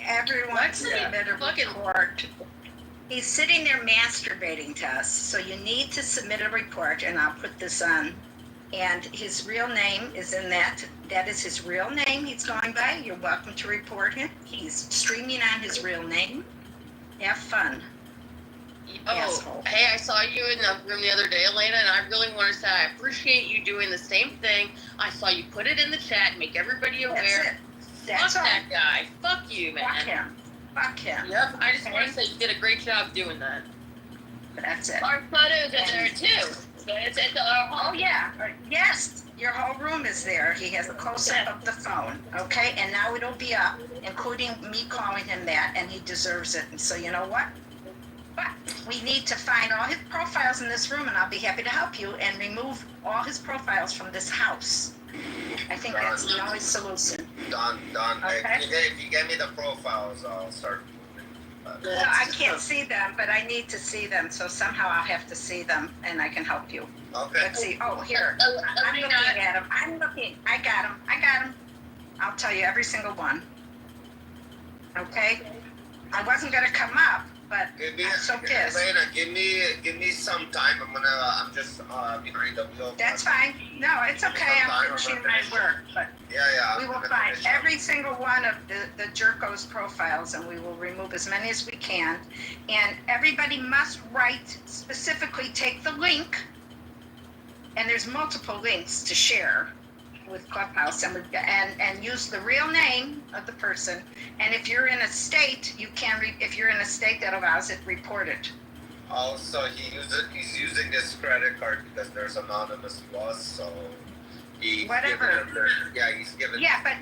Everyone submit a report. He's sitting there masturbating to us, so you need to submit a report, and I'll put this on. And his real name is in that. That is his real name he's going by. You're welcome to report him. He's streaming on his real name. Have fun.
Oh,
asshole.
hey, I saw you in the room the other day, Elena, and I really want to say I appreciate you doing the same thing. I saw you put it in the chat, make everybody aware.
That's it. That's
Fuck
all.
that guy. Fuck you, man.
Fuck him. Fuck him.
Yep, I just
Okay.
want to say you did a great job doing that.
That's it.
Our photos in there too. So it's at our
Oh yeah, yes, your whole room is there. He has a close-up of the phone, okay? And now it'll be up, including me calling him that, and he deserves it. And so you know what? But we need to find all his profiles in this room, and I'll be happy to help you, and remove all his profiles from this house. I think that's the only solution.
Done.
Okay.
If you get me the profiles, I'll start moving.
So I can't see them, but I need to see them, so somehow I'll have to see them, and I can help you.
Okay.
Let's see. Oh, here. I'm looking at them. I got them. I'll tell you every single one. Okay? I wasn't gonna come up, but I'm so pissed.
Elena, give me some time. I'm just behind the wheel.
That's fine. No, it's okay. I'm finishing my work, but
Yeah.
we will find every single one of the jerkos profiles, and we will remove as many as we can. And everybody must write specifically, take the link, and there's multiple links to share with Clubhouse, and use the real name of the person. And if you're in a state, you can. If you're in a state that allows it, report it.
Also, he's using his credit card because there's anonymous laws, so he's
Whatever.
he's giving.
Yeah, but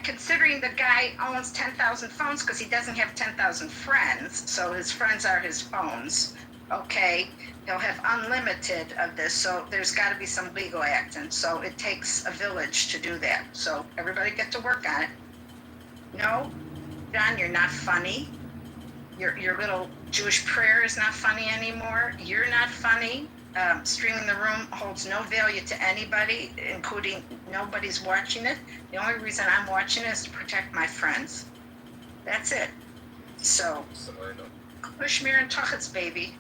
considering the guy owns 10,000 phones because he doesn't have 10,000 friends, so his friends are his phones. Okay, he'll have unlimited of this, so there's got to be some legal action. So it takes a village to do that. So everybody get to work on it. No, John, you're not funny. Your little Jewish prayer is not funny anymore. You're not funny. Streaming the room holds no value to anybody, including nobody's watching it. The only reason I'm watching it is to protect my friends. That's it. So, Kushmir and Tuchitz, baby.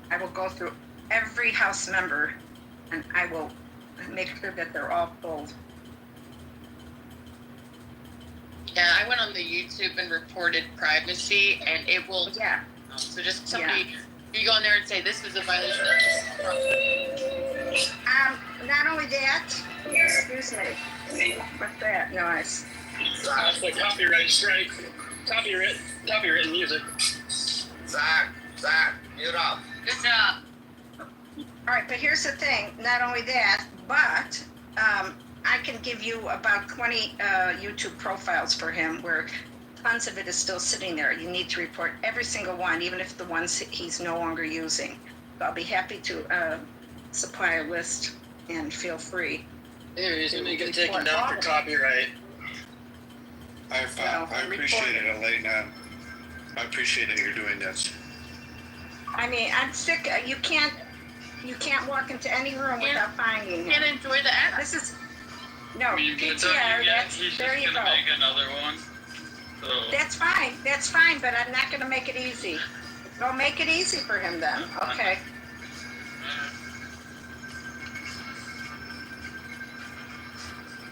I will go through every House member, and I will make sure that they're all pulled.
Yeah, I went on the YouTube and reported privacy, and it will.
Yeah.
So just somebody, you go in there and say this is a violation of.
Not only that. Excuse me. What's that noise?
That's the copyright strike. Copyrighted music.
Zach, mute up.
Good job.
All right, but here's the thing. Not only that, but I can give you about 20 YouTube profiles for him where tons of it is still sitting there. You need to report every single one, even if the ones he's no longer using. I'll be happy to supply a list, and feel free.
There he is. Going to get taken down for copyright.
I appreciate it, Elena. I appreciate that you're doing this.
I mean, I'm sick. You can't walk into any room without finding him.
Can't enjoy the app.
This is PTR.
He's
There
just
you
gonna
go.
make another one. So
That's fine, but I'm not gonna make it easy. Go make it easy for him then, okay?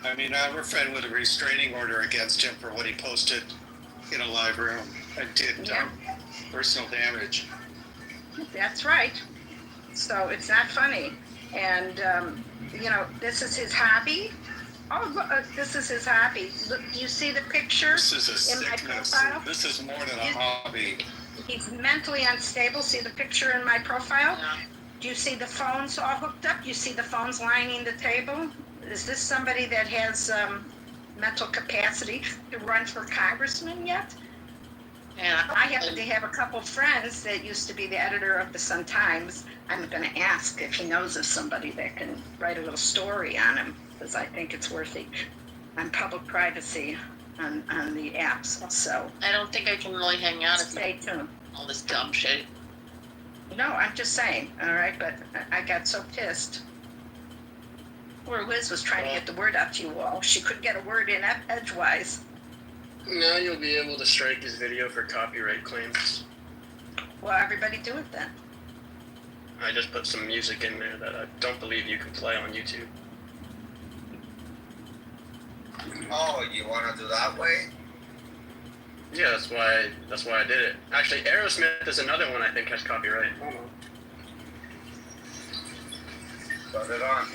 I mean, I have a friend with a restraining order against him for what he posted in a live room and did personal damage.
That's right. So it's not funny. And, this is his hobby. Oh, look, this is his hobby. Look, do you see the picture
This is a
in my
sickness.
profile?
This is more than a hobby.
He's mentally unstable. See the picture in my profile?
Yeah.
Do you see the phones all hooked up? You see the phones lining the table? Is this somebody that has mental capacity to run for congressman yet?
Yeah.
I happen to have a couple friends that used to be the editor of the Sun-Times. I'm going to ask if he knows of somebody that can write a little story on him, because I think it's worth it on public privacy on the apps. So
I don't think I can really hang out if
stay tuned.
all this dumb shit.
No, I'm just saying, all right, but I got so pissed. Poor Liz was trying to get the word out to you all. She couldn't get a word in edgewise.
Now you'll be able to strike his video for copyright claims.
Well, everybody do it then.
I just put some music in there that I don't believe you can play on YouTube.
Oh, you want to do that way?
Yeah, that's why I did it. Actually, Aerosmith is another one I think has copyright. Hold on.
Put it on.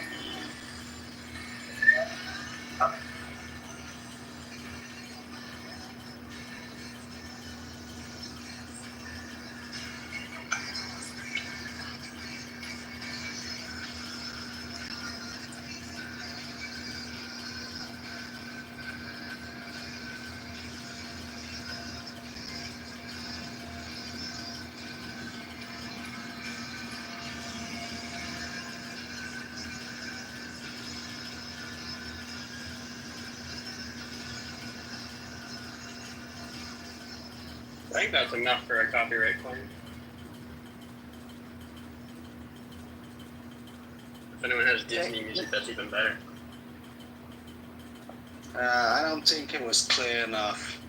I think that's enough for a copyright claim. If anyone has Disney music, that's even better.
I don't think it was clear enough.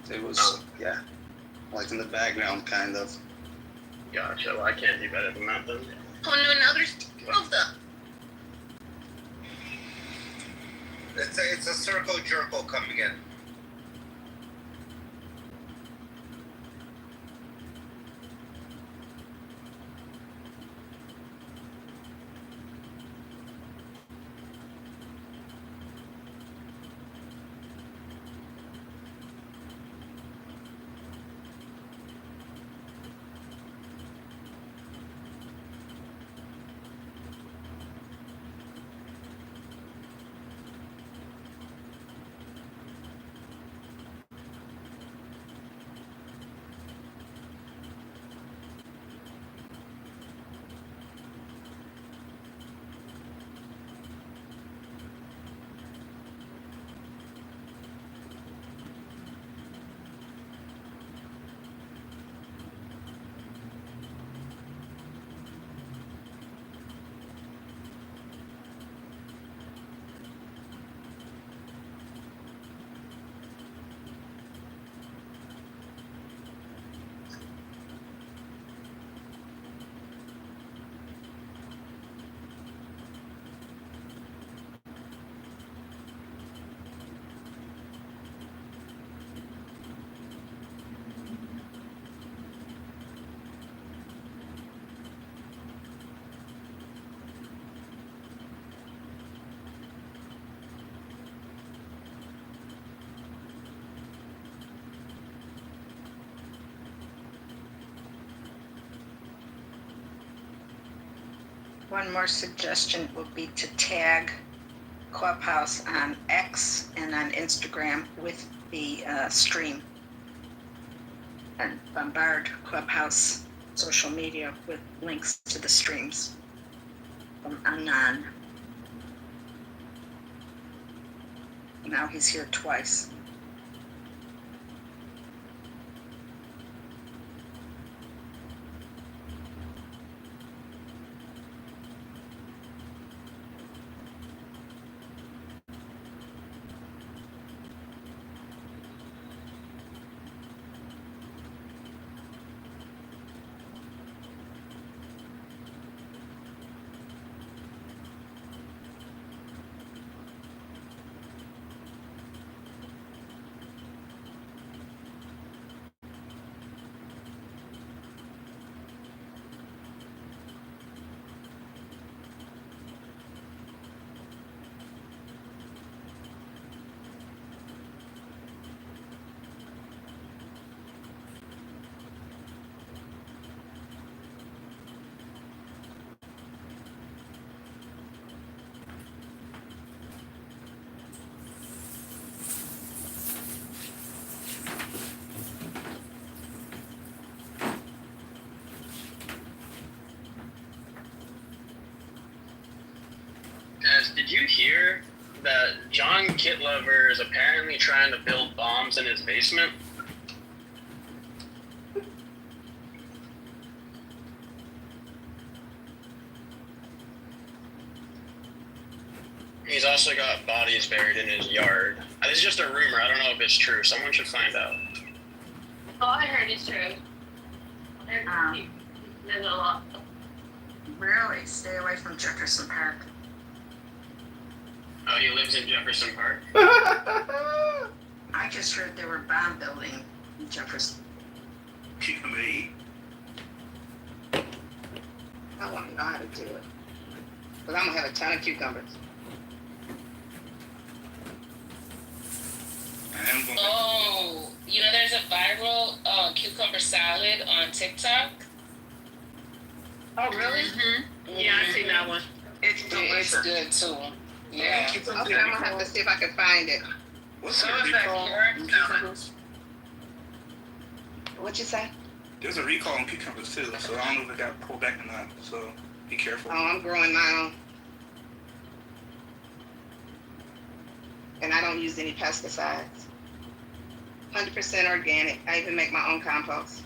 It was, yeah, like in the background, kind of.
Gotcha. Well, I can't do better than that then.
Oh no, now there's two of them.
It's a circle jerkle coming in.
One more suggestion would be to tag Clubhouse on X and on Instagram with the stream and bombard Clubhouse social media with links to the streams from Anan. Now he's here twice.
Did you hear that John Kitover is apparently trying to build bombs in his basement? He's also got bodies buried in his yard. This is just a rumor. I don't know if it's true. Someone should find out.
Oh, I heard it's true. There's a lot.
Really? Stay away from Jefferson Park.
Oh, he lives in Jefferson Park?
I just heard they were bomb building in Jefferson.
Me.
I want to know how to do it. Because I'm going to have a ton of cucumbers.
Oh, you know, there's a viral cucumber salad on TikTok.
Oh, really?
Mm-hmm.
Yeah, I seen that one.
It's delicious.
It's good too. Yeah.
Okay, I'm going to have to see if I can find it.
What's
So
the
is that
recall?
carrot salad?
What you say?
There's a recall on cucumbers too, so I don't know if it got pulled back or not. So be careful.
Oh, I'm growing my own. And I don't use any pesticides. 100% organic. I even make my own compost.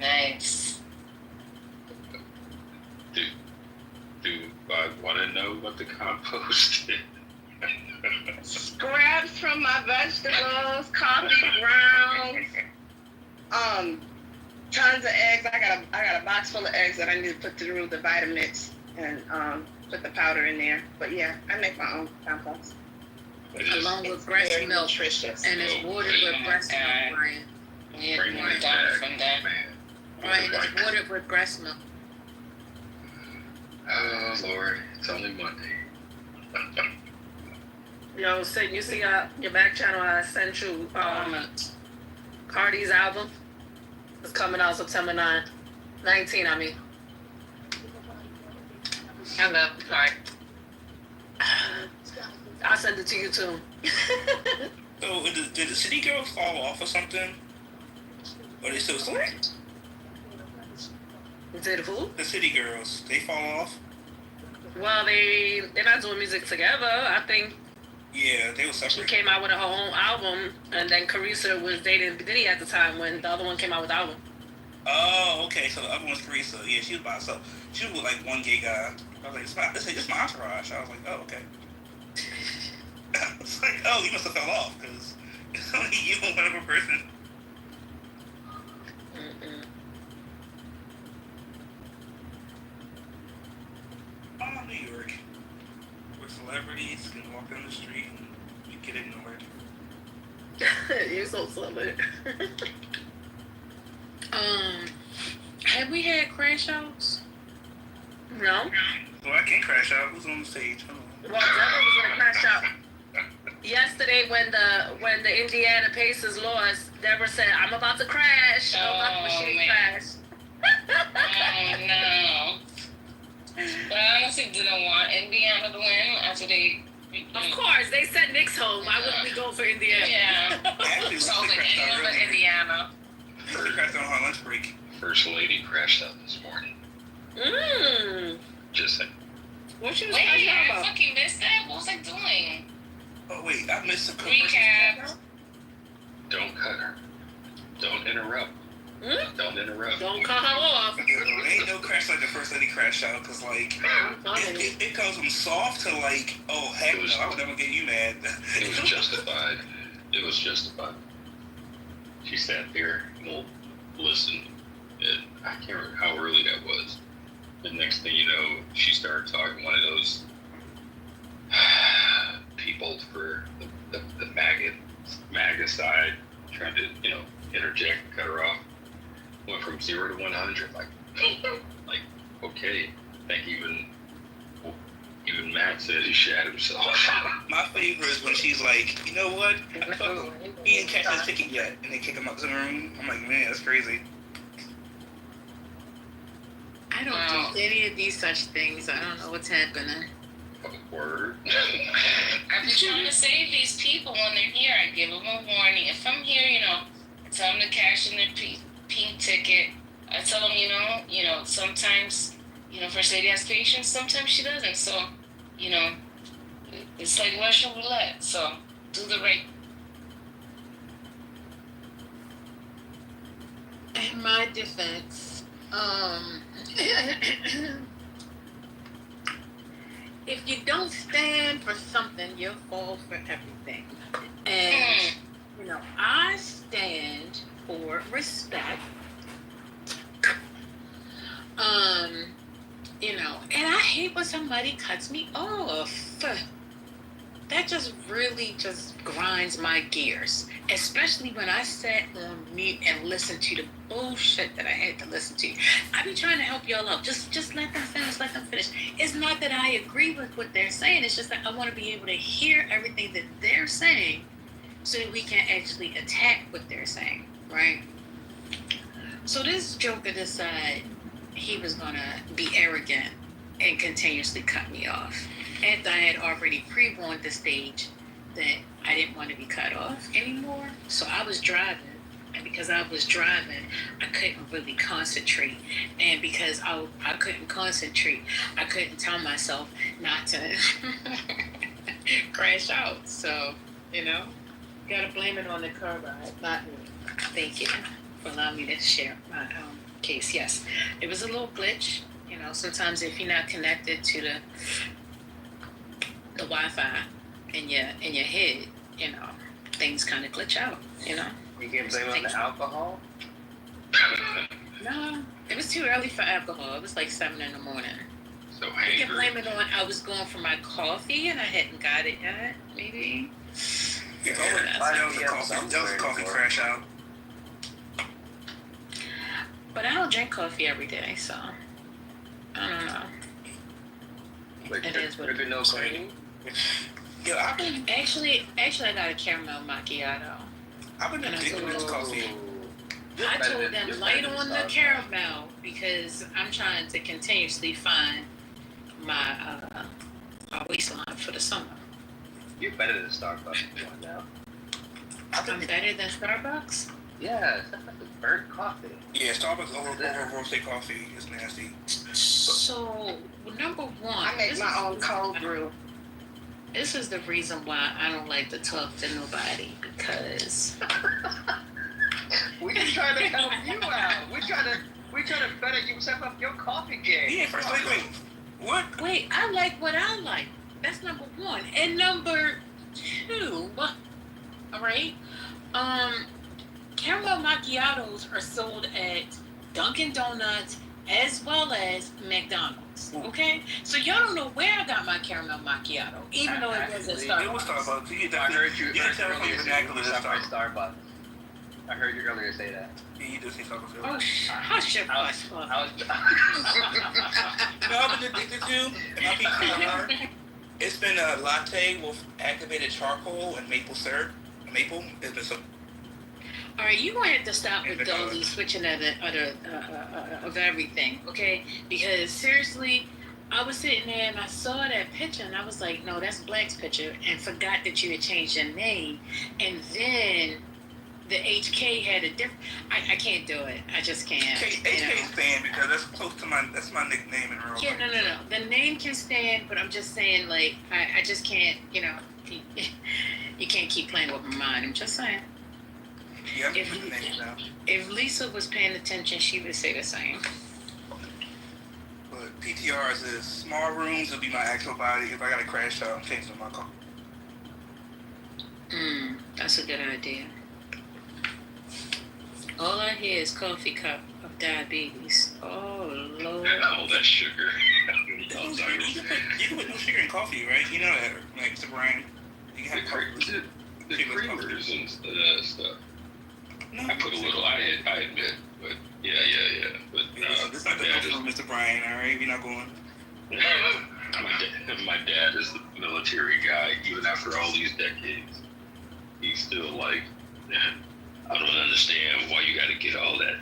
Nice.
Do I want to know what the compost is?
Scraps from my vegetables, coffee grounds, tons of eggs. I got a box full of eggs that I need to put through the Vitamix and put the powder in there. But yeah, I make my own compost.
Along with breast
Very
milk.
nutritious.
And it's watered with breast milk, Brian.
Yeah,
Bring
you're
me
done
back,
from that.
man.
Brian, it's watered with breast milk.
Oh Lord, it's only Monday.
Yo, Sid, you see your back channel? I sent you Cardi's album. It's coming out September 19. I mean.
I love the part.
I'll send it to you too.
So did the city girls fall off or something? Or they still singing?
Did who?
The city girls, they fall off?
Well, they're not doing music together. I think
Yeah, they were
she
separate.
came out with her own album, and then Carissa was dating Diddy at the time when the other one came out with the album.
Oh, okay. So the other one's Teresa. Yeah, she was by herself. She was with like one gay guy. I was like, this is my entourage. I was like, oh, okay. It's like, oh, you must have fell off because it's only you and one other person. Oh, New York, where celebrities can walk down the street and you get ignored.
You're so silly.
Have we had crash outs?
No.
Well, I can't crash out. Who's on the stage? Hold on.
Well, Deborah was gonna crash out yesterday when the Indiana Pacers lost. Deborah said, "I'm about to crash."
Oh,
She
man.
crashed.
Oh no. But I honestly didn't want Indiana to win after they.
Of course, they sent Knicks home. Why wouldn't we go for Indiana?
Yeah.
Actually,
So I was like,
crashed out
anyone but
earlier.
Indiana.
She crashed on her lunch break.
First lady crashed out this morning. Just saying.
What she was
Wait,
crashing out
I
about?
fucking missed that. What was I doing?
Oh wait, I missed the
Recap.
Don't cut her. Don't interrupt. Don't interrupt.
Don't cut her off.
Ain't no crash like the first lady crash out because like it goes from soft to like, oh heck no, I would never get you mad.
It was justified. It was justified. She sat there and listened. And I can't remember how early that was. The next thing you know, she started talking one of those people for the MAGA side, trying to, interject, cut her off. Went from 0 to 100, like, okay. I think even Matt says he shat himself.
My favorite is when she's like, you know what? He didn't catch his ticket yet, and they kick him out of the room. I'm like, man, that's crazy.
I don't do any of these such things. I don't know what's happening.
Word.
I've been trying to save these people when they're here. I give them a warning. If I'm here, I tell them to cash in their pink ticket. I tell them, sometimes, First Lady has patience, sometimes she doesn't. So, It's like Russian roulette. So do the right.
In my defense, if you don't stand for something, you'll fall for everything. And, I stand for respect. And I hate when somebody cuts me off. That just really just grinds my gears, especially when I sat on mute and listened to the bullshit that I had to listen to. I be trying to help y'all out. Just let them finish. It's not that I agree with what they're saying. It's just that I want to be able to hear everything that they're saying so that we can actually attack what they're saying, right? So this joker decided he was going to be arrogant and continuously cut me off. After I had already pre-warned the stage that I didn't want to be cut off anymore. So I was driving. And because I was driving, I couldn't really concentrate. And because I couldn't concentrate, I couldn't tell myself not to crash out. So, gotta blame it on the car ride, not me. Thank you for allowing me to share my case. Yes, it was a little glitch. Sometimes if you're not connected to the Wi-Fi in your head, things kind of glitch out.
You can blame it on the alcohol?
No, it was too early for alcohol. It was like 7 a.m.
So
You can blame it on I was going for my coffee and I hadn't got it yet. Maybe.
That was a coffee crash out.
But I don't drink coffee every day, so I don't know.
Like,
It is what it
no
is.
cream?
Yeah, I've been
Actually, I got a caramel macchiato.
I've been addicted to this coffee.
I told them light on the caramel because I'm trying to continuously find my waistline for the summer.
You're better than Starbucks now.
I'm better than Starbucks?
Yeah, that's like burnt coffee.
Yeah, Starbucks over roasted coffee is nasty.
So, number one,
I make my own cold brew.
This is the reason why I don't like to talk to nobody because
We just trying to help you out. We trying to better you step up your coffee game.
Yeah, first, wait. What?
Wait, I like what I like. That's number one. And number two, all right, caramel macchiatos are sold at Dunkin' Donuts as well as McDonald's. Okay, so y'all don't know where I got my caramel macchiato, even though it was at Starbucks.
It was Starbucks.
I heard you
can tell from your vernacular
stop
that's
at Starbucks. I heard you earlier say that.
Yeah, you did say Starbucks.
Oh, hush your voice.
I've been addicted to, and my PTR, it's been a latte with activated charcoal and maple syrup. Maple has been so.
All right, you gonna have to stop with all these switching of everything, okay? Because seriously, I was sitting there and I saw that picture and I was like, no, that's Black's picture, and forgot that you had changed your name, and then the HK had a different. I can't do it. I just can't.
HK stand because that's close to that's my nickname in real life.
Yeah, no. The name can stand, but I'm just saying, like, I just can't. You can't keep playing with my mind. I'm just saying.
Yeah, I'm putting the name down.
If Lisa was paying attention, she would say the same.
But PTRs is small rooms will be my actual body. If I gotta crash out, I'm changing my car.
That's a good idea. All I hear is coffee cup of diabetes. Oh, Lord.
All that sugar.
You can put no sugar in coffee, right? You know that, like, Mr. Brian. You can have
The creamers and stuff. No, I put a little, I admit, but yeah. But
this not the from Mr. Brian, all right? We're not going.
My dad is the military guy. Even after all these decades, he's still like, I don't understand why you got to get all that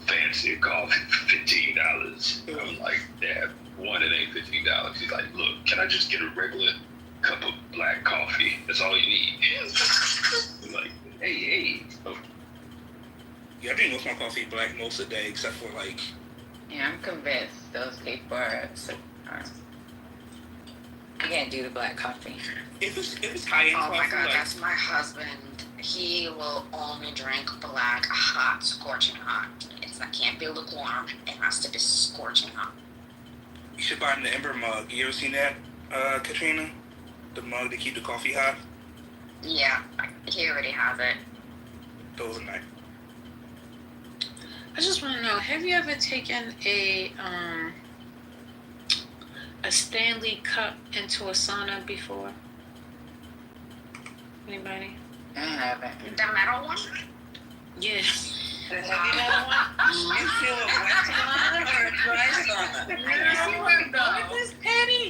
fancy coffee for $15. I'm like, Dad, one, it ain't $15. He's like, look, can I just get a regular cup of black coffee? That's all you need. I'm like, hey. Oh.
Yeah, I drink most of my coffee black most of the day, except for like.
Yeah, I'm convinced those people are. I can't do the black coffee.
If it's high end
Oh
coffee,
my god,
like,
that's my husband. He will only drink black hot, scorching hot. I can't be lukewarm. It has to be scorching hot.
you should buy the Ember mug. You ever seen that, Katrina? The mug to keep the coffee hot.
Yeah, he already has it.
Those are nice.
I just want to know, have you ever taken a Stanley cup into a sauna before? Anybody?
I haven't. The metal one?
Yes.
The heavy metal one? You feel a wet sauna or a dry sauna?
What is this, Patty?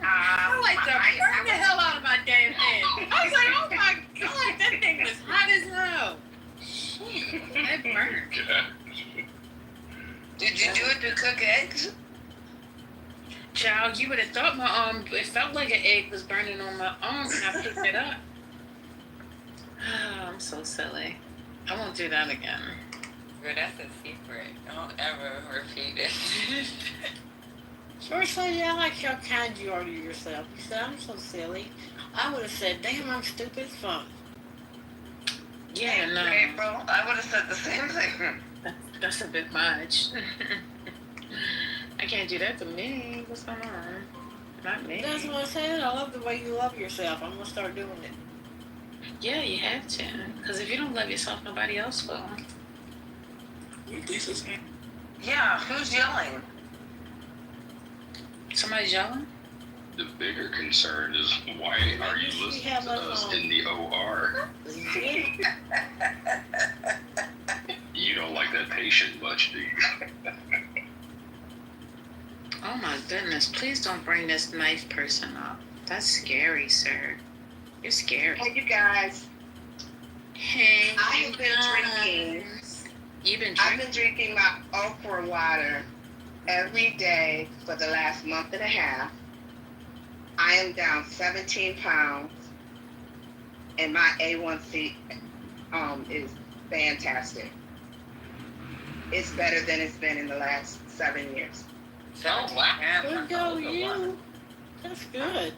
I like to burn the hell out of my damn head. I was like, oh my god, that thing was hot as hell. That burned.
Did you do it to cook eggs?
Child, you would have thought my arm, it felt like an egg was burning on my arm when I picked it up. Oh, I'm so silly. I won't do that again.
Girl, that's a secret. Don't ever repeat it.
First lady, I like how kind you are to yourself. You said, I'm so silly. I would have said, damn, I'm stupid as fuck.
Yeah, no.
April, I would have said the same thing.
That's a bit much. I can't do that to me. What's going on? Not me.
That's what I said. I love the way you love yourself. I'm going to start doing it.
Yeah, you have to. Because if you don't love yourself, nobody else will.
Yeah, who's yelling?
Somebody's yelling?
The bigger concern is why are you listening to us in the OR? You don't like that patient much, do you?
Oh my goodness, please don't bring this knife person up. That's scary, sir. You're scary.
Hey, you guys.
Hey,
I've been drinking. I've been drinking my okra water every day for the last month and a half. I am down 17 pounds, and my A1C is fantastic. It's better than it's been in the last 7 years.
Oh, wow.
Good go, you. That's good.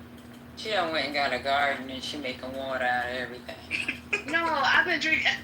She done went and got a garden and she making water out of everything.
No, I've been drinking.